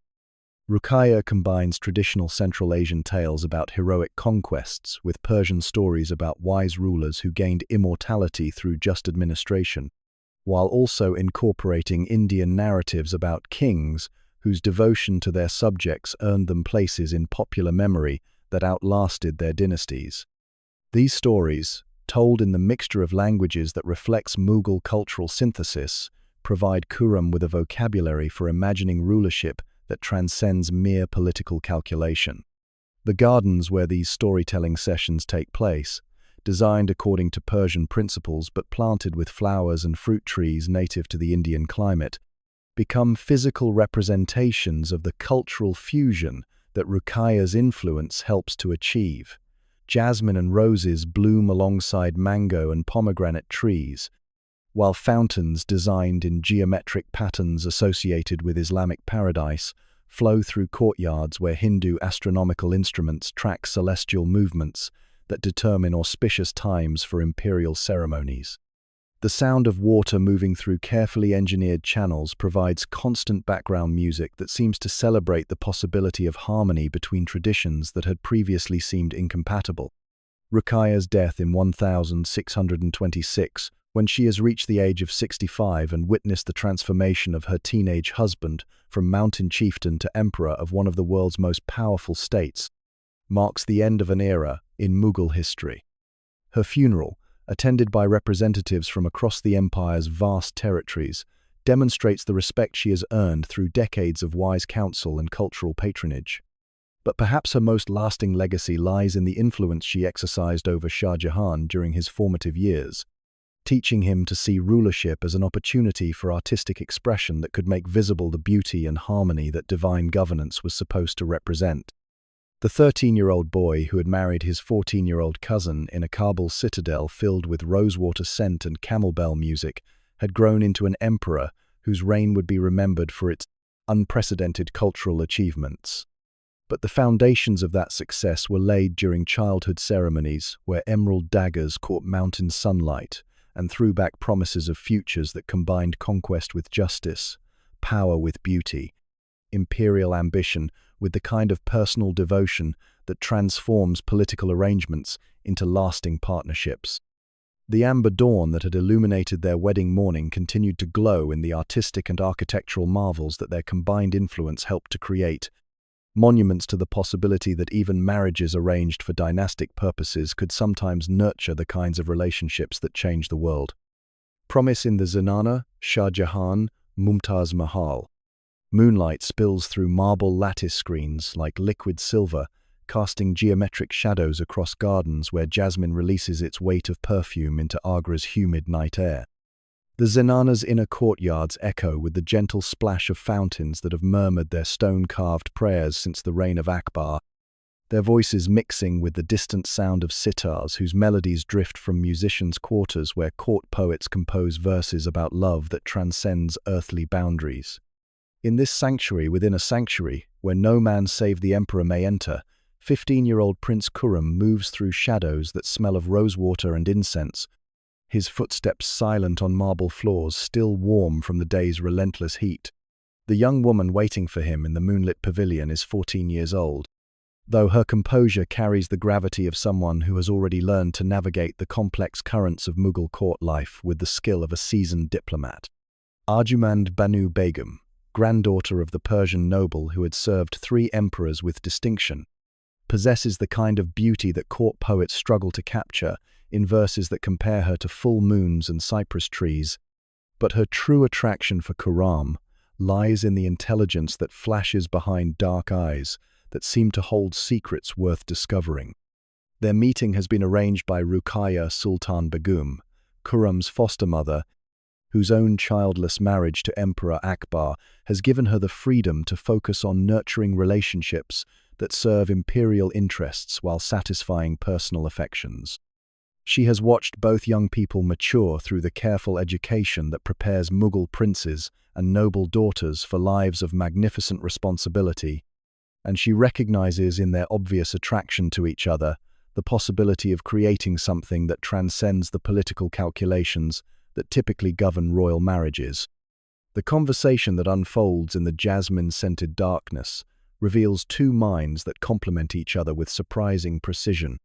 Ruqayya combines traditional Central Asian tales about heroic conquests with Persian stories about wise rulers who gained immortality through just administration, while also incorporating Indian narratives about kings whose devotion to their subjects earned them places in popular memory that outlasted their dynasties. These stories, told in the mixture of languages that reflects Mughal cultural synthesis, provide Khurram with a vocabulary for imagining rulership that transcends mere political calculation. The gardens where these storytelling sessions take place, designed according to Persian principles but planted with flowers and fruit trees native to the Indian climate, become physical representations of the cultural fusion that Ruqayya's influence helps to achieve. Jasmine and roses bloom alongside mango and pomegranate trees, while fountains designed in geometric patterns associated with Islamic paradise flow through courtyards where Hindu astronomical instruments track celestial movements that determine auspicious times for imperial ceremonies. The sound of water moving through carefully engineered channels provides constant background music that seems to celebrate the possibility of harmony between traditions that had previously seemed incompatible. Ruqayya's death in 1626, when she has reached the age of 65 and witnessed the transformation of her teenage husband from mountain chieftain to emperor of one of the world's most powerful states, marks the end of an era in Mughal history. Her funeral, attended by representatives from across the empire's vast territories, demonstrates the respect she has earned through decades of wise counsel and cultural patronage. But perhaps her most lasting legacy lies in the influence she exercised over Shah Jahan during his formative years, teaching him to see rulership as an opportunity for artistic expression that could make visible the beauty and harmony that divine governance was supposed to represent. The 13-year-old boy who had married his 14-year-old cousin in a Kabul citadel filled with rosewater scent and camel bell music had grown into an emperor whose reign would be remembered for its unprecedented cultural achievements. But the foundations of that success were laid during childhood ceremonies where emerald daggers caught mountain sunlight and threw back promises of futures that combined conquest with justice, power with beauty, imperial ambition with the kind of personal devotion that transforms political arrangements into lasting partnerships. The amber dawn that had illuminated their wedding morning continued to glow in the artistic and architectural marvels that their combined influence helped to create, monuments to the possibility that even marriages arranged for dynastic purposes could sometimes nurture the kinds of relationships that change the world. Promise in the Zenana, Shah Jahan, Mumtaz Mahal. Moonlight spills through marble lattice screens like liquid silver, casting geometric shadows across gardens where jasmine releases its weight of perfume into Agra's humid night air. The Zenana's inner courtyards echo with the gentle splash of fountains that have murmured their stone-carved prayers since the reign of Akbar, their voices mixing with the distant sound of sitars whose melodies drift from musicians' quarters where court poets compose verses about love that transcends earthly boundaries. In this sanctuary within a sanctuary, where no man save the emperor may enter, 15-year-old Prince Khurram moves through shadows that smell of rosewater and incense, his footsteps silent on marble floors still warm from the day's relentless heat. The young woman waiting for him in the moonlit pavilion is 14 years old, though her composure carries the gravity of someone who has already learned to navigate the complex currents of Mughal court life with the skill of a seasoned diplomat. Arjumand Banu Begum, granddaughter of the Persian noble who had served 3 emperors with distinction, possesses the kind of beauty that court poets struggle to capture in verses that compare her to full moons and cypress trees. But her true attraction for Khurram lies in the intelligence that flashes behind dark eyes that seem to hold secrets worth discovering. Their meeting has been arranged by Ruqayya Sultan Begum, Khurram's foster mother, whose own childless marriage to Emperor Akbar has given her the freedom to focus on nurturing relationships that serve imperial interests while satisfying personal affections. She has watched both young people mature through the careful education that prepares Mughal princes and noble daughters for lives of magnificent responsibility, and she recognizes in their obvious attraction to each other the possibility of creating something that transcends the political calculations that typically govern royal marriages. The conversation that unfolds in the jasmine-scented darkness reveals two minds that complement each other with surprising precision.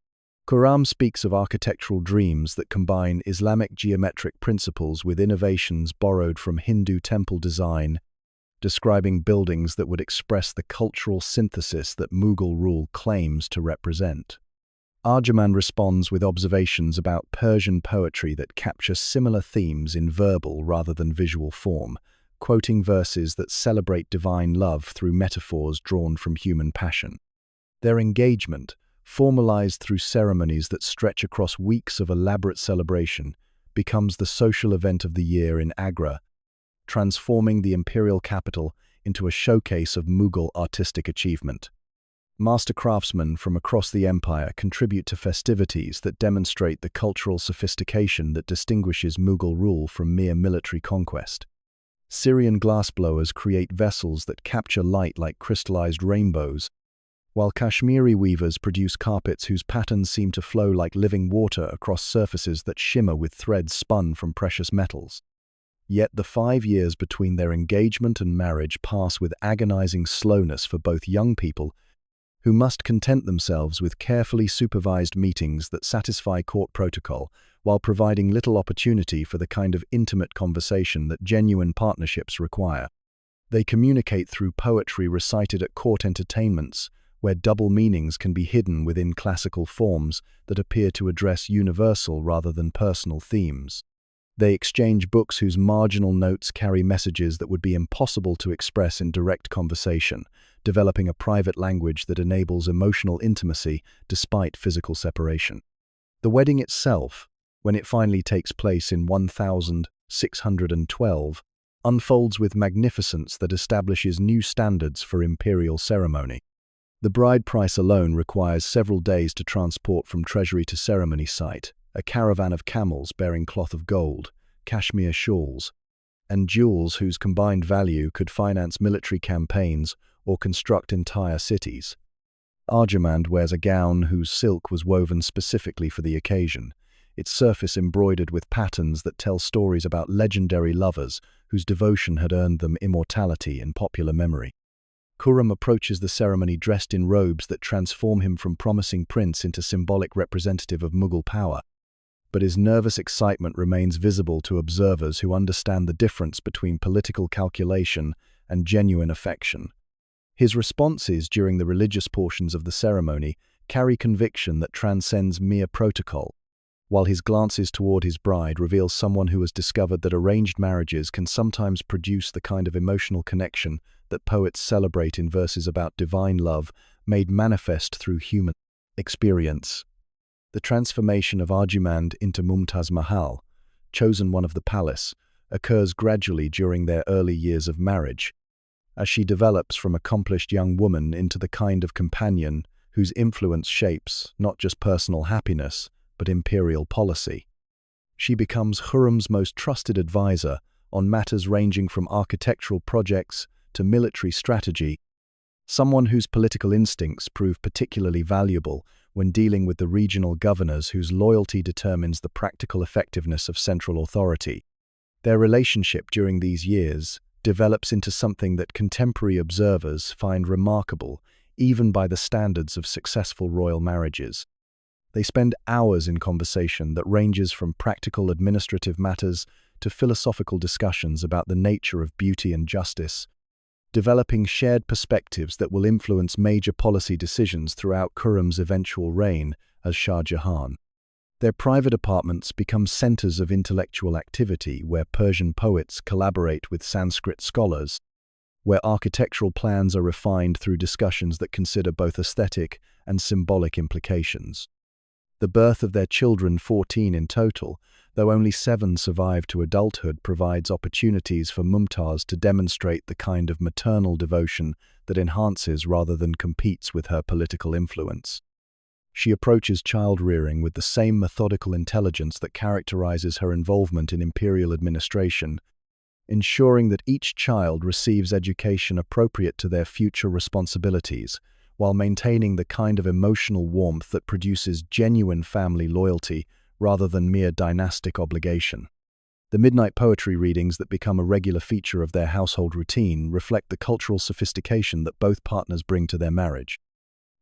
Khurram speaks of architectural dreams that combine Islamic geometric principles with innovations borrowed from Hindu temple design, describing buildings that would express the cultural synthesis that Mughal rule claims to represent. Arjuman responds with observations about Persian poetry that capture similar themes in verbal rather than visual form, quoting verses that celebrate divine love through metaphors drawn from human passion. Their engagement, formalized through ceremonies that stretch across weeks of elaborate celebration, becomes the social event of the year in Agra, transforming the imperial capital into a showcase of Mughal artistic achievement. Master craftsmen from across the empire contribute to festivities that demonstrate the cultural sophistication that distinguishes Mughal rule from mere military conquest. Syrian glassblowers create vessels that capture light like crystallized rainbows, while Kashmiri weavers produce carpets whose patterns seem to flow like living water across surfaces that shimmer with threads spun from precious metals. Yet the 5 years between their engagement and marriage pass with agonizing slowness for both young people, who must content themselves with carefully supervised meetings that satisfy court protocol, while providing little opportunity for the kind of intimate conversation that genuine partnerships require. They communicate through poetry recited at court entertainments, where double meanings can be hidden within classical forms that appear to address universal rather than personal themes. They exchange books whose marginal notes carry messages that would be impossible to express in direct conversation, developing a private language that enables emotional intimacy despite physical separation. The wedding itself, when it finally takes place in 1612, unfolds with magnificence that establishes new standards for imperial ceremony. The bride price alone requires several days to transport from treasury to ceremony site, a caravan of camels bearing cloth of gold, cashmere shawls, and jewels whose combined value could finance military campaigns or construct entire cities. Arjumand wears a gown whose silk was woven specifically for the occasion, its surface embroidered with patterns that tell stories about legendary lovers whose devotion had earned them immortality in popular memory. Khurram approaches the ceremony dressed in robes that transform him from promising prince into symbolic representative of Mughal power, but his nervous excitement remains visible to observers who understand the difference between political calculation and genuine affection. His responses during the religious portions of the ceremony carry conviction that transcends mere protocol, while his glances toward his bride reveal someone who has discovered that arranged marriages can sometimes produce the kind of emotional connection that poets celebrate in verses about divine love made manifest through human experience. The transformation of Arjumand into Mumtaz Mahal, chosen one of the palace, occurs gradually during their early years of marriage, as she develops from accomplished young woman into the kind of companion whose influence shapes not just personal happiness, but imperial policy. She becomes Khurram's most trusted advisor on matters ranging from architectural projects to military strategy, someone whose political instincts prove particularly valuable when dealing with the regional governors whose loyalty determines the practical effectiveness of central authority. Their relationship during these years develops into something that contemporary observers find remarkable, even by the standards of successful royal marriages. They spend hours in conversation that ranges from practical administrative matters to philosophical discussions about the nature of beauty and justice, developing shared perspectives that will influence major policy decisions throughout Khurram's eventual reign as Shah Jahan. Their private apartments become centers of intellectual activity where Persian poets collaborate with Sanskrit scholars, where architectural plans are refined through discussions that consider both aesthetic and symbolic implications. The birth of their children, 14 in total, though only 7 survived to adulthood, provides opportunities for Mumtaz to demonstrate the kind of maternal devotion that enhances rather than competes with her political influence. She approaches child-rearing with the same methodical intelligence that characterizes her involvement in imperial administration, ensuring that each child receives education appropriate to their future responsibilities, while maintaining the kind of emotional warmth that produces genuine family loyalty rather than mere dynastic obligation. The midnight poetry readings that become a regular feature of their household routine reflect the cultural sophistication that both partners bring to their marriage.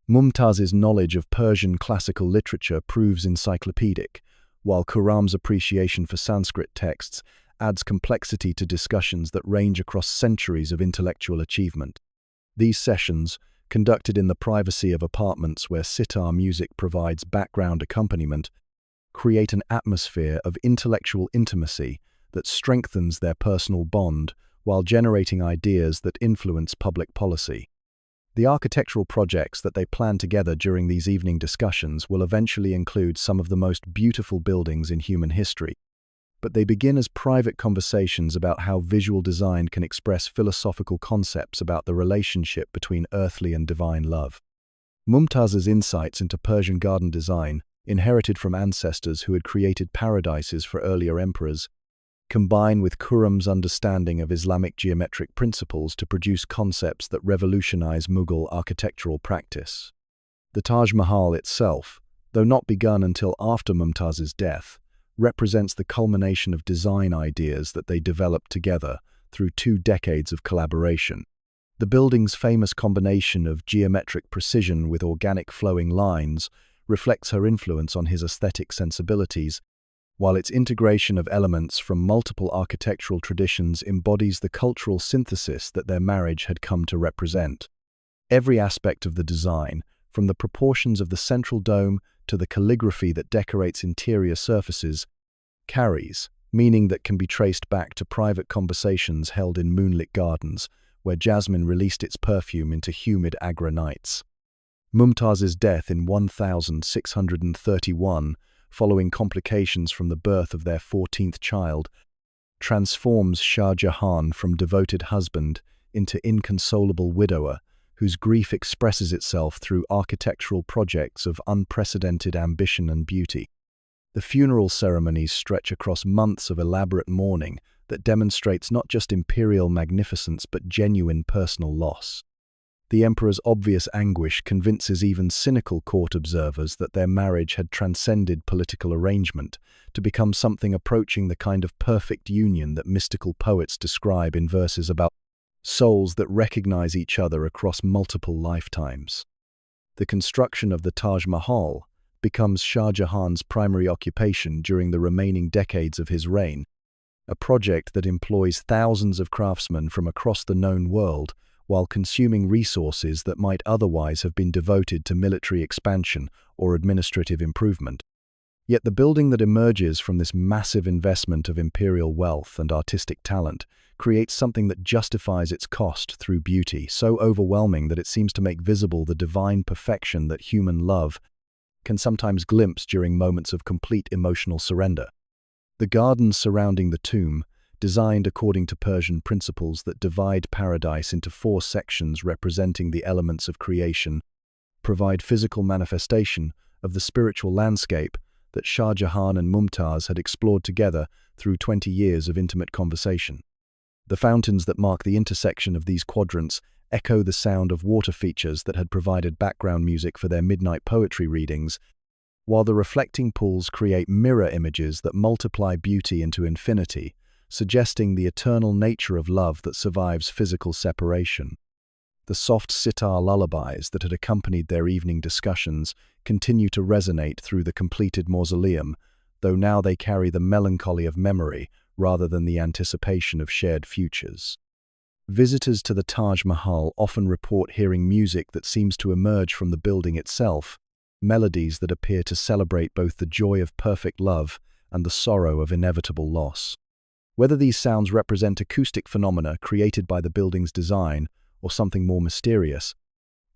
Mumtaz's knowledge of Persian classical literature proves encyclopedic, while Khurram's appreciation for Sanskrit texts adds complexity to discussions that range across centuries of intellectual achievement. These sessions, conducted in the privacy of apartments where sitar music provides background accompaniment, create an atmosphere of intellectual intimacy that strengthens their personal bond while generating ideas that influence public policy. The architectural projects that they plan together during these evening discussions will eventually include some of the most beautiful buildings in human history, but they begin as private conversations about how visual design can express philosophical concepts about the relationship between earthly and divine love. Mumtaz's insights into Persian garden design, inherited from ancestors who had created paradises for earlier emperors, combine with Khurram's understanding of Islamic geometric principles to produce concepts that revolutionize Mughal architectural practice. The Taj Mahal itself, though not begun until after Mumtaz's death, represents the culmination of design ideas that they developed together through 2 decades of collaboration. The building's famous combination of geometric precision with organic flowing lines reflects her influence on his aesthetic sensibilities, while its integration of elements from multiple architectural traditions embodies the cultural synthesis that their marriage had come to represent. Every aspect of the design, from the proportions of the central dome to the calligraphy that decorates interior surfaces, carries meaning that can be traced back to private conversations held in moonlit gardens, where jasmine released its perfume into humid Agra nights. Mumtaz's death in 1631, following complications from the birth of their 14th child, transforms Shah Jahan from devoted husband into inconsolable widower, whose grief expresses itself through architectural projects of unprecedented ambition and beauty. The funeral ceremonies stretch across months of elaborate mourning that demonstrates not just imperial magnificence but genuine personal loss. The emperor's obvious anguish convinces even cynical court observers that their marriage had transcended political arrangement to become something approaching the kind of perfect union that mystical poets describe in verses about souls that recognize each other across multiple lifetimes. The construction of the Taj Mahal becomes Shah Jahan's primary occupation during the remaining decades of his reign, a project that employs thousands of craftsmen from across the known world while consuming resources that might otherwise have been devoted to military expansion or administrative improvement. Yet the building that emerges from this massive investment of imperial wealth and artistic talent creates something that justifies its cost through beauty, so overwhelming that it seems to make visible the divine perfection that human love can sometimes glimpse during moments of complete emotional surrender. The gardens surrounding the tomb, designed according to Persian principles that divide paradise into 4 sections representing the elements of creation, provide physical manifestation of the spiritual landscape that Shah Jahan and Mumtaz had explored together through 20 years of intimate conversation. The fountains that mark the intersection of these quadrants echo the sound of water features that had provided background music for their midnight poetry readings, while the reflecting pools create mirror images that multiply beauty into infinity, suggesting the eternal nature of love that survives physical separation. The soft sitar lullabies that had accompanied their evening discussions continue to resonate through the completed mausoleum, though now they carry the melancholy of memory rather than the anticipation of shared futures. Visitors to the Taj Mahal often report hearing music that seems to emerge from the building itself, melodies that appear to celebrate both the joy of perfect love and the sorrow of inevitable loss. Whether these sounds represent acoustic phenomena created by the building's design or something more mysterious,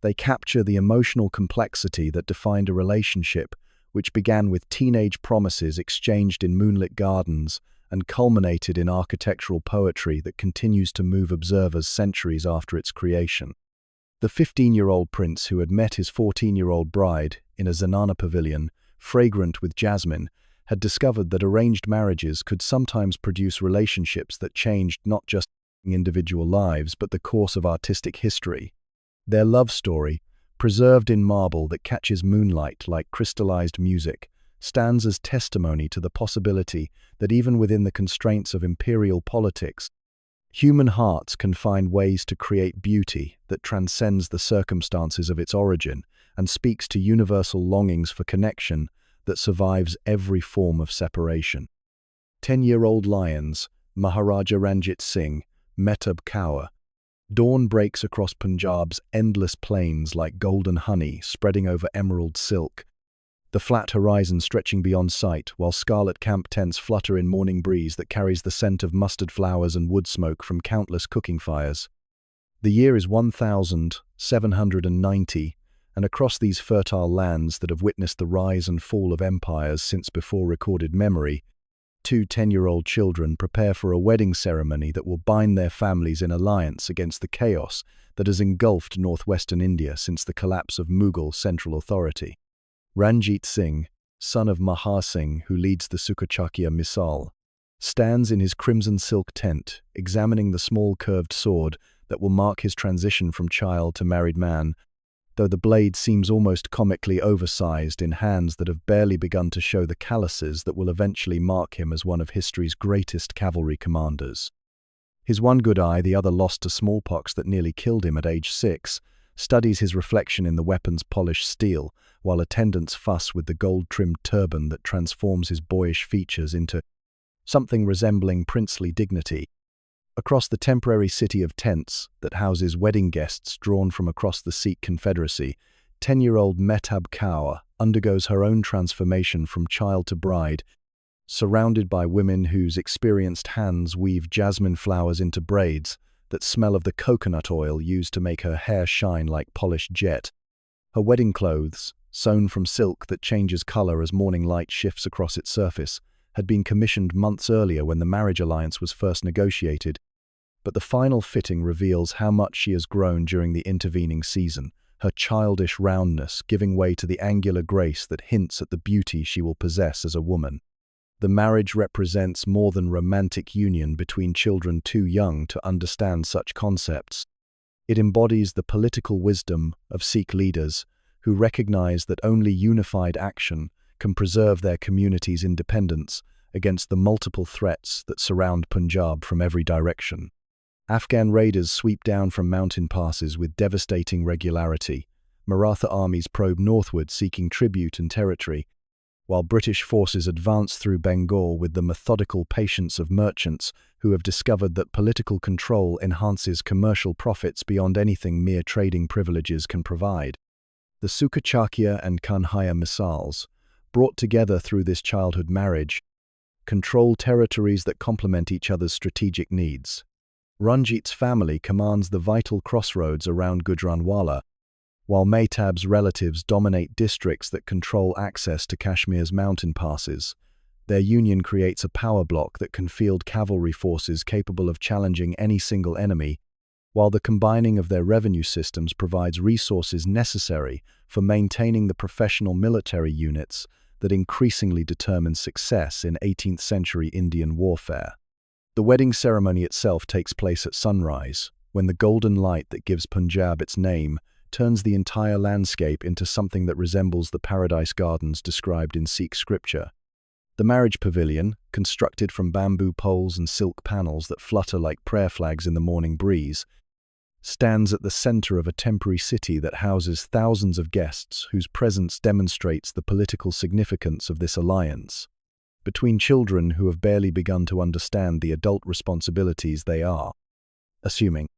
they capture the emotional complexity that defined a relationship which began with teenage promises exchanged in moonlit gardens and culminated in architectural poetry that continues to move observers centuries after its creation. The 15-year-old prince who had met his 14-year-old bride in a ZENANA pavilion, fragrant with jasmine, had discovered that arranged marriages could sometimes produce relationships that changed not just individual lives but the course of artistic history. Their love story, preserved in marble that catches moonlight like crystallized music, stands as testimony to the possibility that even within the constraints of imperial politics, human hearts can find ways to create beauty that transcends the circumstances of its origin and speaks to universal longings for connection that survives every form of separation. 10-year-old lions, Maharaja Ranjit Singh, Mehtab Kaur. Dawn breaks across Punjab's endless plains like golden honey spreading over emerald silk, the flat horizon stretching beyond sight while scarlet camp tents flutter in morning breeze that carries the scent of mustard flowers and wood smoke from countless cooking fires. The year is 1790, and across these fertile lands that have witnessed the rise and fall of empires since before recorded memory, two 10-year-old children prepare for a wedding ceremony that will bind their families in alliance against the chaos that has engulfed northwestern India since the collapse of Mughal central authority. Ranjit Singh, son of Mahar Singh, who leads the Sukachakya Misal, stands in his crimson silk tent, examining the small curved sword that will mark his transition from child to married man, though the blade seems almost comically oversized in hands that have barely begun to show the calluses that will eventually mark him as one of history's greatest cavalry commanders. His one good eye, the other lost to smallpox that nearly killed him at age 6, studies his reflection in the weapon's polished steel, while attendants fuss with the gold-trimmed turban that transforms his boyish features into something resembling princely dignity. Across the temporary city of tents that houses wedding guests drawn from across the Sikh Confederacy, 10-year-old Mehtab Kaur undergoes her own transformation from child to bride, surrounded by women whose experienced hands weave jasmine flowers into braids that smell of the coconut oil used to make her hair shine like polished jet. Her wedding clothes, sewn from silk that changes color as morning light shifts across its surface, had been commissioned months earlier when the marriage alliance was first negotiated, but the final fitting reveals how much she has grown during the intervening season, her childish roundness giving way to the angular grace that hints at the beauty she will possess as a woman. The marriage represents more than romantic union between children too young to understand such concepts. It embodies the political wisdom of Sikh leaders who recognize that only unified action can preserve their community's independence against the multiple threats that surround Punjab from every direction. Afghan raiders sweep down from mountain passes with devastating regularity. Maratha armies probe northward seeking tribute and territory, while British forces advance through Bengal with the methodical patience of merchants who have discovered that political control enhances commercial profits beyond anything mere trading privileges can provide. The Sukachakya and Kanhaya Misals, brought together through this childhood marriage, control territories that complement each other's strategic needs. Ranjit's family commands the vital crossroads around Gujranwala, while Mehtab's relatives dominate districts that control access to Kashmir's mountain passes. Their union creates a power block that can field cavalry forces capable of challenging any single enemy, while the combining of their revenue systems provides resources necessary for maintaining the professional military units that increasingly determine success in 18th century Indian warfare. The wedding ceremony itself takes place at sunrise, when the golden light that gives Punjab its name turns the entire landscape into something that resembles the paradise gardens described in Sikh scripture. The marriage pavilion, constructed from bamboo poles and silk panels that flutter like prayer flags in the morning breeze, stands at the center of a temporary city that houses thousands of guests whose presence demonstrates the political significance of this alliance between children who have barely begun to understand the adult responsibilities they are assuming.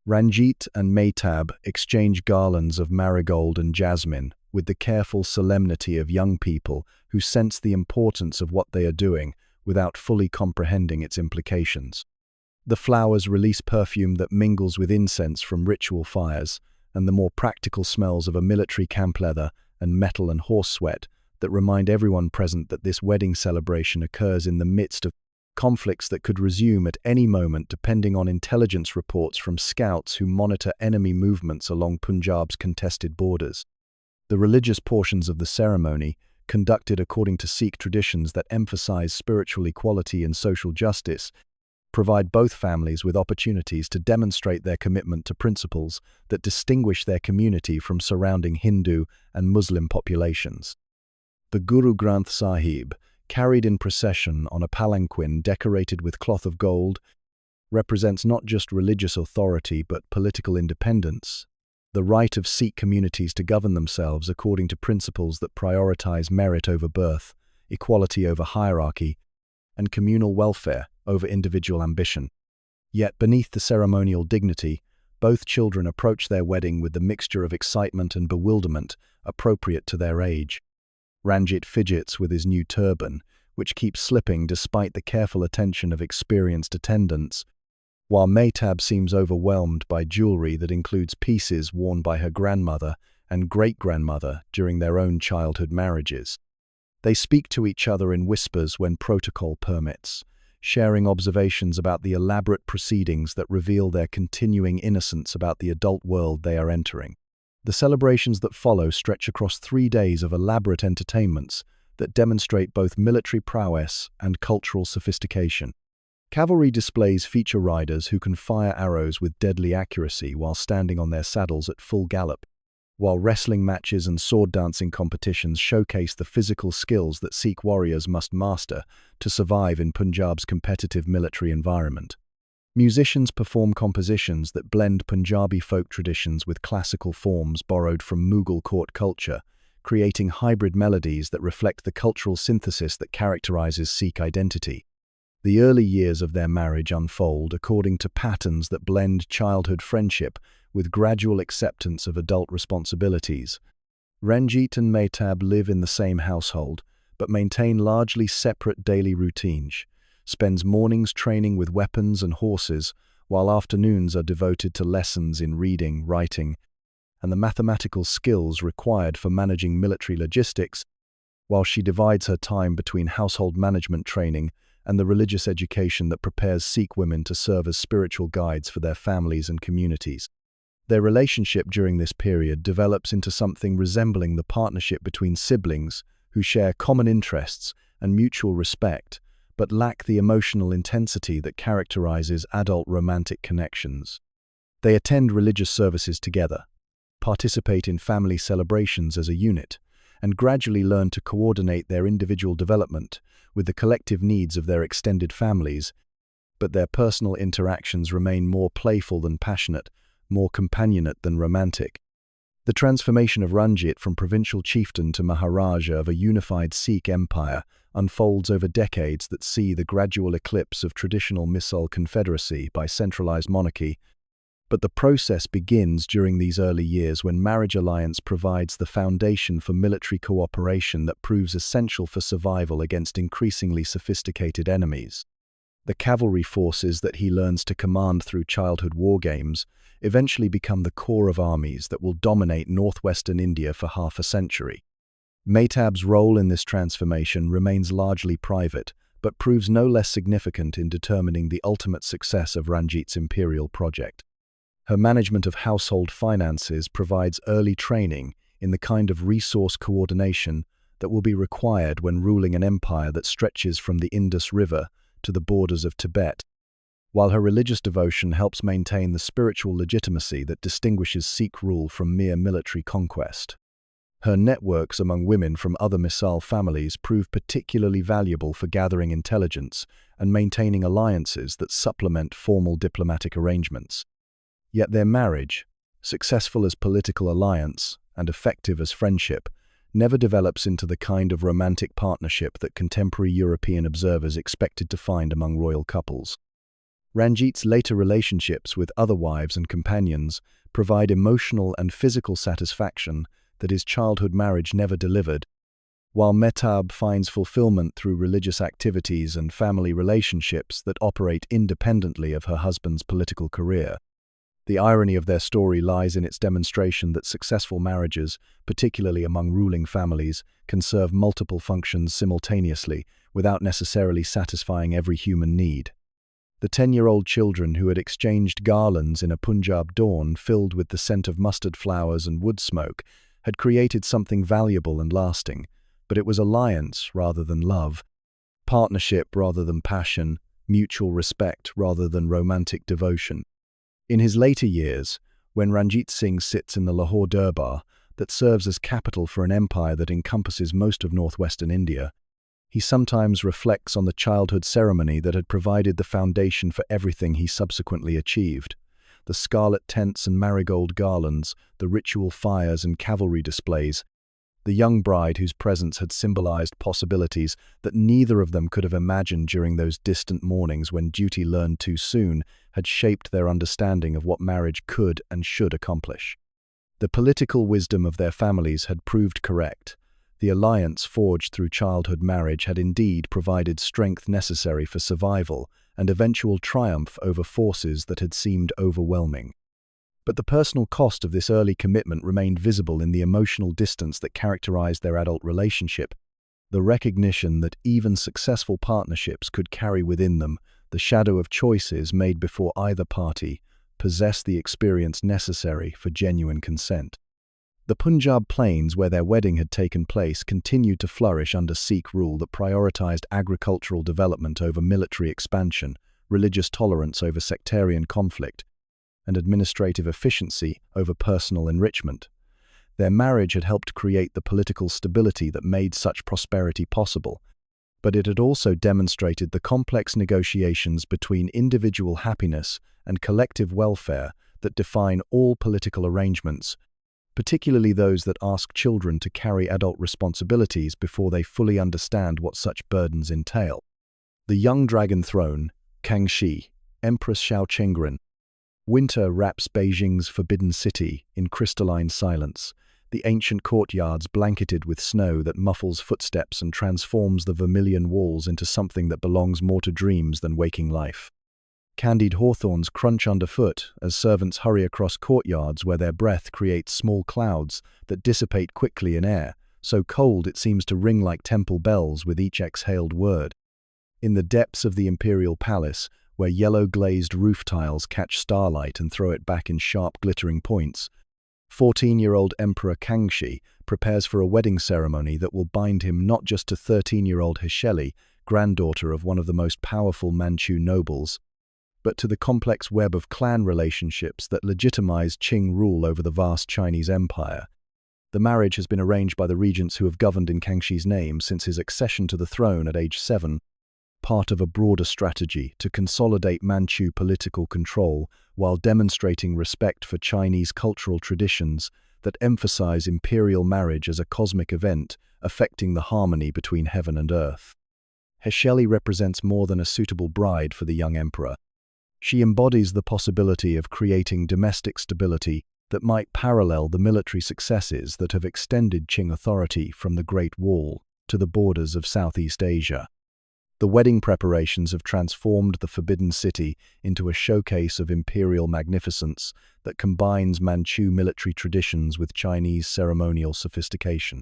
Ranjit and Mehtab exchange garlands of marigold and jasmine with the careful solemnity of young people who sense the importance of what they are doing without fully comprehending its implications. The flowers release perfume that mingles with incense from ritual fires, and the more practical smells of a military camp leather and metal and horse sweat that remind everyone present that this wedding celebration occurs in the midst of conflicts that could resume at any moment depending on intelligence reports from scouts who monitor enemy movements along Punjab's contested borders. The religious portions of the ceremony, conducted according to Sikh traditions that emphasize spiritual equality and social justice, provide both families with opportunities to demonstrate their commitment to principles that distinguish their community from surrounding Hindu and Muslim populations. The Guru Granth Sahib, carried in procession on a palanquin decorated with cloth of gold, represents not just religious authority but political independence, the right of Sikh communities to govern themselves according to principles that prioritize merit over birth, equality over hierarchy, and communal welfare over individual ambition. Yet beneath the ceremonial dignity, both children approach their wedding with the mixture of excitement and bewilderment appropriate to their age. Ranjit fidgets with his new turban, which keeps slipping despite the careful attention of experienced attendants, while Mehtab seems overwhelmed by jewelry that includes pieces worn by her grandmother and great-grandmother during their own childhood marriages. They speak to each other in whispers when protocol permits, sharing observations about the elaborate proceedings that reveal their continuing innocence about the adult world they are entering. The celebrations that follow stretch across 3 days of elaborate entertainments that demonstrate both military prowess and cultural sophistication. Cavalry displays feature riders who can fire arrows with deadly accuracy while standing on their saddles at full gallop, while wrestling matches and sword dancing competitions showcase the physical skills that Sikh warriors must master to survive in Punjab's competitive military environment. Musicians perform compositions that blend Punjabi folk traditions with classical forms borrowed from Mughal court culture, creating hybrid melodies that reflect the cultural synthesis that characterizes Sikh identity. The early years of their marriage unfold according to patterns that blend childhood friendship with gradual acceptance of adult responsibilities. Ranjit and Mehtab live in the same household, but maintain largely separate daily routines. Spends mornings training with weapons and horses, while afternoons are devoted to lessons in reading, writing, and the mathematical skills required for managing military logistics, while she divides her time between household management training and the religious education that prepares Sikh women to serve as spiritual guides for their families and communities. Their relationship during this period develops into something resembling the partnership between siblings who share common interests and mutual respect, but lack the emotional intensity that characterizes adult romantic connections. They attend religious services together, participate in family celebrations as a unit, and gradually learn to coordinate their individual development with the collective needs of their extended families, but their personal interactions remain more playful than passionate, more companionate than romantic. The transformation of Ranjit from provincial chieftain to Maharaja of a unified Sikh empire unfolds over decades that see the gradual eclipse of traditional Mughal confederacy by centralized monarchy, but the process begins during these early years when marriage alliance provides the foundation for military cooperation that proves essential for survival against increasingly sophisticated enemies. The cavalry forces that he learns to command through childhood war games eventually become the core of armies that will dominate northwestern India for half a century. Mehtab's role in this transformation remains largely private, but proves no less significant in determining the ultimate success of Ranjit's imperial project. Her management of household finances provides early training in the kind of resource coordination that will be required when ruling an empire that stretches from the Indus River to the borders of Tibet, while her religious devotion helps maintain the spiritual legitimacy that distinguishes Sikh rule from mere military conquest. Her networks among women from other Mughal families prove particularly valuable for gathering intelligence and maintaining alliances that supplement formal diplomatic arrangements. Yet their marriage, successful as political alliance and effective as friendship, never develops into the kind of romantic partnership that contemporary European observers expected to find among royal couples. Ranjit's later relationships with other wives and companions provide emotional and physical satisfaction that his childhood marriage never delivered, while Mehtab finds fulfillment through religious activities and family relationships that operate independently of her husband's political career. The irony of their story lies in its demonstration that successful marriages, particularly among ruling families, can serve multiple functions simultaneously without necessarily satisfying every human need. The 10-year-old children who had exchanged garlands in a Punjab dawn filled with the scent of mustard flowers and wood smoke had created something valuable and lasting, but it was alliance rather than love, partnership rather than passion, mutual respect rather than romantic devotion. In his later years, when Ranjit Singh sits in the Lahore Durbar that serves as capital for an empire that encompasses most of northwestern India, he sometimes reflects on the childhood ceremony that had provided the foundation for everything he subsequently achieved. The scarlet tents and marigold garlands, the ritual fires and cavalry displays, the young bride whose presence had symbolized possibilities that neither of them could have imagined during those distant mornings when duty learned too soon had shaped their understanding of what marriage could and should accomplish. The political wisdom of their families had proved correct. The alliance forged through childhood marriage had indeed provided strength necessary for survival and eventual triumph over forces that had seemed overwhelming. But the personal cost of this early commitment remained visible in the emotional distance that characterized their adult relationship, the recognition that even successful partnerships could carry within them the shadow of choices made before either party possessed the experience necessary for genuine consent. The Punjab plains where their wedding had taken place continued to flourish under Sikh rule that prioritized agricultural development over military expansion, religious tolerance over sectarian conflict, and administrative efficiency over personal enrichment. Their marriage had helped create the political stability that made such prosperity possible, but it had also demonstrated the complex negotiations between individual happiness and collective welfare that define all political arrangements, particularly those that ask children to carry adult responsibilities before they fully understand what such burdens entail. The young dragon throne, Kangxi, Empress Xiao Chengren. Winter wraps Beijing's forbidden city in crystalline silence, the ancient courtyards blanketed with snow that muffles footsteps and transforms the vermilion walls into something that belongs more to dreams than waking life. Candied hawthorns crunch underfoot as servants hurry across courtyards where their breath creates small clouds that dissipate quickly in air, so cold it seems to ring like temple bells with each exhaled word. In the depths of the imperial palace, where yellow glazed roof tiles catch starlight and throw it back in sharp glittering points, 14-year-old Emperor Kangxi prepares for a wedding ceremony that will bind him not just to 13-year-old Hesheli, granddaughter of one of the most powerful Manchu nobles, but to the complex web of clan relationships that legitimized Qing rule over the vast Chinese empire. The marriage has been arranged by the regents who have governed in Kangxi's name since his accession to the throne at age 7, part of a broader strategy to consolidate Manchu political control while demonstrating respect for Chinese cultural traditions that emphasize imperial marriage as a cosmic event affecting the harmony between heaven and earth. Hesheli represents more than a suitable bride for the young emperor. She embodies the possibility of creating domestic stability that might parallel the military successes that have extended Qing authority from the Great Wall to the borders of Southeast Asia. The wedding preparations have transformed the Forbidden City into a showcase of imperial magnificence that combines Manchu military traditions with Chinese ceremonial sophistication.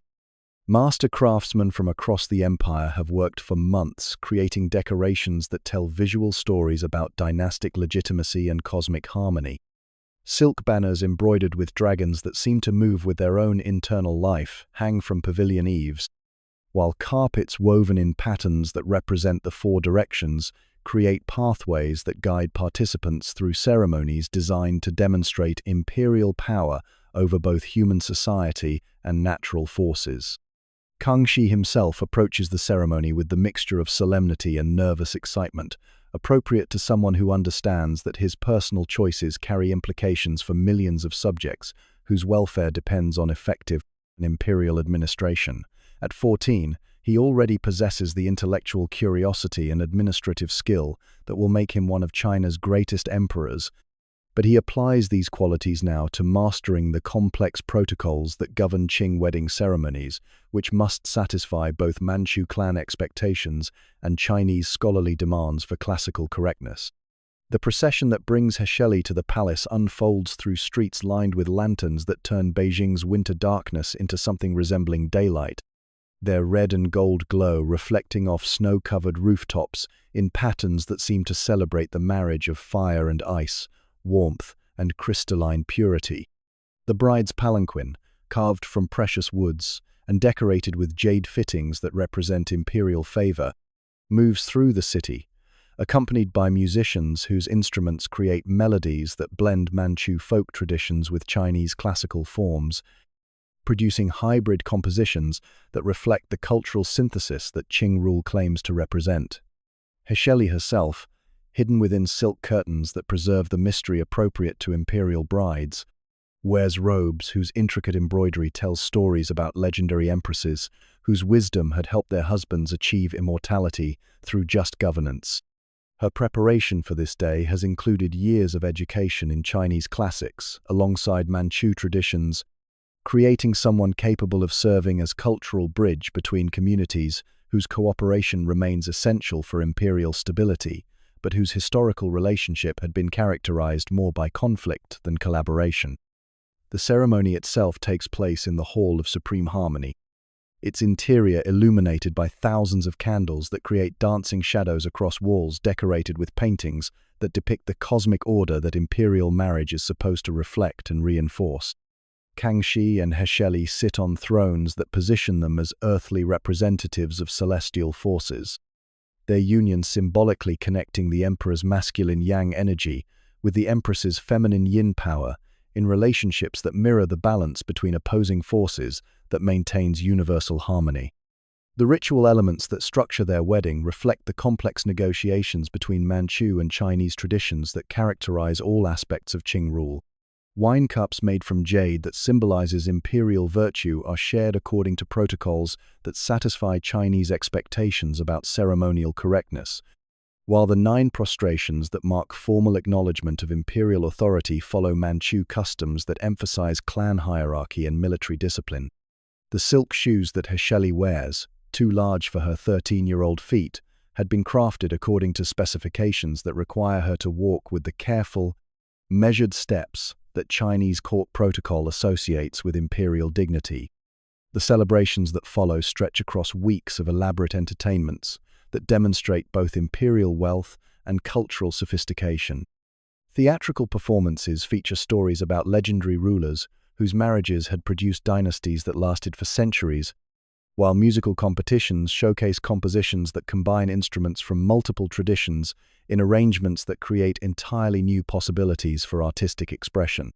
Master craftsmen from across the empire have worked for months creating decorations that tell visual stories about dynastic legitimacy and cosmic harmony. Silk banners embroidered with dragons that seem to move with their own internal life hang from pavilion eaves, while carpets woven in patterns that represent the four directions create pathways that guide participants through ceremonies designed to demonstrate imperial power over both human society and natural forces. Kangxi himself approaches the ceremony with the mixture of solemnity and nervous excitement, appropriate to someone who understands that his personal choices carry implications for millions of subjects whose welfare depends on effective imperial administration. At 14, he already possesses the intellectual curiosity and administrative skill that will make him one of China's greatest emperors, but he applies these qualities now to mastering the complex protocols that govern Qing wedding ceremonies, which must satisfy both Manchu clan expectations and Chinese scholarly demands for classical correctness. The procession that brings Hesheli to the palace unfolds through streets lined with lanterns that turn Beijing's winter darkness into something resembling daylight, their red and gold glow reflecting off snow-covered rooftops in patterns that seem to celebrate the marriage of fire and ice, warmth and crystalline purity. The bride's palanquin, carved from precious woods and decorated with jade fittings that represent imperial favor, moves through the city, accompanied by musicians whose instruments create melodies that blend Manchu folk traditions with Chinese classical forms, producing hybrid compositions that reflect the cultural synthesis that Qing rule claims to represent. Hesheli herself, hidden within silk curtains that preserve the mystery appropriate to imperial brides, wears robes whose intricate embroidery tells stories about legendary empresses whose wisdom had helped their husbands achieve immortality through just governance. Her preparation for this day has included years of education in Chinese classics alongside Manchu traditions, creating someone capable of serving as cultural bridge between communities whose cooperation remains essential for imperial stability, but whose historical relationship had been characterized more by conflict than collaboration. The ceremony itself takes place in the Hall of Supreme Harmony, its interior illuminated by thousands of candles that create dancing shadows across walls decorated with paintings that depict the cosmic order that imperial marriage is supposed to reflect and reinforce. Kangxi and Hesheli sit on thrones that position them as earthly representatives of celestial forces, their union symbolically connecting the emperor's masculine yang energy with the empress's feminine yin power in relationships that mirror the balance between opposing forces that maintains universal harmony. The ritual elements that structure their wedding reflect the complex negotiations between Manchu and Chinese traditions that characterize all aspects of Qing rule. Wine cups made from jade that symbolizes imperial virtue are shared according to protocols that satisfy Chinese expectations about ceremonial correctness, while the 9 prostrations that mark formal acknowledgement of imperial authority follow Manchu customs that emphasize clan hierarchy and military discipline. The silk shoes that Hesheli wears, too large for her 13-year-old feet, had been crafted according to specifications that require her to walk with the careful, measured steps that Chinese court protocol associates with imperial dignity. The celebrations that follow stretch across weeks of elaborate entertainments that demonstrate both imperial wealth and cultural sophistication. Theatrical performances feature stories about legendary rulers whose marriages had produced dynasties that lasted for centuries, while musical competitions showcase compositions that combine instruments from multiple traditions in arrangements that create entirely new possibilities for artistic expression.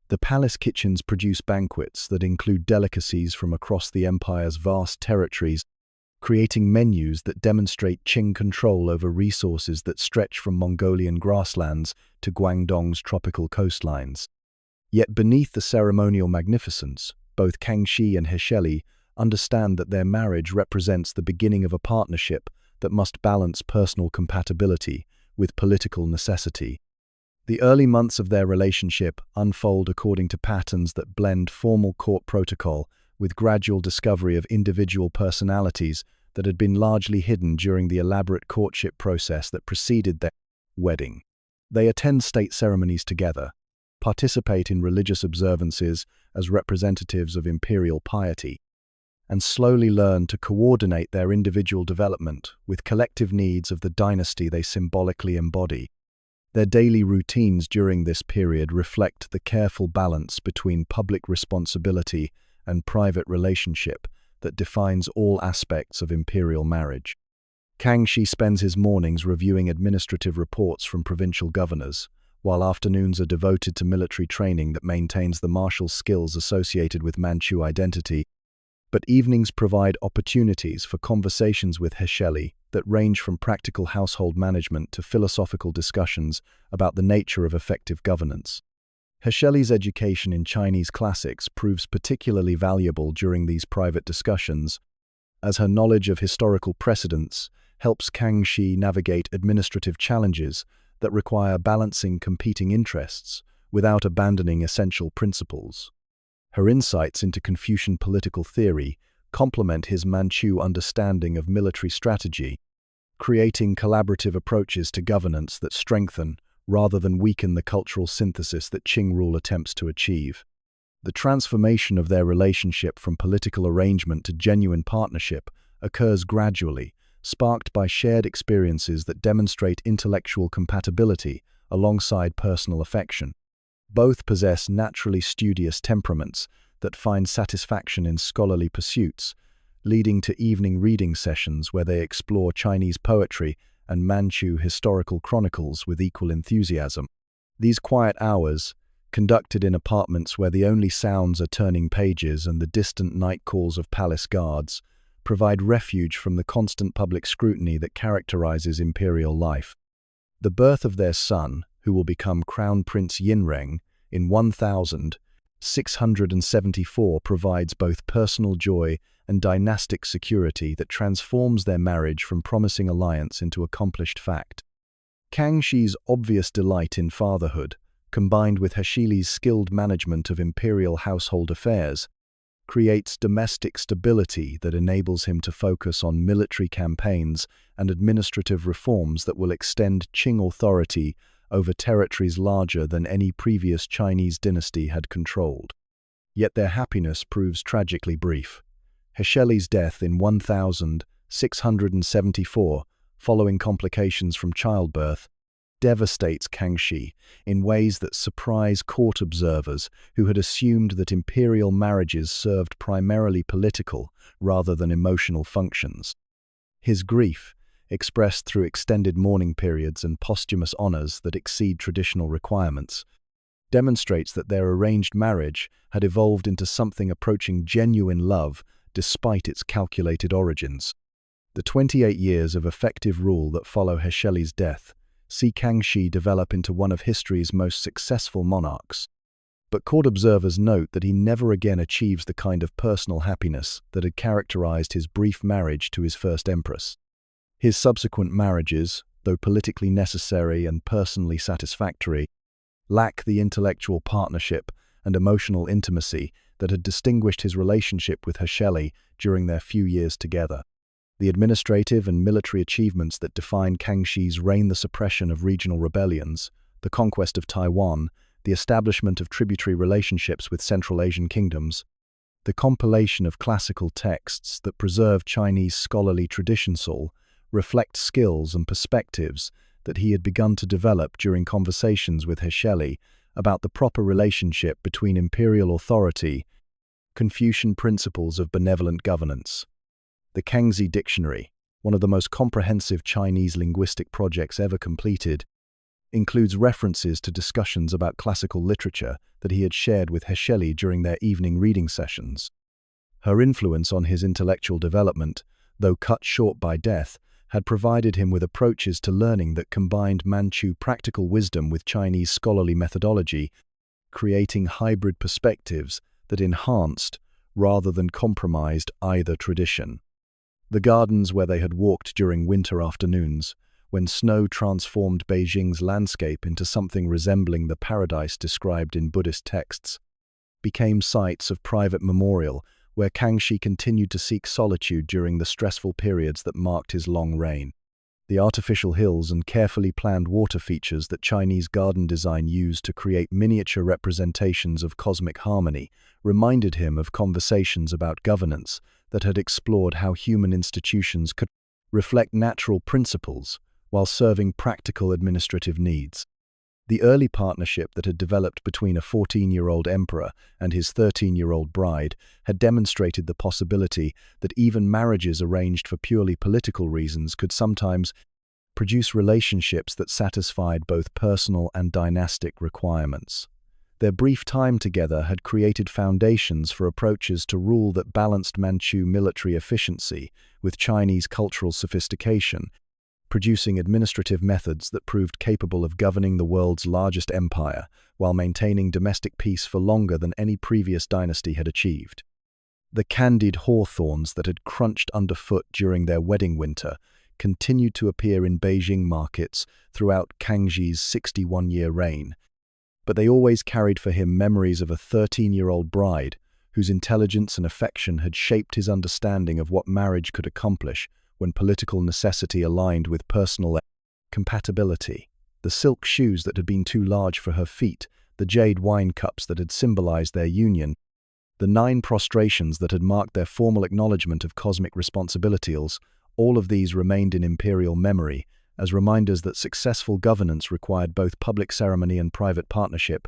The palace kitchens produce banquets that include delicacies from across the empire's vast territories, creating menus that demonstrate Qing control over resources that stretch from Mongolian grasslands to Guangdong's tropical coastlines. Yet beneath the ceremonial magnificence, both Kangxi and Hesheli understand that their marriage represents the beginning of a partnership that must balance personal compatibility with political necessity. The early months of their relationship unfold according to patterns that blend formal court protocol with gradual discovery of individual personalities that had been largely hidden during the elaborate courtship process that preceded their wedding. They attend state ceremonies together, participate in religious observances as representatives of imperial piety, and slowly learn to coordinate their individual development with collective needs of the dynasty they symbolically embody. Their daily routines during this period reflect the careful balance between public responsibility and private relationship that defines all aspects of imperial marriage. Kangxi spends his mornings reviewing administrative reports from provincial governors, while afternoons are devoted to military training that maintains the martial skills associated with Manchu identity. But evenings provide opportunities for conversations with Hesheli that range from practical household management to philosophical discussions about the nature of effective governance. Hesheli's education in Chinese classics proves particularly valuable during these private discussions, as her knowledge of historical precedents helps Kangxi navigate administrative challenges that require balancing competing interests without abandoning essential principles. Her insights into Confucian political theory complement his Manchu understanding of military strategy, creating collaborative approaches to governance that strengthen rather than weaken the cultural synthesis that Qing rule attempts to achieve. The transformation of their relationship from political arrangement to genuine partnership occurs gradually, sparked by shared experiences that demonstrate intellectual compatibility alongside personal affection. Both possess naturally studious temperaments that find satisfaction in scholarly pursuits, leading to evening reading sessions where they explore Chinese poetry and Manchu historical chronicles with equal enthusiasm. These quiet hours, conducted in apartments where the only sounds are turning pages and the distant night calls of palace guards, provide refuge from the constant public scrutiny that characterizes imperial life. The birth of their son, who will become Crown Prince Yinreng, in 1674 provides both personal joy and dynastic security that transforms their marriage from promising alliance into accomplished fact. Kangxi's obvious delight in fatherhood, combined with Heshili's skilled management of imperial household affairs, creates domestic stability that enables him to focus on military campaigns and administrative reforms that will extend Qing authority over territories larger than any previous Chinese dynasty had controlled. Yet their happiness proves tragically brief. Heshili's death in 1674, following complications from childbirth, devastates Kangxi in ways that surprise court observers who had assumed that imperial marriages served primarily political rather than emotional functions. His grief, expressed through extended mourning periods and posthumous honors that exceed traditional requirements, demonstrates that their arranged marriage had evolved into something approaching genuine love despite its calculated origins. The 28 years of effective rule that follow Heshili's death see Kangxi develop into one of history's most successful monarchs. But court observers note that he never again achieves the kind of personal happiness that had characterized his brief marriage to his first empress. His subsequent marriages, though politically necessary and personally satisfactory, lack the intellectual partnership and emotional intimacy that had distinguished his relationship with Heshili during their few years together. The administrative and military achievements that define Kangxi's reign, the suppression of regional rebellions, the conquest of Taiwan, the establishment of tributary relationships with Central Asian kingdoms, the compilation of classical texts that preserve Chinese scholarly traditions all reflect skills and perspectives that he had begun to develop during conversations with Heshili about the proper relationship between imperial authority, Confucian principles of benevolent governance. The Kangxi Dictionary, one of the most comprehensive Chinese linguistic projects ever completed, includes references to discussions about classical literature that he had shared with Heshili during their evening reading sessions. Her influence on his intellectual development, though cut short by death, had provided him with approaches to learning that combined Manchu practical wisdom with Chinese scholarly methodology, creating hybrid perspectives that enhanced rather than compromised either tradition. The gardens where they had walked during winter afternoons, when snow transformed Beijing's landscape into something resembling the paradise described in Buddhist texts, became sites of private memorial where Kangxi continued to seek solitude during the stressful periods that marked his long reign. The artificial hills and carefully planned water features that Chinese garden design used to create miniature representations of cosmic harmony reminded him of conversations about governance that had explored how human institutions could reflect natural principles while serving practical administrative needs. The early partnership that had developed between a 14-year-old emperor and his 13-year-old bride had demonstrated the possibility that even marriages arranged for purely political reasons could sometimes produce relationships that satisfied both personal and dynastic requirements. Their brief time together had created foundations for approaches to rule that balanced Manchu military efficiency with Chinese cultural sophistication, producing administrative methods that proved capable of governing the world's largest empire while maintaining domestic peace for longer than any previous dynasty had achieved. The candied hawthorns that had crunched underfoot during their wedding winter continued to appear in Beijing markets throughout Kangxi's 61-year reign, but they always carried for him memories of a 13-year-old bride whose intelligence and affection had shaped his understanding of what marriage could accomplish when political necessity aligned with personal compatibility. the silk shoes that had been too large for her feet, the jade wine cups that had symbolized their union, the 9 prostrations that had marked their formal acknowledgement of cosmic responsibilities, all of these remained in imperial memory as reminders that successful governance required both public ceremony and private partnership,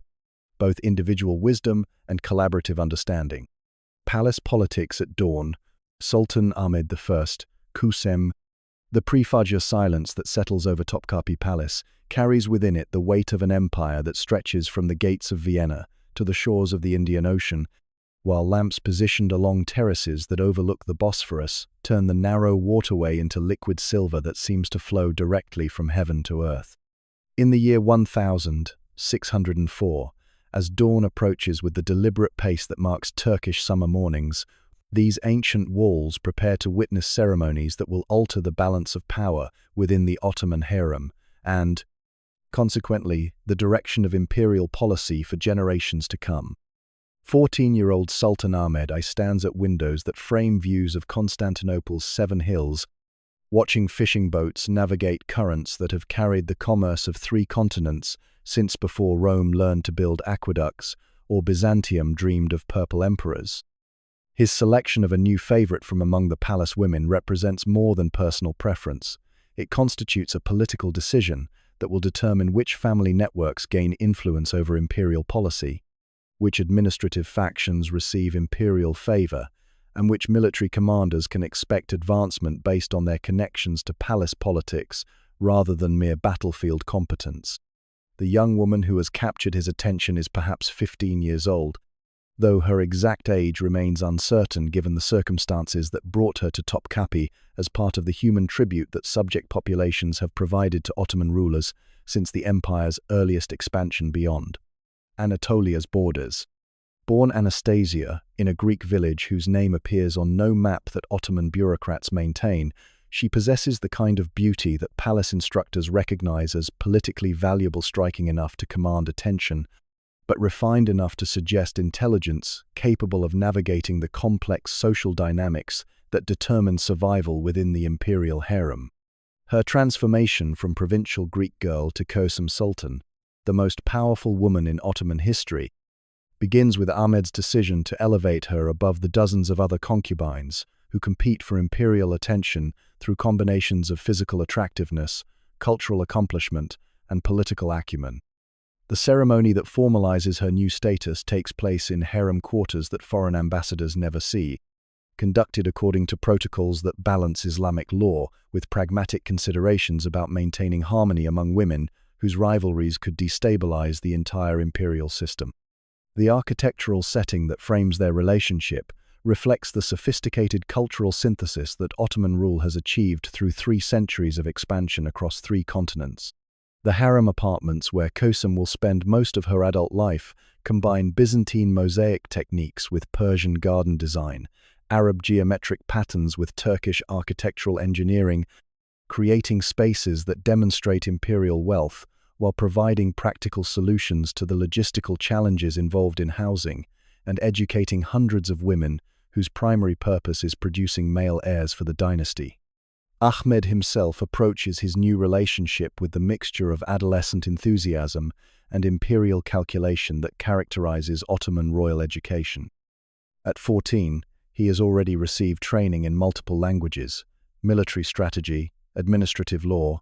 both individual wisdom and collaborative understanding. Palace politics at dawn. Sultan Ahmed I, KÖSEM. The pre-Fajr silence that settles over Topkapi Palace carries within it the weight of an empire that stretches from the gates of Vienna to the shores of the Indian Ocean, while lamps positioned along terraces that overlook the Bosphorus turn the narrow waterway into liquid silver that seems to flow directly from heaven to earth. In the year 1604, as dawn approaches with the deliberate pace that marks Turkish summer mornings, these ancient walls prepare to witness ceremonies that will alter the balance of power within the Ottoman harem and, consequently, the direction of imperial policy for generations to come. 14-year-old Sultan Ahmed I stands at windows that frame views of Constantinople's 7 hills, watching fishing boats navigate currents that have carried the commerce of 3 continents since before Rome learned to build aqueducts or Byzantium dreamed of purple emperors. His selection of a new favorite from among the palace women represents more than personal preference. It constitutes a political decision that will determine which family networks gain influence over imperial policy, which administrative factions receive imperial favor, and which military commanders can expect advancement based on their connections to palace politics rather than mere battlefield competence. The young woman who has captured his attention is perhaps 15 years old, though her exact age remains uncertain given the circumstances that brought her to Topkapi as part of the human tribute that subject populations have provided to Ottoman rulers since the empire's earliest expansion beyond Anatolia's borders. Born Anastasia in a Greek village whose name appears on no map that Ottoman bureaucrats maintain, she possesses the kind of beauty that palace instructors recognize as politically valuable, striking enough to command attention, but refined enough to suggest intelligence capable of navigating the complex social dynamics that determine survival within the imperial harem. Her transformation from provincial Greek girl to KÖSEM Sultan, the most powerful woman in Ottoman history, begins with Ahmed's decision to elevate her above the dozens of other concubines who compete for imperial attention through combinations of physical attractiveness, cultural accomplishment, and political acumen. The ceremony that formalizes her new status takes place in harem quarters that foreign ambassadors never see, conducted according to protocols that balance Islamic law with pragmatic considerations about maintaining harmony among women whose rivalries could destabilize the entire imperial system. The architectural setting that frames their relationship reflects the sophisticated cultural synthesis that Ottoman rule has achieved through 3 centuries of expansion across 3 continents. The harem apartments where KÖSEM will spend most of her adult life combine Byzantine mosaic techniques with Persian garden design, Arab geometric patterns with Turkish architectural engineering, creating spaces that demonstrate imperial wealth while providing practical solutions to the logistical challenges involved in housing and educating hundreds of women whose primary purpose is producing male heirs for the dynasty. Ahmed himself approaches his new relationship with the mixture of adolescent enthusiasm and imperial calculation that characterizes Ottoman royal education. At 14, he has already received training in multiple languages, military strategy, administrative law,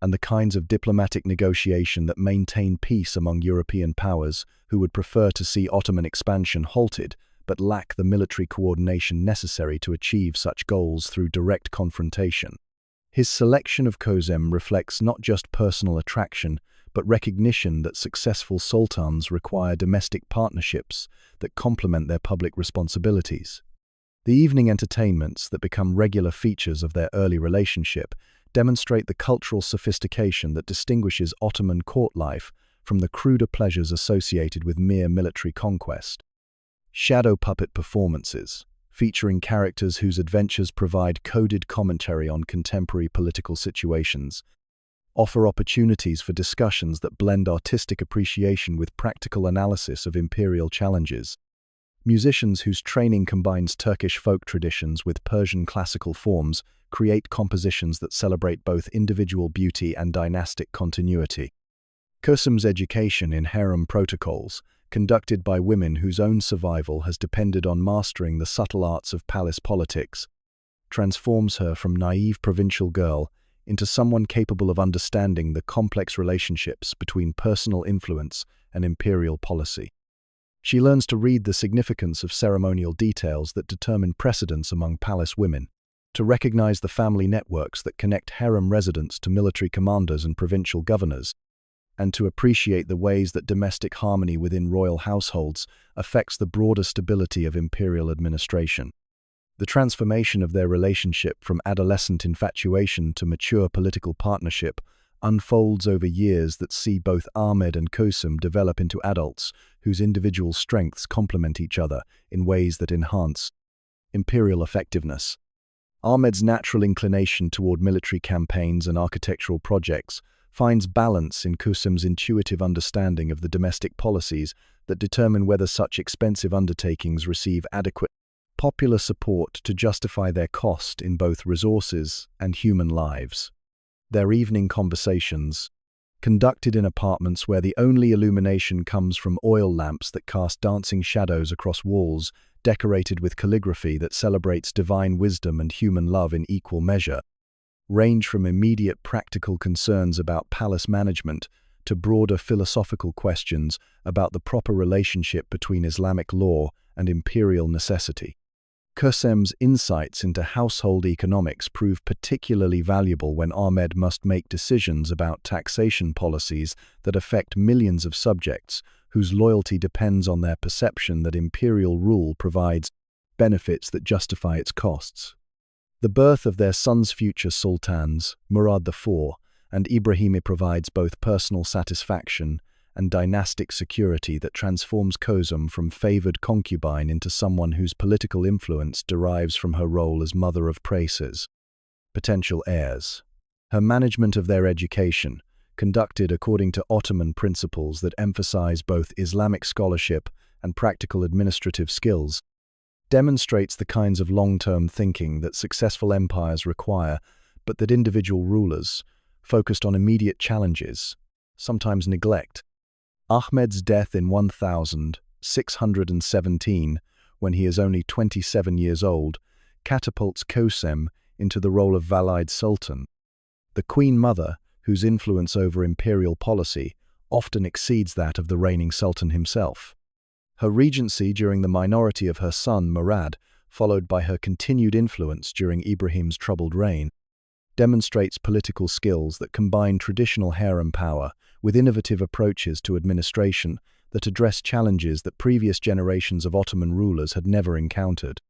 and the kinds of diplomatic negotiation that maintain peace among European powers who would prefer to see Ottoman expansion halted but lack the military coordination necessary to achieve such goals through direct confrontation. His selection of KÖSEM reflects not just personal attraction, but recognition that successful sultans require domestic partnerships that complement their public responsibilities. The evening entertainments that become regular features of their early relationship demonstrate the cultural sophistication that distinguishes Ottoman court life from the cruder pleasures associated with mere military conquest. Shadow puppet performances, featuring characters whose adventures provide coded commentary on contemporary political situations, offer opportunities for discussions that blend artistic appreciation with practical analysis of imperial challenges. Musicians whose training combines Turkish folk traditions with Persian classical forms create compositions that celebrate both individual beauty and dynastic continuity. KÖSEM's education in harem protocols, conducted by women whose own survival has depended on mastering the subtle arts of palace politics, transforms her from naive provincial girl into someone capable of understanding the complex relationships between personal influence and imperial policy. She learns to read the significance of ceremonial details that determine precedence among palace women, to recognize the family networks that connect harem residents to military commanders and provincial governors, and to appreciate the ways that domestic harmony within royal households affects the broader stability of imperial administration. The transformation of their relationship from adolescent infatuation to mature political partnership unfolds over years that see both Ahmed and KÖSEM develop into adults whose individual strengths complement each other in ways that enhance imperial effectiveness. Ahmed's natural inclination toward military campaigns and architectural projects finds balance in KÖSEM's intuitive understanding of the domestic policies that determine whether such expensive undertakings receive adequate popular support to justify their cost in both resources and human lives. Their evening conversations, conducted in apartments where the only illumination comes from oil lamps that cast dancing shadows across walls decorated with calligraphy that celebrates divine wisdom and human love in equal measure, range from immediate practical concerns about palace management to broader philosophical questions about the proper relationship between Islamic law and imperial necessity. KÖSEM's insights into household economics prove particularly valuable when Ahmed must make decisions about taxation policies that affect millions of subjects whose loyalty depends on their perception that imperial rule provides benefits that justify its costs. The birth of their son's future sultans, Murad IV and Ibrahim, provides both personal satisfaction and dynastic security that transforms KÖSEM from favored concubine into someone whose political influence derives from her role as mother of princes, potential heirs. Her management of their education, conducted according to Ottoman principles that emphasize both Islamic scholarship and practical administrative skills, demonstrates the kinds of long-term thinking that successful empires require, but that individual rulers, focused on immediate challenges, sometimes neglect. Ahmed's death in 1617, when he is only 27 years old, catapults KÖSEM into the role of Valide Sultan. The Queen Mother, whose influence over imperial policy often exceeds that of the reigning Sultan himself. Her regency during the minority of her son Murad, followed by her continued influence during Ibrahim's troubled reign, demonstrates political skills that combine traditional harem power with innovative approaches to administration that address challenges that previous generations of Ottoman rulers had never encountered.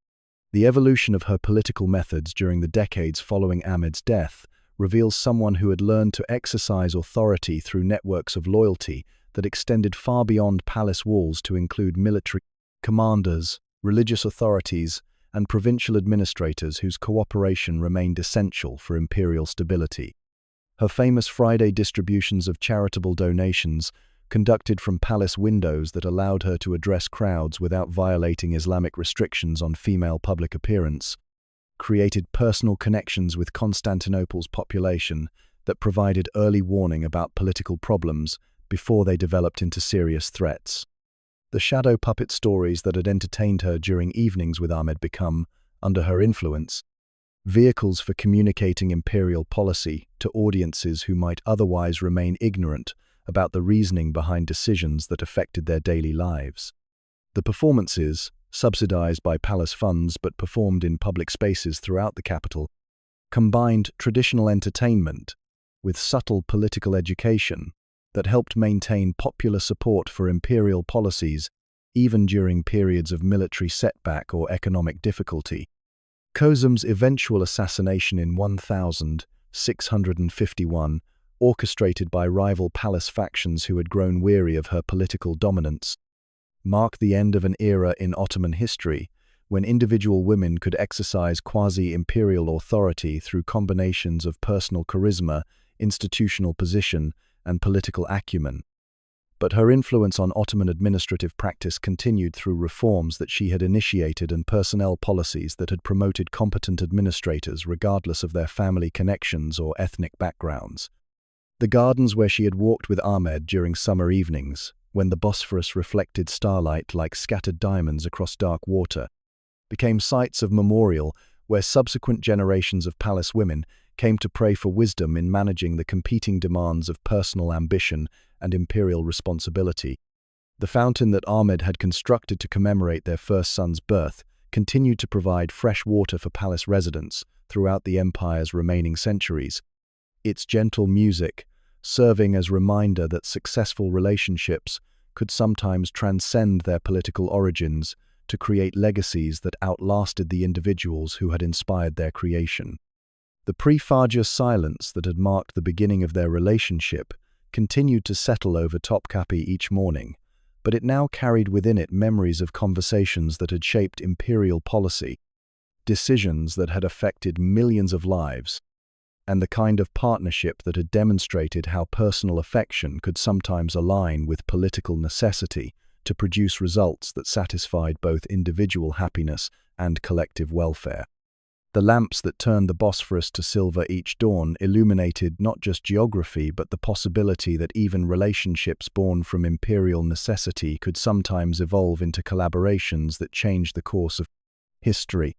The evolution of her political methods during the decades following Ahmed's death reveals someone who had learned to exercise authority through networks of loyalty that extended far beyond palace walls to include military commanders, religious authorities, and provincial administrators whose cooperation remained essential for imperial stability. Her famous Friday distributions of charitable donations, conducted from palace windows that allowed her to address crowds without violating Islamic restrictions on female public appearance, created personal connections with Constantinople's population that provided early warning about political problems before they developed into serious threats. The shadow puppet stories that had entertained her during evenings with Ahmed become, under her influence, vehicles for communicating imperial policy to audiences who might otherwise remain ignorant about the reasoning behind decisions that affected their daily lives. The performances, subsidized by palace funds but performed in public spaces throughout the capital, combined traditional entertainment with subtle political education that helped maintain popular support for imperial policies even during periods of military setback or economic difficulty. KÖSEM's eventual assassination in 1651, orchestrated by rival palace factions who had grown weary of her political dominance, marked the end of an era in Ottoman history when individual women could exercise quasi-imperial authority through combinations of personal charisma, institutional position, and political acumen. But her influence on Ottoman administrative practice continued through reforms that she had initiated and personnel policies that had promoted competent administrators regardless of their family connections or ethnic backgrounds. The gardens where she had walked with Ahmed during summer evenings, when the Bosphorus reflected starlight like scattered diamonds across dark water, became sites of memorial where subsequent generations of palace women came to pray for wisdom in managing the competing demands of personal ambition and imperial responsibility. The fountain that Ahmed had constructed to commemorate their first son's birth continued to provide fresh water for palace residents throughout the empire's remaining centuries, its gentle music serving as reminder that successful relationships could sometimes transcend their political origins to create legacies that outlasted the individuals who had inspired their creation. The pre-PHARAOHS silence that had marked the beginning of their relationship continued to settle over Topkapi each morning, but it now carried within it memories of conversations that had shaped imperial policy, decisions that had affected millions of lives, and the kind of partnership that had demonstrated how personal affection could sometimes align with political necessity to produce results that satisfied both individual happiness and collective welfare. The lamps that turned the Bosphorus to silver each dawn illuminated not just geography but the possibility that even relationships born from imperial necessity could sometimes evolve into collaborations that changed the course of history.